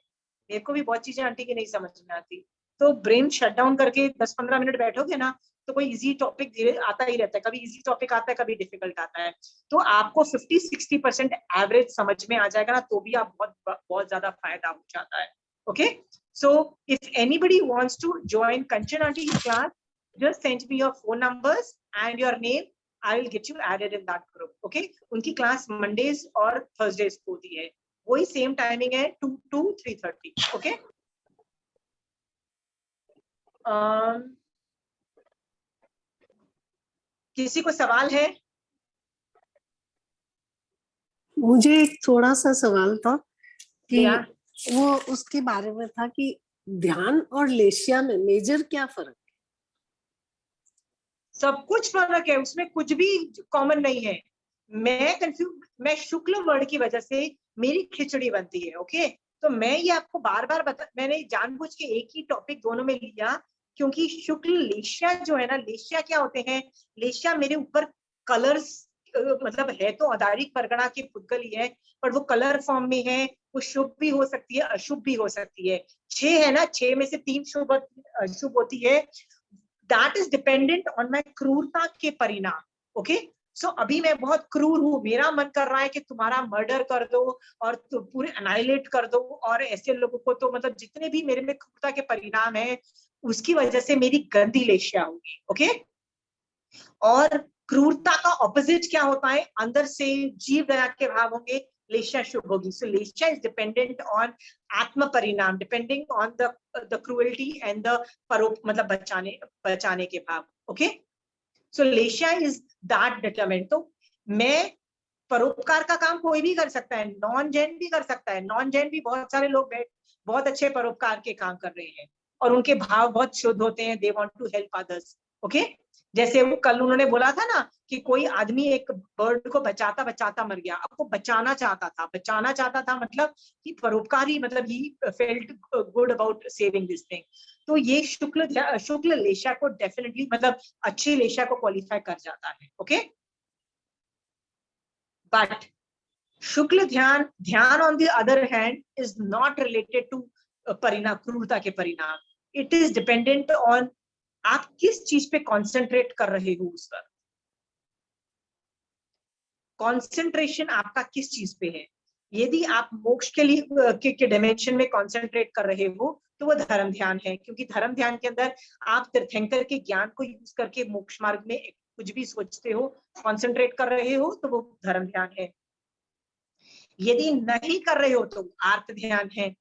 मेरे को भी बहुत चीजें आंटी की नहीं समझ में आती, तो ब्रेन शट डाउन करके 10-15 मिनट बैठोगे ना, तो कोई इजी टॉपिक धीरे आता ही रहता है, कभी इजी टॉपिक आता है, कभी डिफिकल्ट आता है। तो आपको 50-60% एवरेज समझ में आ जाएगा ना, तो भी आप बहुत ज्यादा फायदा हो जाता है, okay. So if anybody wants to join Kanchan Auntie's class, just send me your phone numbers and your name. I will get you added in that group. Okay? उनकी क्लास Mondays और Thursdays को होती है, वही सेम टाइमिंग है 2 to 3:30. Okay? किसी को सवाल है? मुझे एक थोड़ा सा सवाल था कि क्या? वो उसके बारे में था कि ध्यान और लेशिया में मेजर क्या फर्क है? सब कुछ फर्क है, उसमें कुछ भी कॉमन नहीं है। मैं शुक्ल वर्ण की वजह से मेरी खिचड़ी बनती है, ओके। तो मैं ये आपको बार बार मैंने जानबूझ के एक ही टॉपिक दोनों में लिया, क्योंकि शुक्ल लेशिया जो है ना, लेशिया क्या होते हैं, लेशिया मेरे ऊपर कलर्स, मतलब है तो अदारिक परगना के पुद्गल ही है, पर वो कलर फॉर्म में है, वो शुभ भी हो सकती है, अशुभ भी हो सकती है। 6 है ना, 6 में से 3 शुभ अशुभ होती है। That is dependent on my क्रूरता के परिणाम। ओके, सो अभी मैं बहुत क्रूर हूं, मेरा मन कर रहा है कि तुम्हारा मर्डर कर दो और पूरे अनाइलेट कर दो, और ऐसे लोगों को तो मतलब जितने भी मेरे में क्रूरता के परिणाम है उसकी वजह से मेरी गंदी लेशिया होगी। ओके, और क्रूरता का ऑपोजिट क्या होता है, अंदर से जीव दया के भाव होंगे, लेशिया शुभ होगी। So leshya is dependent on atma parinam, depending on the cruelty and the मतलब बचाने के भाव। Okay, so leshya is that determinant. तो मैं परोपकार का काम कोई भी कर सकता है, नॉन जैन भी कर सकता है। नॉन जैन भी बहुत सारे लोग बहुत अच्छे परोपकार के काम कर रहे हैं और उनके भाव बहुत शुद्ध होते हैं, they want to help others. Okay, जैसे वो कल उन्होंने बोला था ना कि कोई आदमी एक बर्ड को बचाता बचाता मर गया, अब वो बचाना चाहता था मतलब कि परोपकारी, मतलब he felt good about saving this thing. तो ये शुक्ल लेशा को डेफिनेटली मतलब अच्छी लेशा को क्वालिफाई कर जाता है। ओके, बट शुक्ल ध्यान on the other hand is not related to परिणाम, क्रूरता के परिणाम। इट इज डिपेंडेंट ऑन आप किस चीज पे कॉन्सेंट्रेट कर रहे हो, उस पर कॉन्सेंट्रेशन आपका किस चीज पे है। यदि आप मोक्ष के लिए के डायमेंशन में कॉन्सेंट्रेट कर रहे हो तो वो धर्म ध्यान है, क्योंकि धर्म ध्यान के अंदर आप तीर्थंकर के ज्ञान को यूज करके मोक्ष मार्ग में कुछ भी सोचते हो, कॉन्सेंट्रेट कर रहे हो, तो वो धर्म ध्यान है। यदि नहीं कर रहे हो तो आर्त ध्यान है।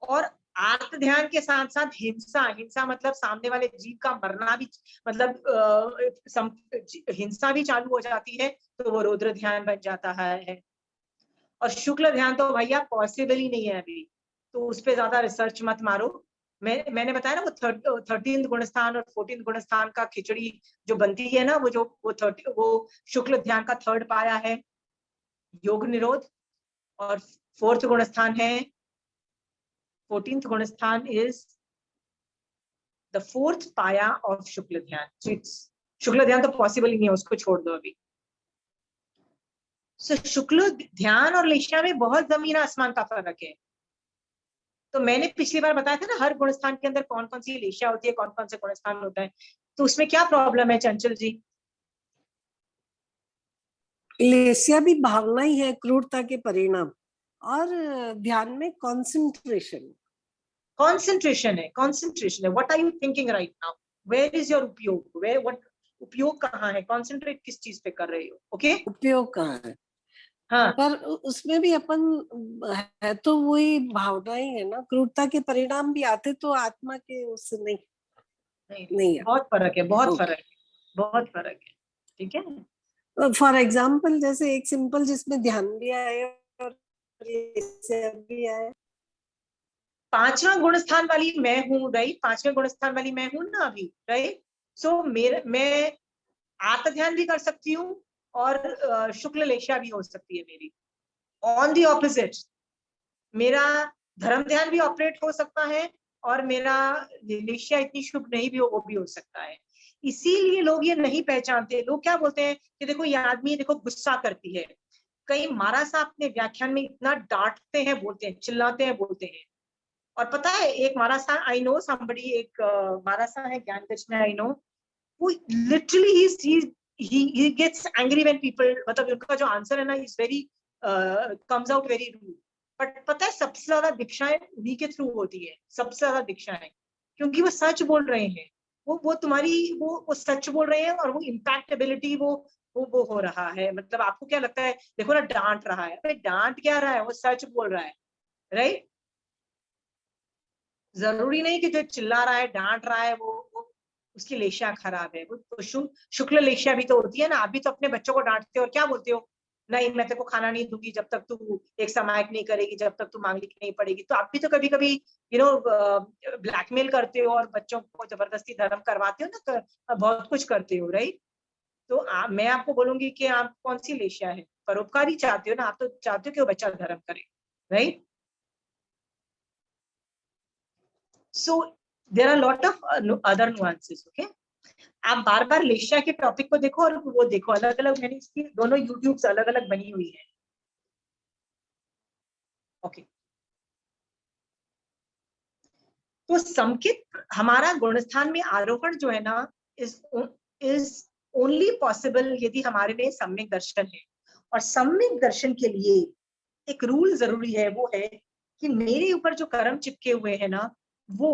और आर्त ध्यान के साथ साथ हिंसा मतलब सामने वाले जीव का मरना भी, मतलब हिंसा भी चालू हो जाती है, तो वो रुद्र ध्यान बन जाता है। और शुक्ल ध्यान तो भैया पॉसिबल ही नहीं है अभी, तो उस पर ज्यादा रिसर्च मत मारो। मैंने बताया ना वो 13th गुणस्थान और 14th गुणस्थान का खिचड़ी जो बनती है ना, वो शुक्ल ध्यान का 3rd पाया है योग निरोध, और 4th गुणस्थान है 14th गुणस्थान इज द 4th पाया ऑफ शुक्ल ध्यान। शुक्ल ध्यान तो पॉसिबल ही नहीं है, उसको छोड़ दो अभी। सो शुक्ल ध्यान और लेशिया में बहुत जमीन आसमान का फर्क है। तो मैंने पिछली बार बताया था ना हर गुणस्थान के अंदर कौन कौन सी लेशिया होती है, कौन कौन से गुणस्थान होता है, तो उसमें क्या प्रॉब्लम है चंचल जी? लेशिया भी भावना ही है, क्रूरता के परिणाम। और ध्यान में कंसंट्रेशन है। What are you thinking right now? Where is your उपयोग? उपयोग कहाँ है? कॉन्सेंट्रेट किस चीज पे कर रहे हो? ओके, उपयोग कहाँ है? हाँ, पर उसमें भी अपन है तो वही भावना ही है ना, क्रूरता के परिणाम भी आते तो आत्मा के उससे नहीं है। बहुत फर्क है, बहुत Okay. फर्क है। ठीक है, फॉर एग्जाम्पल जैसे एक सिंपल जिसमें ध्यान भी आए और भी आए। 5वां गुणस्थान वाली मैं हूँ, राइट? 5वें गुणस्थान वाली मैं हूँ ना अभी, राइट? सो मैं आत्म ध्यान भी कर सकती हूँ और शुक्ल लेशिया भी हो सकती है मेरी। ऑन दी ऑपोजिट मेरा धर्म ध्यान भी ऑपरेट हो सकता है और मेरा लेशिया इतनी शुभ नहीं भी हो, वो भी हो सकता है। इसीलिए लोग ये नहीं पहचानते। लोग क्या बोलते हैं कि देखो ये आदमी देखो गुस्सा करती है। कई महाराज साहब अपने व्याख्यान में इतना डांटते हैं, बोलते हैं, चिल्लाते हैं, बोलते हैं। और पता है एक महाराज साहब, आई नो समबडी, एक महाराज साहब है ज्ञान कच में, आई नो, वो literally he gets angry when people, मतलब उनका जो आंसर है ना is very comes out very rude। But पता है सबसे ज्यादा दीक्षाएं उन्हीं के थ्रू होती है, सबसे ज्यादा दीक्षाएं, क्योंकि वो सच बोल रहे हैं। वो तुम्हारी वो सच बोल रहे हैं और वो इम्पैक्टेबिलिटी वो हो रहा है। मतलब आपको क्या लगता है, देखो ना डांट रहा है, अरे डांट क्या रहा है, वो सच बोल रहा है, राइट? जरूरी नहीं कि जो चिल्ला रहा है डांट रहा है वो उसकी लेशिया खराब है। वो तो शुक्ल लेशिया भी तो होती है ना। आप भी तो अपने बच्चों को डांटते हो और क्या बोलते हो, नहीं मैं तेरे को खाना नहीं दूंगी जब तक तू एक समायक नहीं करेगी, जब तक तू मांगलिक नहीं पड़ेगी। तो आप भी तो कभी कभी ब्लैकमेल करते हो और बच्चों को जबरदस्ती धर्म करवाते हो ना, बहुत कुछ करते हो, राइट? तो मैं आपको बोलूंगी कि आप कौन सी लेशिया है? परोपकारी चाहते हो ना आप, तो चाहते हो कि वो बच्चा धर्म करे, right? So there are a lot of other nuances, okay? आप बार बार लेशिया के टॉपिक को देखो और वो देखो अलग अलग, मैंने इसकी दोनों यूट्यूब से अलग अलग बनी हुई है। ओके, तो समकित हमारा गुणस्थान में आरोहण जो है ना इज ओनली पॉसिबल यदि हमारे में सम्यक दर्शन है। और सम्यक दर्शन के लिए एक रूल जरूरी है, वो है कि मेरे ऊपर जो कर्म चिपके हुए हैं ना वो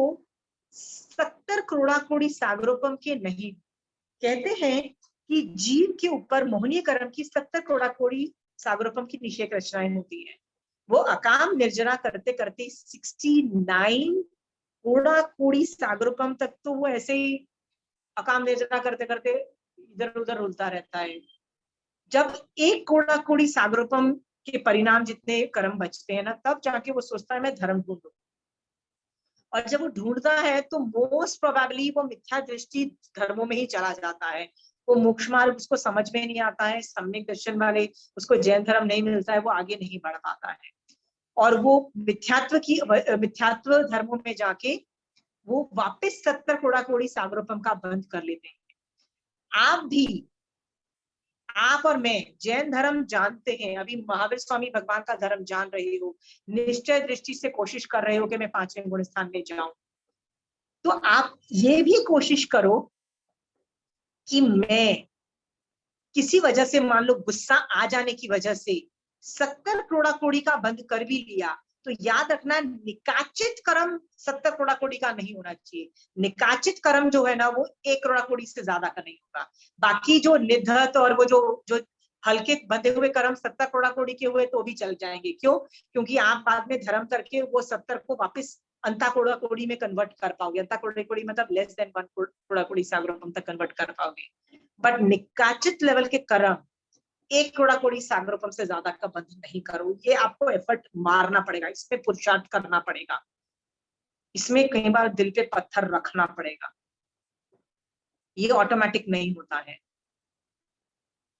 70 करोड़ाकोड़ी सागरोपम के नहीं। कहते हैं कि जीव के ऊपर मोहनीय कर्म की 70 करोड़ाकोड़ी सागरोपम की निषेक रचनाएं होती है। वो अकाम निर्जरा करते करते 69 करोड़ाकोड़ी सागरोपम तक तो वो ऐसे ही अकाम निर्जरा करते करते इधर उधर उलता रहता है। जब 1 करोड़ाकोड़ी सागरोपम के परिणाम जितने कर्म बचते हैं ना, तब जाके वो सोचता है मैं धर्म ढूंढूं। और जब वो ढूंढता है तो मोस्ट प्रोबेबली वो मिथ्या दृष्टि धर्मों में ही चला जाता है। वो मोक्ष मार्ग उसको समझ में नहीं आता है, सम्यक दर्शन वाले उसको जैन धर्म नहीं मिलता है, वो आगे नहीं बढ़ पाता है और वो मिथ्यात्व धर्मों में जाके वो वापस 70 करोड़ाकोड़ी सागरोपम का बंद कर लेते हैं। आप और मैं जैन धर्म जानते हैं, अभी महावीर स्वामी भगवान का धर्म जान रहे हो, निश्चय दृष्टि से कोशिश कर रहे हो कि मैं 5वें गुण स्थान में जाऊं, तो आप ये भी कोशिश करो कि मैं किसी वजह से, मान लो गुस्सा आ जाने की वजह से 70 करोड़ाकोड़ी का बंद कर भी लिया, तो याद रखना निकाचित कर्म 70 करोड़ाकोड़ी का नहीं होना चाहिए। निकाचित कर्म जो है ना वो 1 करोड़ाकोड़ी से ज्यादा का नहीं होगा। बाकी जो निधत और वो जो हल्के बंधे हुए कर्म 70 करोड़ाकोड़ी के हुए तो भी चल जाएंगे। क्यों? क्योंकि आप बाद में धर्म करके वो 70 को वापस अंता करोड़ाकोड़ी में कन्वर्ट कर पाओगे। अंता करोड़ाकोड़ी मतलब लेस देन 1 करोड़ाकोड़ी सागरोपम तक कन्वर्ट कर पाओगे। बट निकाचित लेवल के कर्म 1 करोड़ाकोड़ी सागरोपम से ज्यादा का बंध नहीं करो। ये आपको एफर्ट मारना पड़ेगा, इसमें पुरुषार्थ करना पड़ेगा, इसमें कई बार दिल पे पत्थर रखना पड़ेगा। ये ऑटोमेटिक नहीं होता है।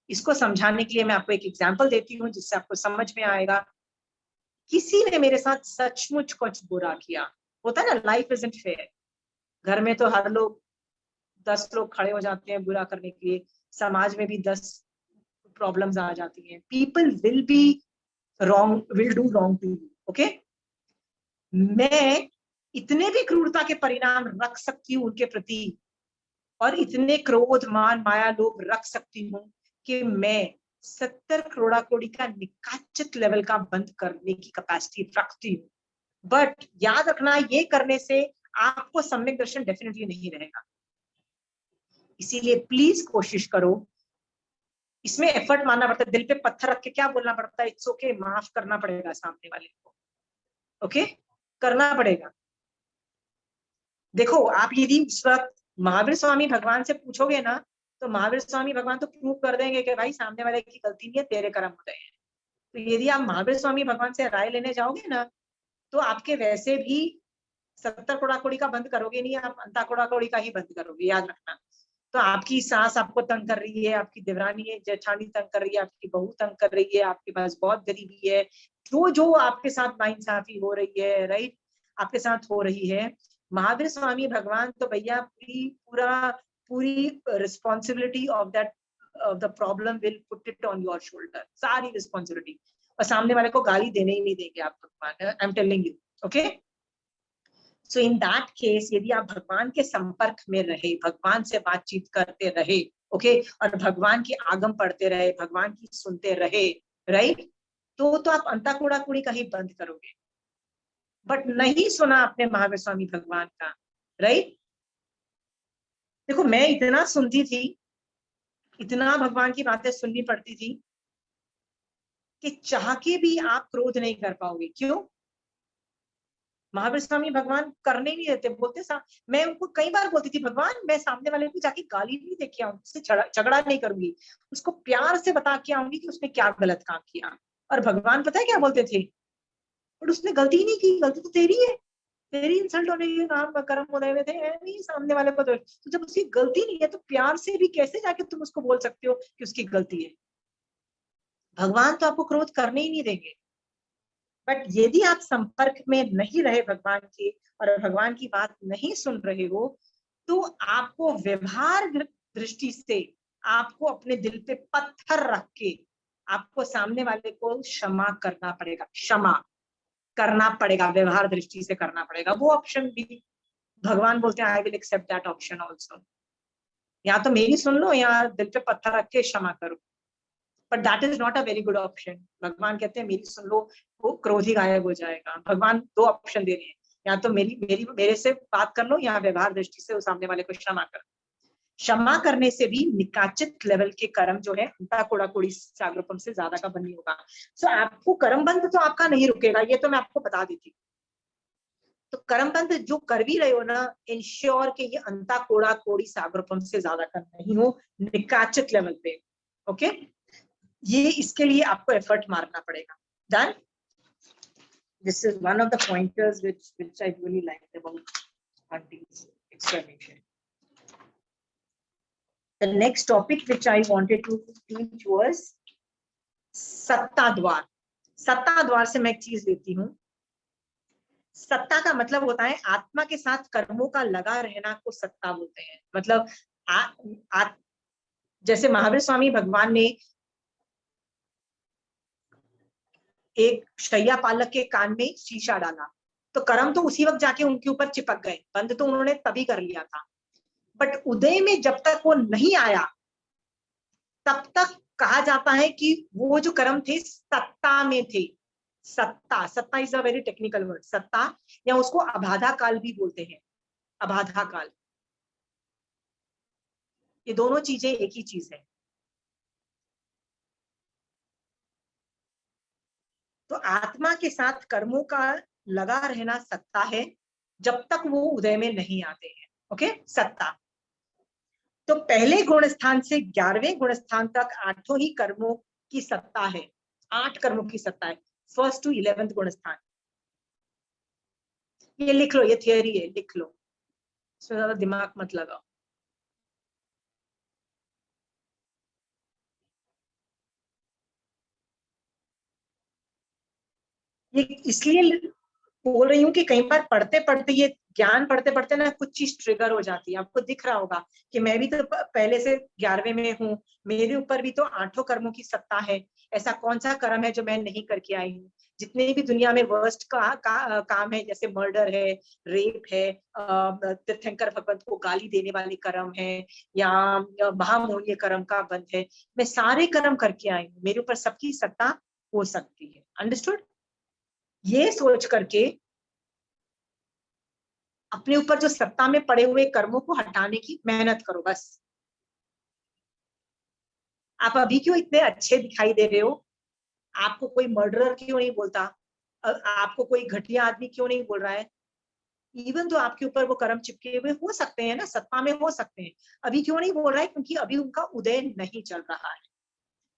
इसको समझाने के लिए मैं आपको एक एग्जांपल देती हूँ जिससे आपको समझ में आएगा। किसी ने मेरे साथ सचमुच कुछ बुरा किया, होता है ना, लाइफ इजंट फेयर। घर में तो हर लोग 10 लोग खड़े हो जाते हैं बुरा करने के लिए, समाज में भी 10 प्रॉब्लम्स आ जाती हैं। People will be wrong, will do wrong to you. Okay, मैं इतने भी क्रूरता के परिणाम रख सकती हूँ उनके प्रति और इतने क्रोध मान माया लोभ रख सकती हूँ कि मैं 70 करोड़ाकोड़ी का निकाचित लेवल का बंद करने की कैपेसिटी रखती हूँ। बट याद रखना, ये करने से आपको सम्यक दर्शन डेफिनेटली नहीं रहेगा। इसीलिए प्लीज कोशिश करो। इसमें एफर्ट मानना पड़ता है, दिल पे पत्थर रख के क्या बोलना पड़ता है, इट्स ओके, माफ करना पड़ेगा सामने वाले को। ओके, करना पड़ेगा। देखो, आप यदि इस वक्त महावीर स्वामी भगवान से पूछोगे ना, तो महावीर स्वामी भगवान तो प्रूव कर देंगे कि भाई सामने वाले की गलती नहीं है, तेरे कर्म हो गए हैं। तो यदि आप महावीर स्वामी भगवान से राय लेने जाओगे ना, तो आपके वैसे भी 70 करोड़ाकोड़ी का बंद करोगे नहीं, आप अंता करोड़ाकोड़ी का ही बंद करोगे, याद रखना। तो आपकी सास आपको तंग कर रही है, आपकी देवरानी है, जेठानी तंग कर रही है, आपकी बहू तंग कर रही है, आपके पास बहुत गरीबी है, जो आपके साथ नाइंसाफी हो रही है, राइट, आपके साथ हो रही है, महावीर स्वामी भगवान तो भैया पूरी responsibility of that the problem will put it on your shoulder, सारी रिस्पॉन्सिबिलिटी। और सामने वाले को गाली देने ही नहीं देंगे आप भगवान, आई am telling you. Okay, so in that case यदि आप भगवान के संपर्क में रहे, भगवान से बातचीत करते रहे, ओके, और भगवान की आगम पढ़ते रहे, भगवान की सुनते रहे, राइट, तो आप अंता कूड़ा-कूड़ी का ही बंद करोगे। बट नहीं सुना आपने महावीर स्वामी भगवान का, राइट। देखो, मैं इतना सुनती थी, इतना भगवान की बातें सुननी पड़ती थी कि चाह के भी आप क्रोध नहीं कर पाओगे। क्यों? महावीर स्वामी भगवान करने नहीं देते, बोलते मैं उनको कई बार बोलती थी, भगवान मैं सामने वाले को जाके गाली नहीं दे के आऊंगी, उससे झगड़ा नहीं करूंगी, उसको प्यार से बता के आऊंगी कि उसने क्या गलत काम किया। और भगवान पता है क्या बोलते थे, और उसने गलती ही नहीं की, गलती तो तेरी है, तेरी इंसल्ट होने के नाम कर्म उदय हुए थे, नहीं सामने वाले को। तो जब उसकी गलती नहीं है तो प्यार से भी कैसे जाके तुम उसको बोल सकते हो कि उसकी गलती है। भगवान तो आपको क्रोध करने ही नहीं देंगे। बट यदि आप संपर्क में नहीं रहे भगवान के और भगवान की बात नहीं सुन रहे हो, तो आपको व्यवहार दृष्टि से आपको अपने दिल पे पत्थर रख के आपको सामने वाले को क्षमा करना पड़ेगा। क्षमा, करना पड़ेगा, व्यवहार दृष्टि से करना पड़ेगा, वो ऑप्शन भी भगवान बोलते हैं I will accept that option also. या तो मेरी सुन लो या दिल पे पत्थर रख के क्षमा करो, but that is not a very good option. भगवान कहते हैं मेरी सुन लो, वो क्रोध ही गायब हो जाएगा। भगवान दो ऑप्शन दे रहे हैं, या तो मेरे से बात कर लो या व्यवहार दृष्टि से उस सामने वाले को क्षमा कर। क्षमा करने से भी निकाचित लेवल के कर्म जो है अंता कोड़ा कोड़ी सागरोपम से ज्यादा का बन नहीं होगा। सो आपको कर्म बंध तो आपका नहीं रुकेगा, ये तो मैं आपको बता देती हूँ। तो कर्म बंध जो कर भी रहे हो ना, इंश्योर के ये अंता कोड़ा कोड़ी सागरोपम से ज्यादा का नहीं हो, निकाचित लेवल पे। ओके, ये इसके लिए आपको एफर्ट मारना पड़ेगा। Done? This is one of the pointers which I really liked about Auntie's explanation. The next topic which I wanted to teach was सत्ता द्वार। सत्ता द्वार से मैं एक चीज लेती हूँ। सत्ता का मतलब होता है आत्मा के साथ कर्मों का लगा रहना को सत्ता बोलते हैं। मतलब जैसे महावीर स्वामी भगवान ने एक शैया पालक के कान में शीशा डाला, तो कर्म तो उसी वक्त जाके उनके ऊपर चिपक गए, बंद तो उन्होंने तभी कर लिया था। बट उदय में जब तक वो नहीं आया तब तक कहा जाता है कि वो जो कर्म थे सत्ता में थे। सत्ता is a very technical word. सत्ता या उसको अबाधा काल भी बोलते हैं, अबाधा काल। ये दोनों चीजें एक ही चीज है। तो आत्मा के साथ कर्मों का लगा रहना सत्ता है जब तक वो उदय में नहीं आते हैं। ओके, सत्ता। तो पहले गुण स्थान से 11वें गुण स्थान तक 8 ही कर्मों की सत्ता है। 8 कर्मों की सत्ता है, 1st to 11th गुण स्थान। ये लिख लो, ये थियोरी है, लिख लो, इसमें ज्यादा दिमाग मत लगाओ। ये इसलिए बोल रही हूँ कि कई बार पढ़ते पढ़ते ये ज्ञान पढ़ते पढ़ते ना कुछ चीज ट्रिगर हो जाती है। आपको दिख रहा होगा कि मैं भी तो पहले से 11वें में हूँ, मेरे ऊपर भी तो 8 कर्मों की सत्ता है। ऐसा कौन सा कर्म है जो मैं नहीं करके आई हूँ? जितने भी दुनिया में वर्स्ट काम है, जैसे मर्डर है, रेप है, तीर्थंकर भगवंत को गाली देने वाले कर्म है, या महामोहनीय कर्म का बंध है, मैं सारे कर्म करके आई हूँ, मेरे ऊपर सबकी सत्ता हो सकती है। अंडरस्टूड? ये सोच करके अपने ऊपर जो सत्ता में पड़े हुए कर्मों को हटाने की मेहनत करो बस। आप अभी क्यों इतने अच्छे दिखाई दे रहे हो? आपको कोई मर्डरर क्यों नहीं बोलता? आपको कोई घटिया आदमी क्यों नहीं बोल रहा है? इवन तो आपके ऊपर वो कर्म चिपके हुए हो सकते हैं ना, सत्ता में हो सकते हैं, अभी क्यों नहीं बोल रहा है? क्योंकि अभी उनका उदय नहीं चल रहा है,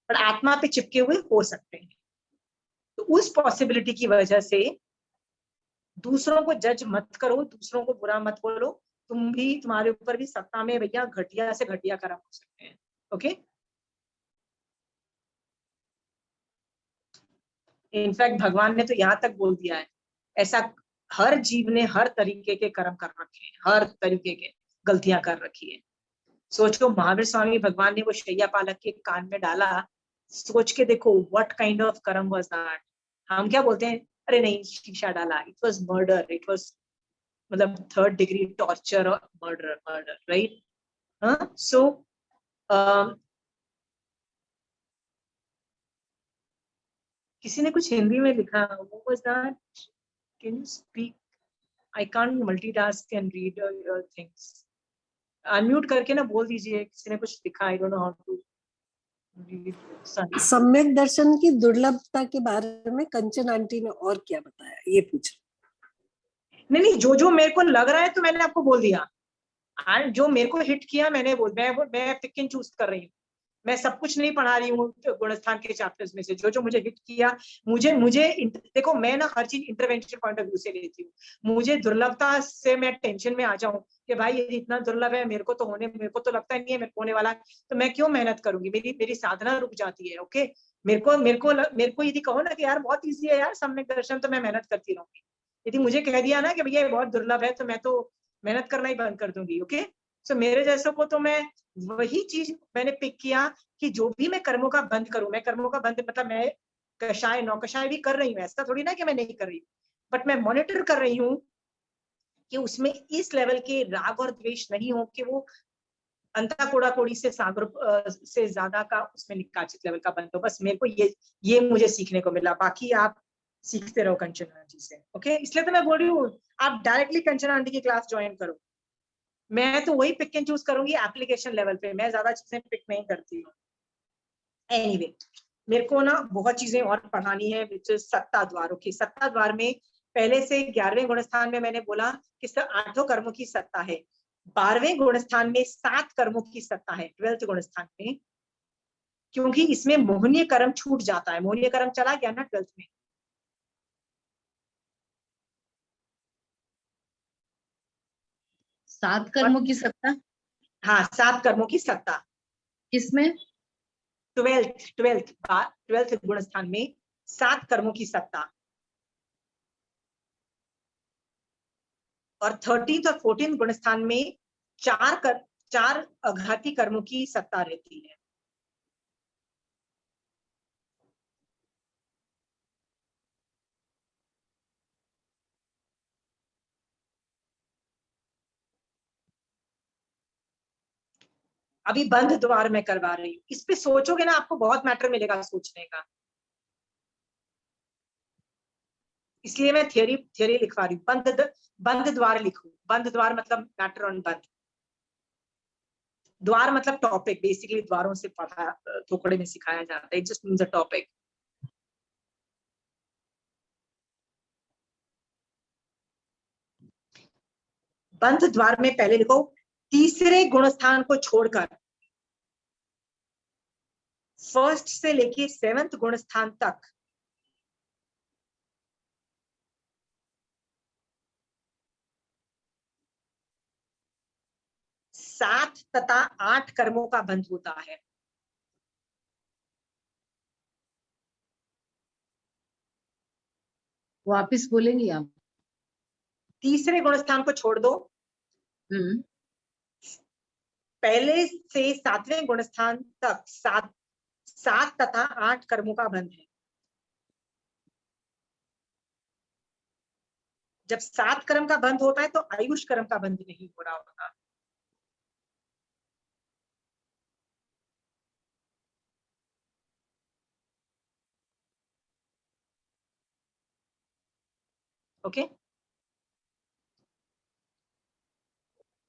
पर आत्मा पे चिपके हुए हो सकते हैं। तो उस पॉसिबिलिटी की वजह से दूसरों को जज मत करो, दूसरों को बुरा मत बोलो। तुम्हारे ऊपर भी सत्ता में भैया घटिया से घटिया कर्म हो सकते हैं। ओके, इनफैक्ट भगवान ने तो यहाँ तक बोल दिया है, ऐसा हर जीव ने हर तरीके के कर्म कर रखे हैं, हर तरीके के गलतियां कर रखी है। सोचो, महावीर स्वामी भगवान ने वो शैया पालक के कान में डाला, सोच के देखो व्हाट काइंड ऑफ कर्म वाज दैट। हम क्या बोलते हैं, अरे नहीं शीशा डाला, it was murder, it was मतलब 3rd डिग्री टॉर्चर और मर्डर, राइट? हाँ, सो किसी ने कुछ हिंदी में लिखा, what was that? Can you speak? I can't multitask and read your things. Unmute करके ना बोल दीजिए, किसी ने कुछ लिखा, I don't know how to read. सम्यक दर्शन की दुर्लभता के बारे में कंचन आंटी ने और क्या बताया, ये पूछ। नहीं, जो मेरे को लग रहा है तो मैंने आपको बोल दिया, जो मेरे को हिट किया मैंने मैं पिक एंड चूज कर रही हूँ। मैं सब कुछ नहीं पढ़ा रही हूँ गुणस्थान के चैप्टर्स में से, जो मुझे हिट किया। मुझे देखो, मैं ना हर चीज इंटरवेंशन पॉइंट ऑफ व्यू से लेती हूँ। मुझे दुर्लभता से मैं टेंशन में आ जाऊं कि भाई ये इतना दुर्लभ है, मेरे को तो लगता नहीं है मेरे को होने वाला, तो मैं क्यों मेहनत करूंगी? मेरी साधना रुक जाती है। ओके, मेरे को यदि कहो ना कि यार बहुत ईजी है यार सम्यक दर्शन, तो मैं मेहनत करती रहूंगी। यदि मुझे कह दिया ना कि भैया ये बहुत दुर्लभ है, तो मैं तो मेहनत करना ही बंद कर दूंगी। ओके, सो मेरे जैसों को तो मैं वही चीज मैंने पिक किया कि जो भी मैं कर्मों का बंद करूं, मैं कर्मों का बंद मतलब मैं कषाय नौकषाय भी कर रही हूँ, ऐसा थोड़ी ना कि मैं नहीं कर रही हूँ। बट मैं मॉनिटर कर रही हूँ कि उसमें इस लेवल के राग और द्वेष नहीं हो कि वो अंता कोड़ा कोड़ी से सागर से ज्यादा का उसमें निकाचित लेवल का बंद हो। बस मेरे को ये मुझे सीखने को मिला। बाकी आप सीखते रहो कंचना आंटी से, ओके? इसलिए तो मैं बोल रही हूँ आप डायरेक्टली कंचना आंटी की क्लास ज्वाइन करो। मैं तो वही पिक एंड चूज करूंगी एप्लीकेशन लेवल पे, मैं ज्यादा चीजें पिक नहीं करती हूँ। एनीवे, मेरे को ना बहुत चीजें और पढ़ानी है, विच इज सत्ता द्वारों की। सत्ता द्वार में पहले से 11वें गुणस्थान में मैंने बोला कि 8 कर्मों की सत्ता है, 12वें गुणस्थान में 7 कर्मों की सत्ता है 12th गुणस्थान में, क्योंकि इसमें मोहनीय कर्म छूट जाता है। मोहनीय कर्म चला गया ना 12th में। सात कर्मों की सत्ता हाँ, 7 कर्मों की सत्ता किसमें? 12th गुणस्थान में 7 कर्मों की सत्ता, और 13th और 14th गुणस्थान में 4 अघाती कर्मों की सत्ता रहती है। अभी बंध द्वार में करवा रही हूँ। इस पे सोचोगे ना, आपको बहुत मैटर मिलेगा सोचने का, इसलिए मैं थियरी लिखवा रही हूँ। बंध द्वार लिखो। बंध द्वार मतलब मैटर ऑन बंध, द्वार मतलब टॉपिक। बेसिकली द्वारों से पढ़ा थोकड़े में सिखाया जाता है, जस्ट मीन्स अ टॉपिक। बंध द्वार में पहले लिखो, तीसरे गुणस्थान को छोड़कर 1st से लेके 7th गुणस्थान तक 7 तथा 8 कर्मों का बंध होता है। वापिस बोलेंगी आप? तीसरे गुणस्थान को छोड़ दो, पहले से 7वें गुणस्थान तक 7 तथा 8 कर्मों का बंध है। जब 7 कर्म का बंध होता है तो आयुष कर्म का बंध नहीं हो रहा होता। ओके,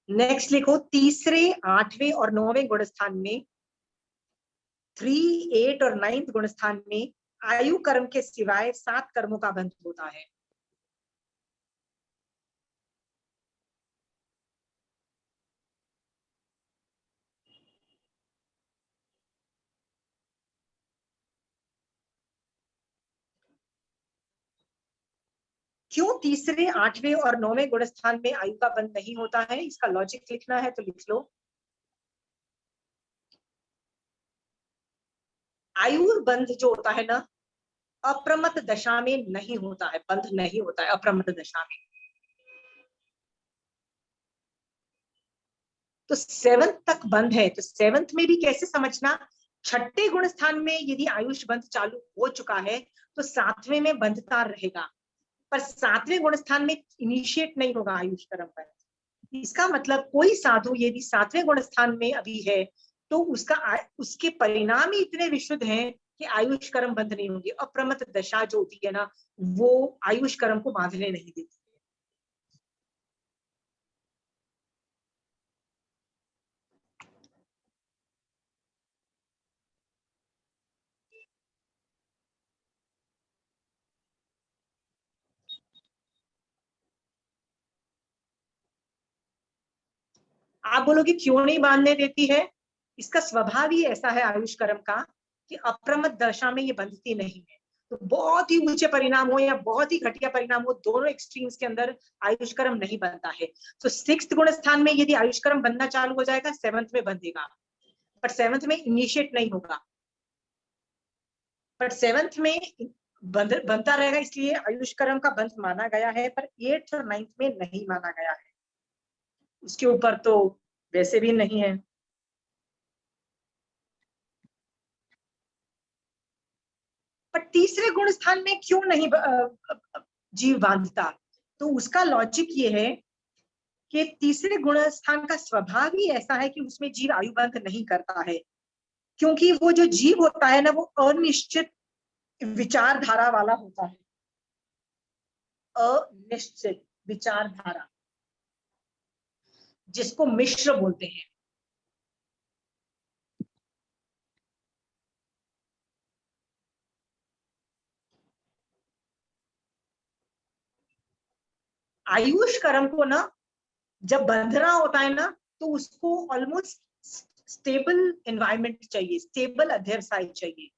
नेक्स्ट लिखो, तीसरे 8वें और 9वें गुणस्थान में 3, 8 और 9th गुणस्थान में आयु कर्म के सिवाय 7 कर्मों का बंध होता है। क्यों तीसरे 8वें और 9वें गुणस्थान में आयु का बंध नहीं होता है, इसका लॉजिक लिखना है तो लिख लो। आयु बंध जो होता है ना, अप्रमत दशा में नहीं होता है, बंध नहीं होता है अप्रमत दशा में। तो 7th तक बंध है, तो 7th में भी कैसे समझना, 6ठे गुण स्थान में यदि आयुष बंध चालू हो चुका है तो 7वें में बंधता रहेगा, पर 7वें गुण स्थान में इनिशिएट नहीं होगा आयुष कर्म बंध। इसका मतलब कोई साधु यदि 7वें गुण स्थान में अभी है तो उसके परिणाम ही इतने विशुद्ध हैं कि आयुष कर्म बंध नहीं होगी। अप्रमत दशा जो होती है ना, वो आयुष कर्म को बांधने नहीं देती। आप बोलोगे क्यों नहीं बांधने देती है, इसका स्वभाव ही ऐसा है आयुष कर्म का कि अप्रमत दशा में ये बंधती नहीं है। तो बहुत ही ऊंचे परिणाम हो या बहुत ही घटिया परिणाम हो, दोनों एक्सट्रीम्स के अंदर आयुष कर्म नहीं बनता है। तो 6th गुण स्थान में यदि आयुष कर्म बनना चालू हो जाएगा 7th में बंधेगा, पर 7th में इनिशिएट नहीं होगा, पर 7th में बनता रहेगा, इसलिए आयुष कर्म का बंध माना गया है, पर 8th और 9th में नहीं माना गया है। उसके ऊपर तो वैसे भी नहीं है। पर तीसरे गुण स्थान में क्यों नहीं जीव बांधता। तो उसका लॉजिक ये है कि तीसरे गुण स्थान का स्वभाव ही ऐसा है कि उसमें जीव आयुबंध नहीं करता है, क्योंकि वो जो जीव होता है ना वो अनिश्चित विचारधारा वाला होता है। अनिश्चित विचारधारा, जिसको मिश्र बोलते हैं। आयुष कर्म को ना जब बंधना होता है ना तो उसको ऑलमोस्ट स्टेबल एनवायरनमेंट चाहिए, स्टेबल अध्यवसाय चाहिए।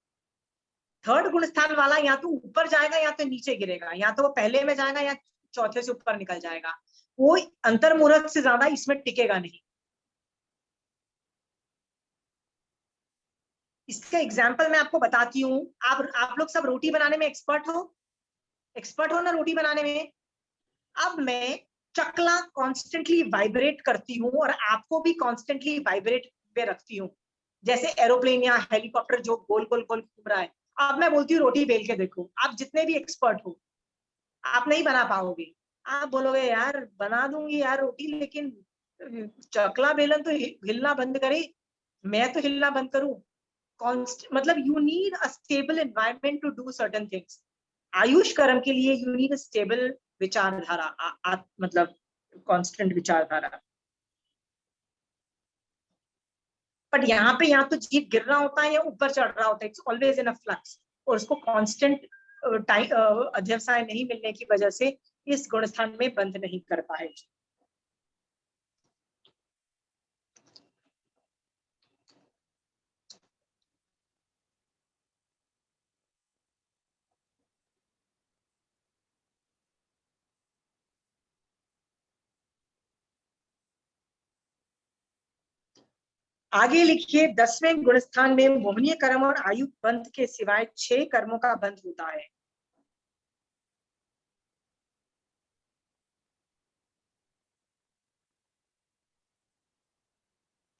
थर्ड गुण स्थान वाला या तो ऊपर जाएगा या तो नीचे गिरेगा, या तो वो पहले में जाएगा या चौथे से ऊपर निकल जाएगा। वो अंतर्मुहूर्त से ज्यादा इसमें टिकेगा नहीं। इसका एग्जाम्पल मैं आपको बताती हूँ। आप लोग सब रोटी बनाने में एक्सपर्ट हो ना रोटी बनाने में। अब मैं चकला कॉन्स्टेंटली वाइब्रेट करती हूँ और आपको भी कॉन्स्टेंटली वाइब्रेट पे रखती हूँ, जैसे एरोप्लेन या हेलीकॉप्टर जो गोल गोल गोल घूम रहा है। अब मैं बोलती हूँ रोटी बेल के देखो, आप जितने भी एक्सपर्ट हो आप नहीं बना पाओगे। आप बोलोगे यार बना दूंगी यार रोटी, लेकिन चकला बेलन तो हिलना बंद करे, मैं तो हिलना बंद करूं। मतलब you need a stable environment to do certain things. आयुष कर्म के लिए यू नीड अ स्टेबल विचारधारा, मतलब कांस्टेंट विचारधारा। बट यहाँ पे या तो जीव गिर रहा होता है या ऊपर चढ़ रहा होता है, it's always in a flux, और उसको कांस्टेंट अध्यवसाय नहीं मिलने की वजह से इस गुणस्थान में बंध नहीं करता है। आगे लिखिए 10वें गुणस्थान में मोहनीय कर्म और आयु बंध के सिवाय 6 कर्मों का बंध होता है।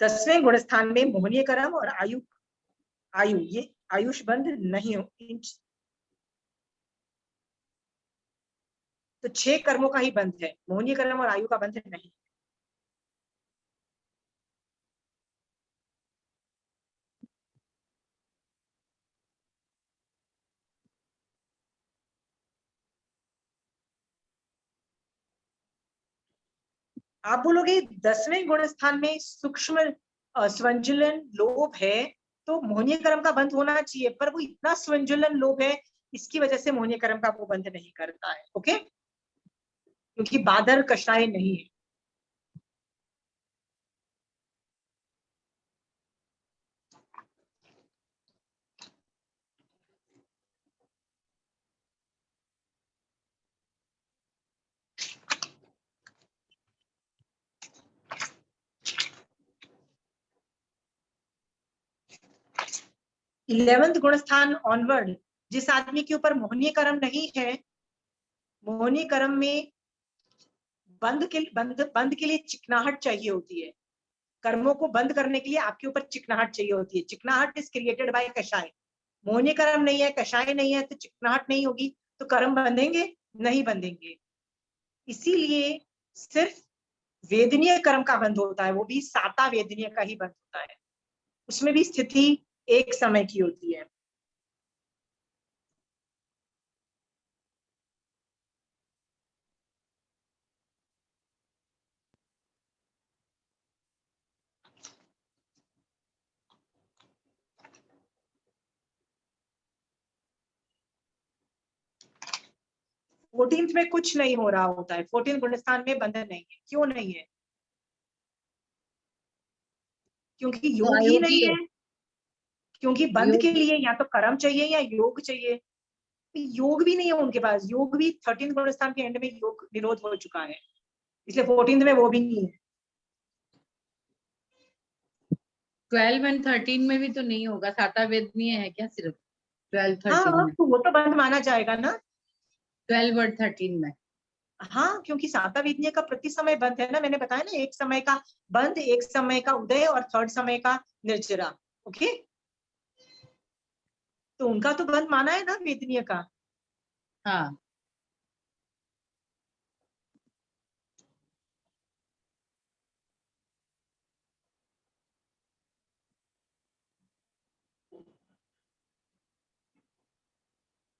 दसवें गुणस्थान में मोहनीय कर्म और आयु ये आयुष बंध नहीं हो। तो 6 कर्मों का ही बंध है, मोहनीय कर्म और आयु का बंध नहीं। आप बोलोगे 10वें गुण स्थान में सूक्ष्म स्वंजुलन लोभ है तो मोहनीय कर्म का बंध होना चाहिए, पर वो इतना स्वंजुलन लोभ है इसकी वजह से मोहनीय कर्म का वो बंध नहीं करता है। ओके, क्योंकि बादर कषाय नहीं है। इलेवेंथ गुणस्थान ऑनवर्ड जिस आदमी के ऊपर मोहनीय कर्म नहीं है, मोहनीय कर्म में बंद के लिए चिकनाहट चाहिए होती है। कर्मों को बंद करने के लिए आपके ऊपर चिकनाहट चाहिए होती है। चिकनाहट इज क्रिएटेड बाय कषाय। मोहनीय कर्म नहीं है, कषाय नहीं है, तो चिकनाहट नहीं होगी, तो कर्म बंधेंगे नहीं बंधेंगे। इसीलिए सिर्फ वेदनीय कर्म का बंध होता है, वो भी साता वेदनीय का ही बंध होता है। उसमें भी स्थिति एक समय की होती है। फोर्टीन्थ में कुछ नहीं हो रहा होता है, 14 गुणस्थान में बंधन नहीं है। क्यों नहीं है? क्योंकि योग ही नहीं है। क्योंकि बंध के लिए या तो कर्म चाहिए या योग चाहिए। योग भी नहीं है उनके पास। योग भी 13 गुणस्थान के एंड में योग निरोध हो चुका है, इसलिए 14 में वो भी नहीं है। 12 और 13 में भी तो नहीं होगा, साता वेदनीय है क्या सिर्फ 12 13 हाँ, में? तो वो तो बंध माना जाएगा ना 12 और 13 में। हाँ, क्योंकि साता वेदनीय का प्रति समय बंध है ना। मैंने बताया ना, एक समय का बंध, एक समय का उदय और थर्ड समय का निर्जरा। ओके, तो उनका तो बंध माना है ना वेदनीय का। हाँ,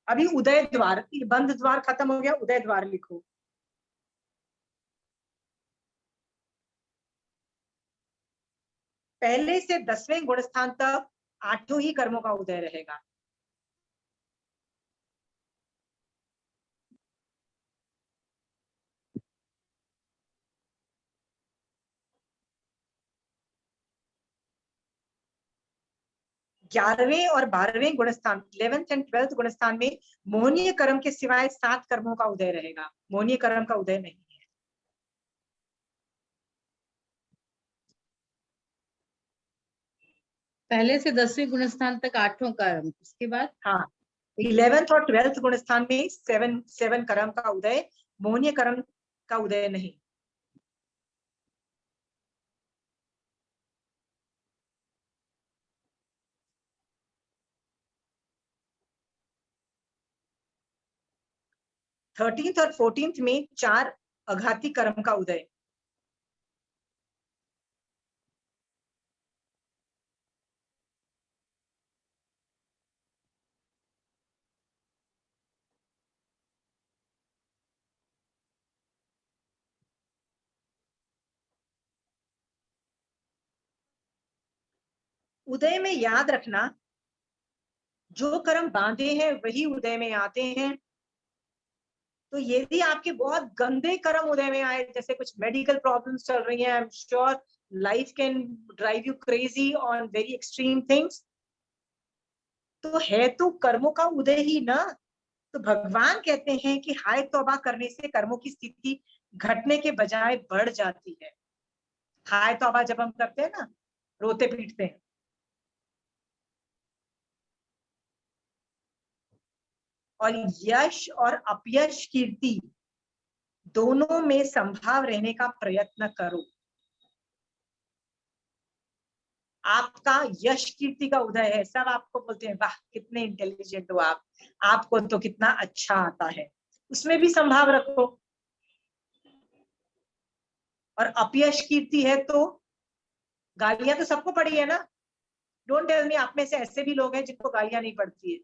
अभी उदय द्वार, बंद द्वार खत्म हो गया, उदय द्वार लिखो। पहले से 10वें गुण स्थान तक 8 ही कर्मों का उदय रहेगा। ग्यारहवें और 12वें गुणस्थान, 11th एंड 12th गुणस्थान में मोहनीय कर्म के सिवाय 7 कर्मों का उदय रहेगा, मोहनीय कर्म का उदय नहीं है। पहले से 10वें गुणस्थान तक 8 कर्म, उसके बाद हाँ, 11th और 12th गुणस्थान में 7 कर्म का उदय, मोहनीय कर्म का उदय नहीं। थर्टींथ और 14th में 4 अघाती कर्म का उदय। उदय में याद रखना, जो कर्म बांधे हैं वही उदय में आते हैं। तो यदि आपके बहुत गंदे कर्म उदय में आए, जैसे कुछ मेडिकल प्रॉब्लम्स चल रही हैं, I am sure life can drive you crazy on very extreme things, तो है तो कर्मों का उदय ही ना। तो भगवान कहते हैं कि हाय तौबा करने से कर्मों की स्थिति घटने के बजाय बढ़ जाती है। हाय तौबा जब हम करते हैं ना, रोते पीटते हैं, और यश और अपयश कीर्ति दोनों में संभाव रहने का प्रयत्न करो। आपका यश कीर्ति का उदय है, सब आपको बोलते हैं वाह कितने इंटेलिजेंट हो आप, आपको तो कितना अच्छा आता है, उसमें भी संभाव रखो। और अपयश कीर्ति है तो गालियां तो सबको पड़ी है ना। डोंट टेल मी, आप में से ऐसे भी लोग हैं जिनको गालियां नहीं पड़ती है।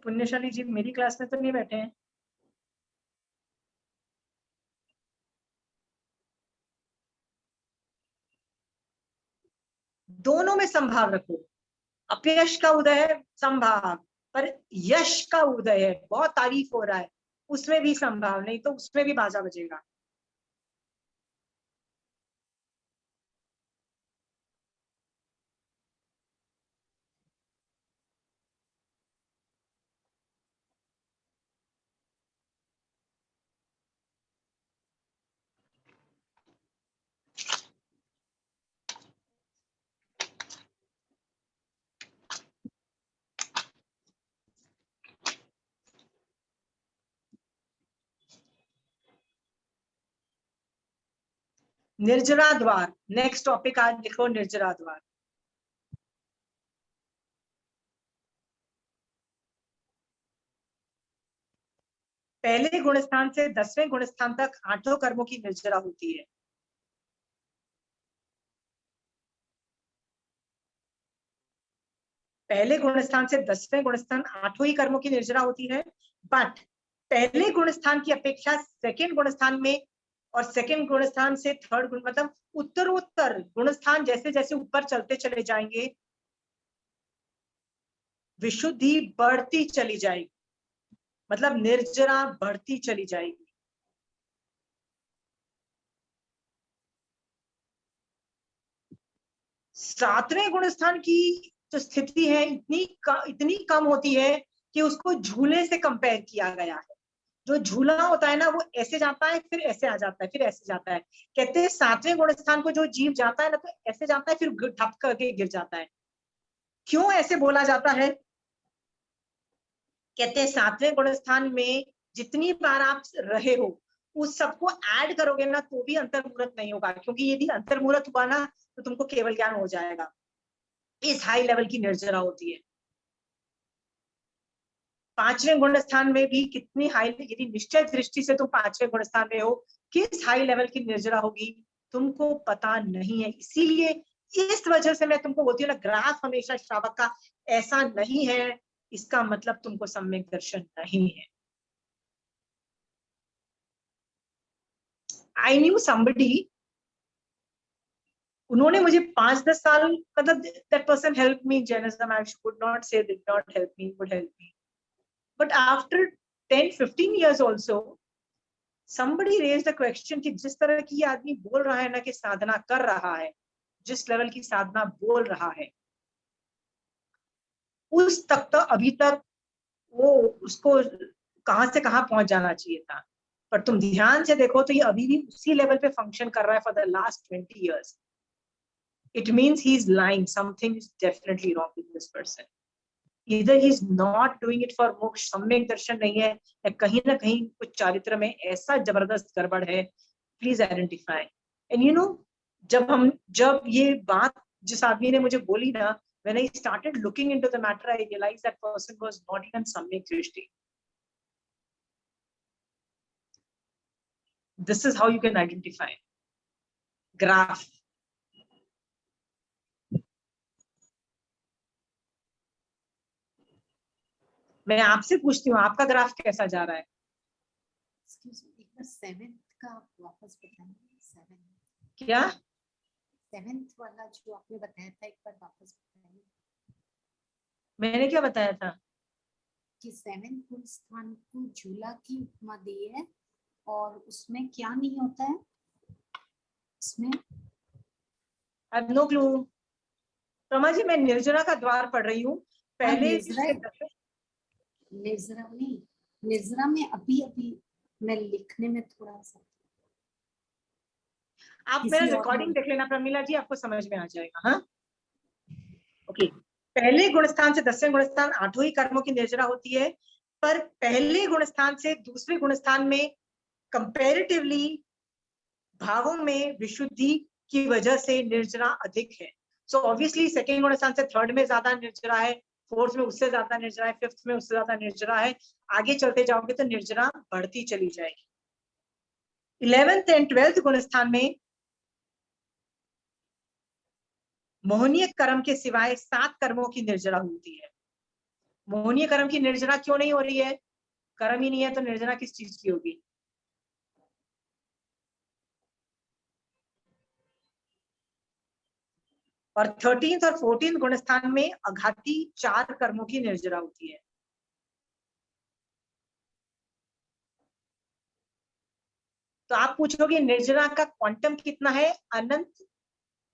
पुण्यशाली जी मेरी क्लास में तो नहीं बैठे हैं। दोनों में संभाव रखो। अपयश का उदय है संभाव, पर यश का उदय है, बहुत तारीफ हो रहा है, उसमें भी संभाव, नहीं तो उसमें भी बाजा बजेगा। निर्जरा द्वार, नेक्स्ट टॉपिक आज लिखो निर्जरा द्वार। पहले गुणस्थान से 10वें गुणस्थान तक 8 कर्मों की निर्जरा होती है। पहले गुणस्थान से 10वें गुणस्थान 8 ही कर्मों की निर्जरा होती है, बट पहले गुणस्थान की अपेक्षा सेकंड गुणस्थान में और सेकंड गुणस्थान से थर्ड गुण, मतलब उत्तरोत्तर गुणस्थान जैसे जैसे ऊपर चलते चले जाएंगे, विशुद्धि बढ़ती चली जाएगी, मतलब निर्जरा बढ़ती चली जाएगी। सातवें गुणस्थान की जो स्थिति है इतनी कम होती है कि उसको झूले से कंपेयर किया गया है। जो झूला होता है ना, वो ऐसे जाता है फिर ऐसे आ जाता है फिर ऐसे जाता है। कहते हैं 7वें गुणस्थान को जो जीव जाता है ना, तो ऐसे जाता है फिर ठप करके गिर जाता है। क्यों ऐसे बोला जाता है? कहते हैं 7वें गुणस्थान में जितनी बार आप रहे हो उस सबको ऐड करोगे ना तो भी अंतर्मुहूर्त नहीं होगा, क्योंकि यदि अंतर्मुहूर्त हुआ ना तो तुमको केवल ज्ञान हो जाएगा। इस हाई लेवल की निर्जरा होती है। 5वें गुण स्थान में भी कितनी हाई, यदि निश्चय दृष्टि से तुम 5वें गुण स्थान में हो, किस हाई लेवल की निर्जरा होगी तुमको पता नहीं है। इसीलिए इस वजह से मैं तुमको बोलती हूँ ना, ग्राफ हमेशा श्रावक का ऐसा नहीं है इसका मतलब तुमको सम्यक दर्शन नहीं है। आई न्यू समबडी, उन्होंने मुझे 5-10 साल, मतलब that person help me Jainism, I would not say did not help me, would help me, but after 10-15 years also somebody raised a question कि जिस तरह की आदमी बोल रहा है ना कि साधना कर रहा है, जिस लेवल की साधना बोल रहा है, उस तक तो अभी तक वो उसको कहां से कहां पहुंच जाना चाहिए था, पर तुम ध्यान से देखो तो ये अभी भी उसी लेवल पे फंक्शन कर रहा है for the last 20 years. It means he is lying. Something is definitely wrong with this person. Either he is not doing it for मोक्ष, सम्यक दर्शन नहीं है, या कहीं ना कहीं कुछ चारित्र में ऐसा जबरदस्त गड़बड़ है. Please identify. And you know, जब ये बात जिस आदमी ने मुझे बोली ना, when I started looking into the matter, I realized that person was not even सम्यक दृष्टि. This is how you can identify. Graph. मैं आपसे पूछती हूँ, आपका ग्राफ कैसा जा रहा है? एक बार 7th का वापस बताएंगे। 7th क्या? 7th वाला जो आपने बताया था, एक बार वापस बताइए। मैंने क्या बताया था? कि 7th गुण स्थान को झूला की उपमा दी है, और उसमें क्या नहीं होता है इसमें? I have no clue. Rama ji, मैं निर्जरा का द्वार पढ़ रही हूँ. पहले निर्जरा में अभी मैं लिखने में थोड़ा सा, आप मेरा रिकॉर्डिंग देख लेना प्रमीला जी, आपको समझ में आ जाएगा. हाँ, ओके. पहले गुणस्थान से 10वें गुणस्थान 8 ही कर्मों की निर्जरा होती है, पर पहले गुणस्थान से दूसरे गुणस्थान में कंपैरेटिवली भावों में विशुद्धि की वजह से निर्जरा अधिक है. सो ऑब्वियसली सेकेंड गुणस्थान से थर्ड में ज्यादा निर्जरा है, फोर्थ में उससे ज्यादा निर्जरा है, फिफ्थ में उससे ज्यादा निर्जरा है. आगे चलते जाओगे तो निर्जरा बढ़ती चली जाएगी. 11th एंड 12th गुणस्थान में मोहनीय कर्म के सिवाय 7 कर्मों की निर्जरा होती है. मोहनीय कर्म की निर्जरा क्यों नहीं हो रही है? कर्म ही नहीं है तो निर्जरा किस चीज की होगी? और 13th और 14th गुणस्थान में अघाती 4 कर्मों की निर्जरा होती है. तो आप पूछोगे निर्जरा का क्वांटम कितना है?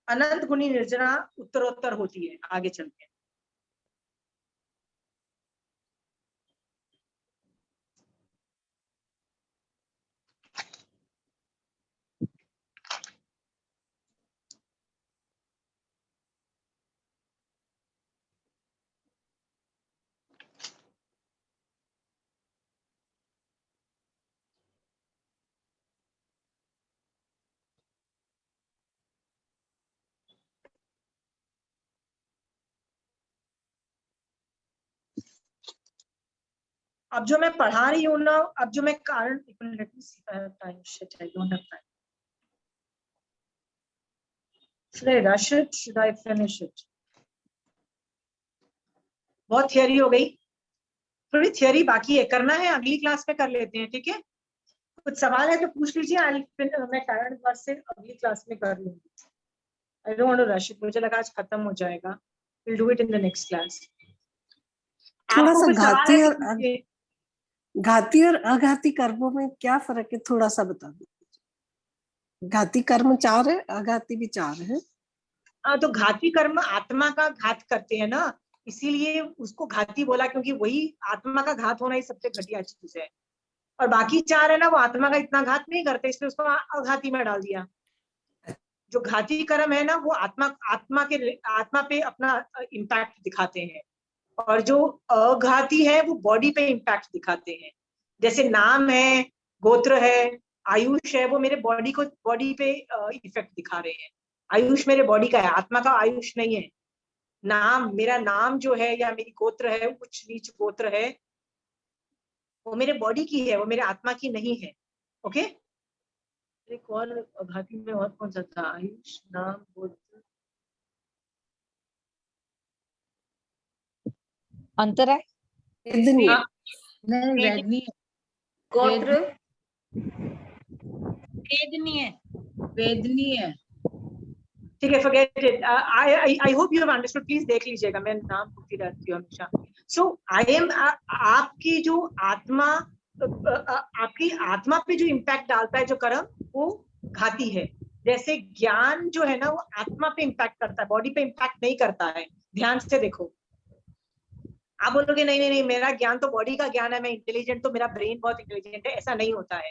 अनंत गुणी निर्जरा उत्तरोत्तर होती है आगे चलते. अब जो मैं पढ़ा रही हूँ ना, अब जो मैं कारण, Should I rush it? Should I finish it? बहुत थियरी हो गई, थोड़ी थियरी बाकी है, करना है अगली क्लास में कर लेते हैं. ठीक है, कुछ सवाल है तो पूछ लीजिए. मैं कारण क्लास से अगली क्लास में कर लूंगी. I don't want to rush it. मुझे लगा आज खत्म हो जाएगा. Will do it in the next class. थोड़ा सा घाती और अघाती कर्मों में क्या फर्क है, थोड़ा सा बता दो. घाती कर्म 4 है, अघाती भी 4 है. तो घाती कर्म आत्मा का घात करते हैं ना, इसीलिए उसको घाती बोला, क्योंकि वही आत्मा का घात होना ही सबसे घटिया चीज है. और बाकी 4 है ना, वो आत्मा का इतना घात नहीं करते, इसलिए उसको अघाती में डाल दिया. जो घाती कर्म है ना, वो आत्मा पे अपना इम्पैक्ट दिखाते हैं, और जो अघाती है वो बॉडी पे इम्पैक्ट दिखाते हैं. जैसे नाम है, गोत्र है, आयुष है, वो मेरे बॉडी पे इफेक्ट दिखा रहे हैं. आयुष मेरे बॉडी का है, आत्मा का आयुष नहीं है. मेरा नाम जो है या मेरी गोत्र है, उच्च नीच गोत्र है, वो मेरे बॉडी की है, वो मेरे आत्मा की नहीं है. ओके. एक और अघाती में और कौन सा था? आयुष, नाम, गोत्र, अंतराय. वेदनीय। हाँ, नहीं वेदनीय, गोत्र वेदनीय, वेदनीय। ठीक है, forget it. I hope you have understood. Please देख लीजिएगा, मैं नाम भूलती रहती हूँ हमेशा. So I am आपकी जो आत्मा, आपकी आत्मा पे जो इम्पैक्ट डालता है जो कर्म, वो घाती है. जैसे ज्ञान जो है ना, वो आत्मा पे इम्पैक्ट करता है, बॉडी पे इम्पैक्ट नहीं करता है. ध्यान से देखो. आप बोलोगे नहीं नहीं नहीं, मेरा ज्ञान तो बॉडी का ज्ञान है, मैं इंटेलिजेंट, तो मेरा ब्रेन बहुत इंटेलिजेंट है. ऐसा नहीं होता है.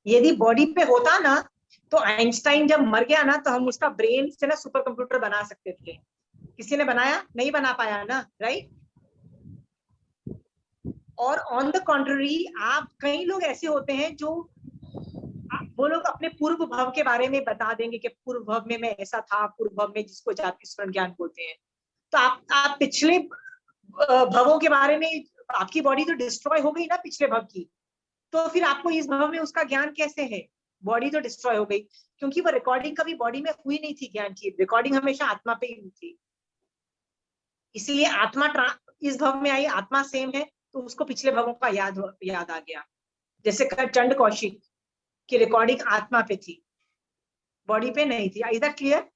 यदि बॉडी पे होता ना, तो आइंस्टाइन जब मर गया ना, तो हम उसका ब्रेन से ना सुपर कंप्यूटर बना सकते थे. किसी ने बनाया? नहीं बना पाया ना, राइट? और ऑन द कॉन्ट्ररी, आप कई लोग ऐसे होते हैं जो वो लोग अपने पूर्व भव के बारे में बता देंगे कि पूर्व भव में मैं ऐसा था, पूर्व भव में, जिसको जाति स्मरण ज्ञान बोलते हैं. तो आप पिछले भवों के बारे में, आपकी बॉडी तो डिस्ट्रॉय हो गई ना पिछले भव की, तो फिर आपको इस भव में उसका ज्ञान कैसे है? बॉडी तो डिस्ट्रॉय हो गई, क्योंकि वो रिकॉर्डिंग कभी बॉडी में हुई नहीं थी. ज्ञान की रिकॉर्डिंग हमेशा आत्मा पे ही हुई थी. इसलिए आत्मा इस भव में आई, आत्मा सेम है, तो उसको पिछले भवों का याद आ गया. जैसे चंड कौशिक की रिकॉर्डिंग आत्मा पे थी, बॉडी पे नहीं थी. इधर क्लियर?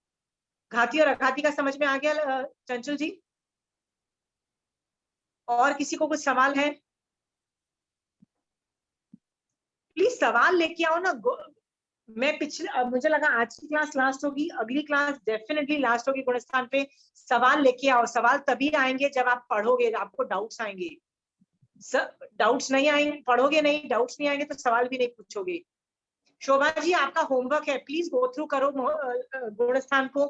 घाती और अघाती का समझ में आ गया चंचल जी? और किसी को कुछ सवाल है? प्लीज सवाल लेके आओ ना. मैं मुझे लगा आज की क्लास लास्ट होगी, अगली क्लास डेफिनेटली लास्ट होगी गुणस्थान पे. सवाल लेके आओ. सवाल तभी आएंगे जब आप पढ़ोगे, आपको डाउट्स आएंगे. डाउट्स नहीं आएंगे, पढ़ोगे नहीं, डाउट्स नहीं आएंगे तो सवाल भी नहीं पूछोगे. शोभा जी, आपका होमवर्क है, प्लीज गो थ्रू करो गुणस्थान को.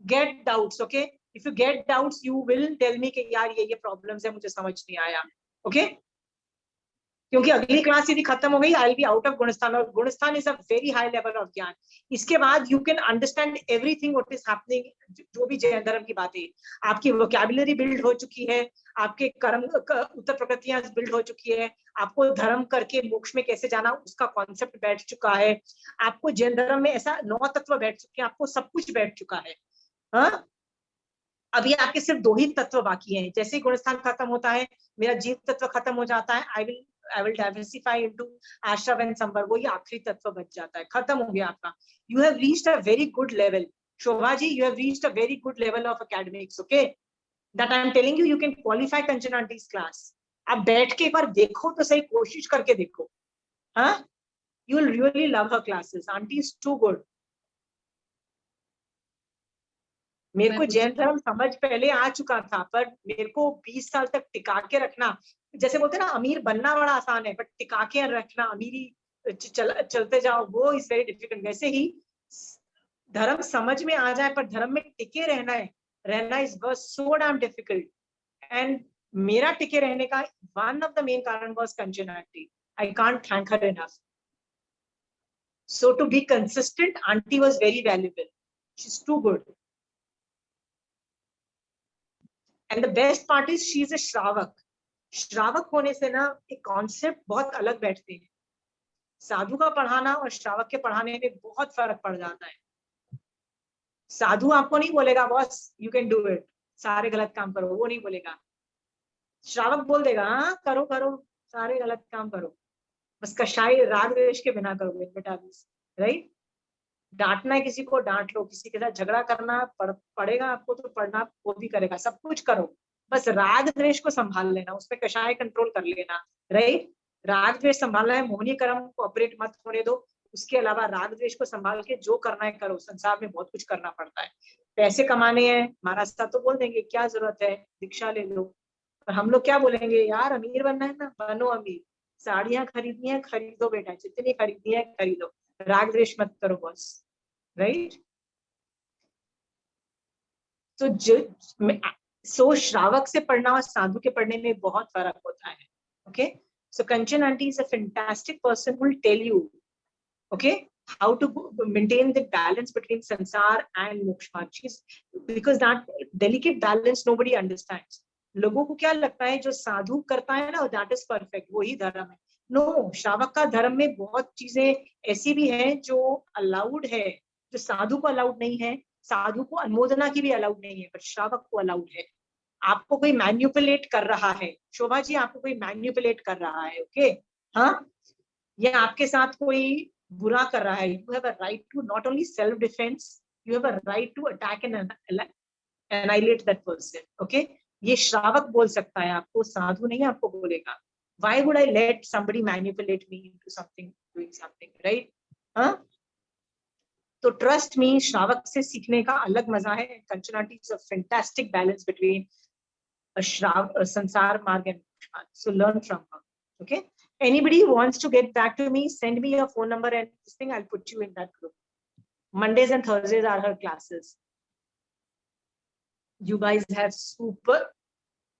Get doubts, okay? If you get doubts, you will tell me कि यार ये प्रॉब्लम्स है, मुझे समझ नहीं आया. ओके? क्योंकि अगली क्लास यदि खत्म हो गई, I will be out of gunasthan. और gunasthan is a very high level of gyan. इसके बाद you can understand everything what is happening. जो भी जैन धर्म की बातें, आपकी वोकैबुलरी बिल्ड हो चुकी है, आपके कर्म उत्तर प्रकृतियां बिल्ड हो चुकी है, आपको धर्म करके मोक्ष में कैसे जाना उसका कॉन्सेप्ट बैठ चुका है, आपको जैन धर्म में ऐसा 9 तत्व बैठ चुके हैं, आपको सब कुछ बैठ चुका है. हाँ, अभी आपके सिर्फ 2 ही तत्व बाकी हैं. जैसे ही गुणस्थान खत्म होता है, मेरा जीव तत्व खत्म हो जाता है, I will diversify into ashrav and samvar. वही आखिरी तत्व बच जाता है. खत्म हो गया आपका. You have reached a very good level. Shobha ji, you have reached a very good level of academics. Okay, that I am telling you, you can qualify Kanchan aunty's class. आप बैठ के एक बार देखो तो सही, कोशिश करके देखो. हाँ, you will really love her classes. Aunty is too good. मेरे को जैन धर्म समझ पहले आ चुका था, पर मेरे को 20 साल तक टिका के रखना, जैसे बोलते हैं ना, अमीर बनना बड़ा आसान है, बट टिका के रखना, अमीरी चलते जाओ, वो इज वेरी डिफिकल्ट. वैसे ही धर्म समझ में आ जाए, पर धर्म में टिके रहना is so damn difficult. And मेरा टिके रहने का वन ऑफ द मेन कारण was Kanchan aunty. I can't thank her enough. So to be consistent, aunty was very valuable. She is too good. And the best part is she is a श्रावक. श्रावक होने से ना एक कॉन्सेप्ट बहुत अलग बैठते हैं. साधु का पढ़ाना और श्रावक के पढ़ाने में बहुत फर्क पड़ जाता है. साधु आपको नहीं बोलेगा boss you can do it, सारे गलत काम करो, वो नहीं बोलेगा. श्रावक बोल देगा हाँ करो करो, सारे गलत काम करो, बस कषाय राग द्वेष के बिना करोगे बेटा. राइट? डांटना है किसी को डांट लो, किसी के साथ झगड़ा करना पड़ेगा आपको तो पढ़ना वो भी करेगा, सब कुछ करो, बस राग द्वेष को संभाल लेना, उसमें कषाय कंट्रोल कर लेना. राइट? राग द्वेष संभालना है, मोहनी कर्म को ऑपरेट मत होने दो. उसके अलावा राग द्वेष को संभाल के जो करना है करो. संसार में बहुत कुछ करना पड़ता है. पैसे कमाने हैं, महाराज साहब तो बोल देंगे क्या जरूरत है, दीक्षा ले लो. पर हम लोग क्या बोलेंगे, यार अमीर बनना है ना, बनो अमीर. साड़ियां खरीदनी है, खरीदो बेटा, जितनी खरीदनी है खरीदो, राग द्वेष मत करो बस. राइट? सो श्रावक से पढ़ना और साधु के पढ़ने में बहुत फर्क होता है. Okay, so Kanchan aunty is a fantastic person who will tell you okay how to maintain the balance between sansar and moksha. Because that delicate balance nobody understands. लोगों को क्या लगता है जो साधु करता है ना that is perfect, वही धर्म है. नो, श्रावक का धर्म में बहुत चीजें ऐसी भी हैं जो अलाउड है, जो साधु को अलाउड नहीं है. साधु को अनुमोदना की भी अलाउड नहीं है, पर श्रावक को अलाउड है. आपको कोई मैन्युपुलेट कर रहा है, शोभा जी आपको कोई मैन्युपुलेट कर रहा है, ओके, हाँ, या आपके साथ कोई बुरा कर रहा है, you have a right to not only self defence, you have a right to attack and annihilate that person, okay? ये श्रावक बोल सकता है आपको, साधु नहीं आपको बोलेगा. Why would I let somebody manipulate me into something, doing something, right? हाँ? तो ट्रस्ट मी, श्रावक से सीखने का अलग मजा है. Kanchana teach a fantastic balance between संसार मार्ग and so learn from her, okay? Anybody who wants to get back to me, send me your phone number and this thing, I'll put you in that group. Mondays and Thursdays are her classes. You guys have super,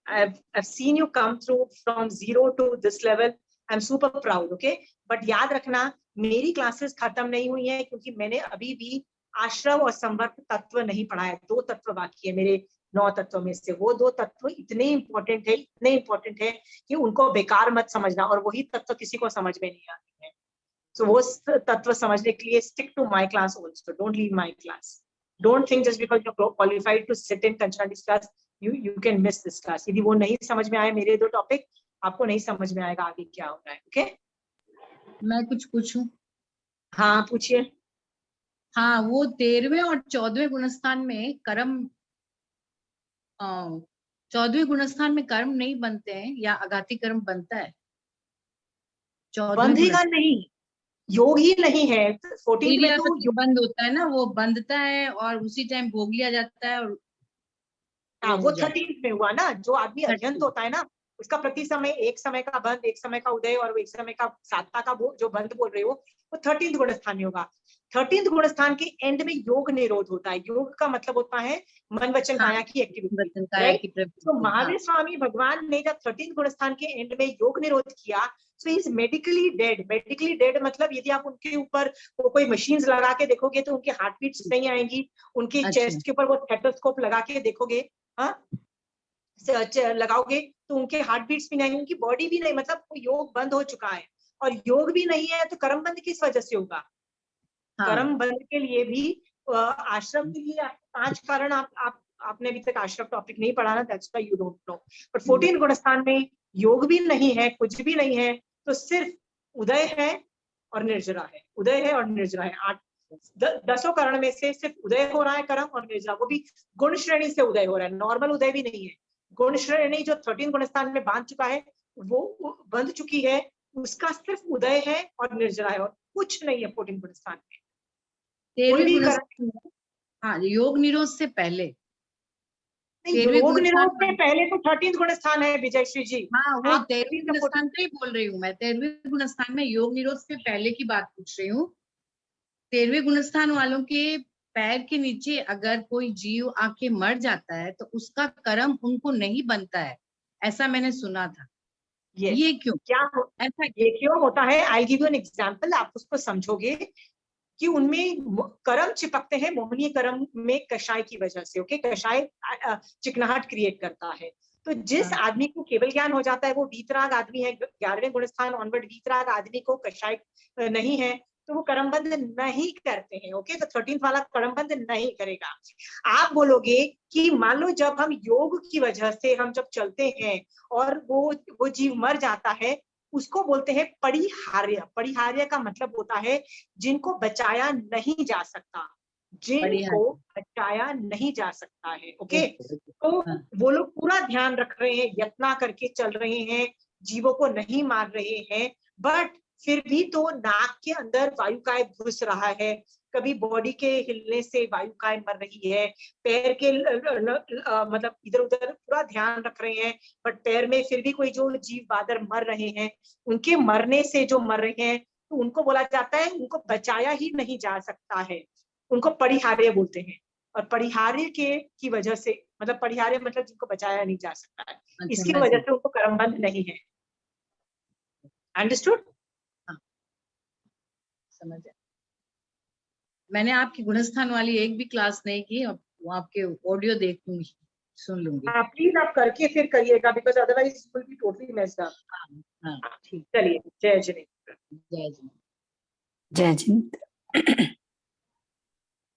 I've seen you come through from 0 to this level. I'm super proud, okay? But याद रखना, मेरी क्लासेस खत्म नहीं हुई है क्योंकि मैंने अभी भी आश्रव और संवर्ग तत्व नहीं पढ़ा है. 2 तत्व बाकी है मेरे 9 तत्वों में से. वो 2 तत्व इतने इंपॉर्टेंट है कि उनको बेकार मत समझना, और वही तत्व किसी को समझ में नहीं आते हैं. So वो तत्व समझने के लिए stick to my class also. Don't leave my class. Don't think just because you're qualified to sit in Kanchanati's class, you can miss this class. यदि वो नहीं समझ में आए मेरे 2 टॉपिक, आपको नहीं समझ में आएगा आगे क्या हो रहा है, ओके? मैं कुछ पूछूं? हाँ पूछिए. हाँ, वो 13वें और 14वें गुणस्थान में कर्म, 14वें गुणस्थान में कर्म नहीं बनते हैं या आघाती कर्म बनता है? 14वें बंधेगा नहीं, योग ही नहीं है. 14 में तो योग बंद होता है ना, वो बंधता है और उसी टाइम भोग लिया जाता है. और वो 13 में हुआ ना. जो आदमी अध्यंत होता है ना, उसका प्रति समय एक समय का बंद, एक समय का उदय और एक समय का साधना का जो बंद बोल रहे हो, वो 13th गुणस्थान में होगा. 13th गुणस्थान के एंड में योग निरोध होता है. योग का मतलब होता है मन वचन काया की एक्टिविटी. तो महावीर स्वामी भगवान ने जब 13th गुणस्थान के एंड में योग निरोध किया, so he is medically dead. Medically dead मतलब यदि आप उनके ऊपर कोई मशीन्स लगा के देखोगे तो उनके हार्ट बीट्स नहीं आएंगी. उनके चेस्ट के ऊपर वो स्टेथोस्कोप लगा के देखोगे, हाँ, लगाओगे तो उनके हार्ट बीट्स भी नहीं, उनकी बॉडी भी नहीं, मतलब योग बंद हो चुका है. और योग भी नहीं है तो कर्म बंद किस वजह से होगा? कर्म बंद के लिए भी आश्रम के लिए 5 कारण आपने अभी तक आश्रम टॉपिक नहीं पढ़ा ना, that's why you don't know. But 14 गुणस्थान में योग भी नहीं है, कुछ भी नहीं है, तो सिर्फ उदय है और निर्जरा है. उदय है और निर्जरा है. 10 कारण में से सिर्फ उदय हो रहा है कर्म, और निर्जरा वो भी गुण श्रेणी से उदय हो रहा है. नॉर्मल उदय भी नहीं है. गुण श्रेणी जो 13 गुणस्थान में बांध चुका है, वो बंध चुकी है, उसका सिर्फ उदय है और निर्जरा है, और कुछ नहीं है 14 गुणस्थान में. हाँ, योग निरोध से पहले, योग निरोध से पहले तो 13th गुणस्थान है विजयश्री जी. हाँ, वो 13वें गुणस्थान पे ही बोल रही हूँ मैं. 13वें गुणस्थान में योग निरोध से पहले की बात पूछ रही हूँ. 13वें गुणस्थान वालों के पैर के नीचे अगर कोई जीव आके मर जाता है तो उसका कर्म उनको नहीं बनता है, ऐसा मैंने सुना था. ये क्यों, ऐसा ये क्यों होता है? I give you an example, आप उसको समझोगे कि उनमें कर्म चिपकते हैं. मोहनीय कर्म में कषाय की वजह से, ओके? कषाय चिकनाहट क्रिएट करता है. तो जिस आदमी को केवल ज्ञान हो जाता है, वो वीतराग आदमी है. 11वें गुणस्थान ऑनवर्ड वीतराग आदमी को कषाय नहीं है, तो वो कर्मबंध नहीं करते हैं, ओके? तो 13th वाला कर्मबंध नहीं करेगा. आप बोलोगे कि मान लो जब हम योग की वजह से हम जब चलते हैं और वो जीव मर जाता है, उसको बोलते हैं परिहार्य. परिहार्य का मतलब होता है जिनको बचाया नहीं जा सकता, जिनको बचाया नहीं जा सकता है, ओके? तो वो लोग पूरा ध्यान रख रहे हैं, यत्न करके चल रहे हैं, जीवों को नहीं मार रहे हैं, बट फिर भी तो नाक के अंदर वायुकाय घुस रहा है, कभी बॉडी के हिलने से वायुकाय मर रही है, पैर के मतलब इधर उधर पूरा ध्यान रख रहे हैं, बट पैर में फिर भी कोई जो जीव बादर मर रहे हैं, उनके मरने से जो मर रहे हैं, तो उनको बोला जाता है उनको बचाया ही नहीं जा सकता है, उनको परिहार्य बोलते हैं. और परिहार्य की वजह से, मतलब परिहार्य मतलब जिनको बचाया नहीं जा सकता है, इसकी वजह से उनको कर्मबंध नहीं है. अंडरस्टूड? समझ गया. मैंने आपकी गुणस्थान वाली एक भी क्लास नहीं की, अब आपके ऑडियो देखूंगी, सुन लूंगी. प्लीज आप करके फिर करिएगा, because otherwise it will be totally messed up. हाँ, ठीक, चलिए. जय जिनेन्द्र. जय जिनेन्द्र. जय जिनेन्द्र.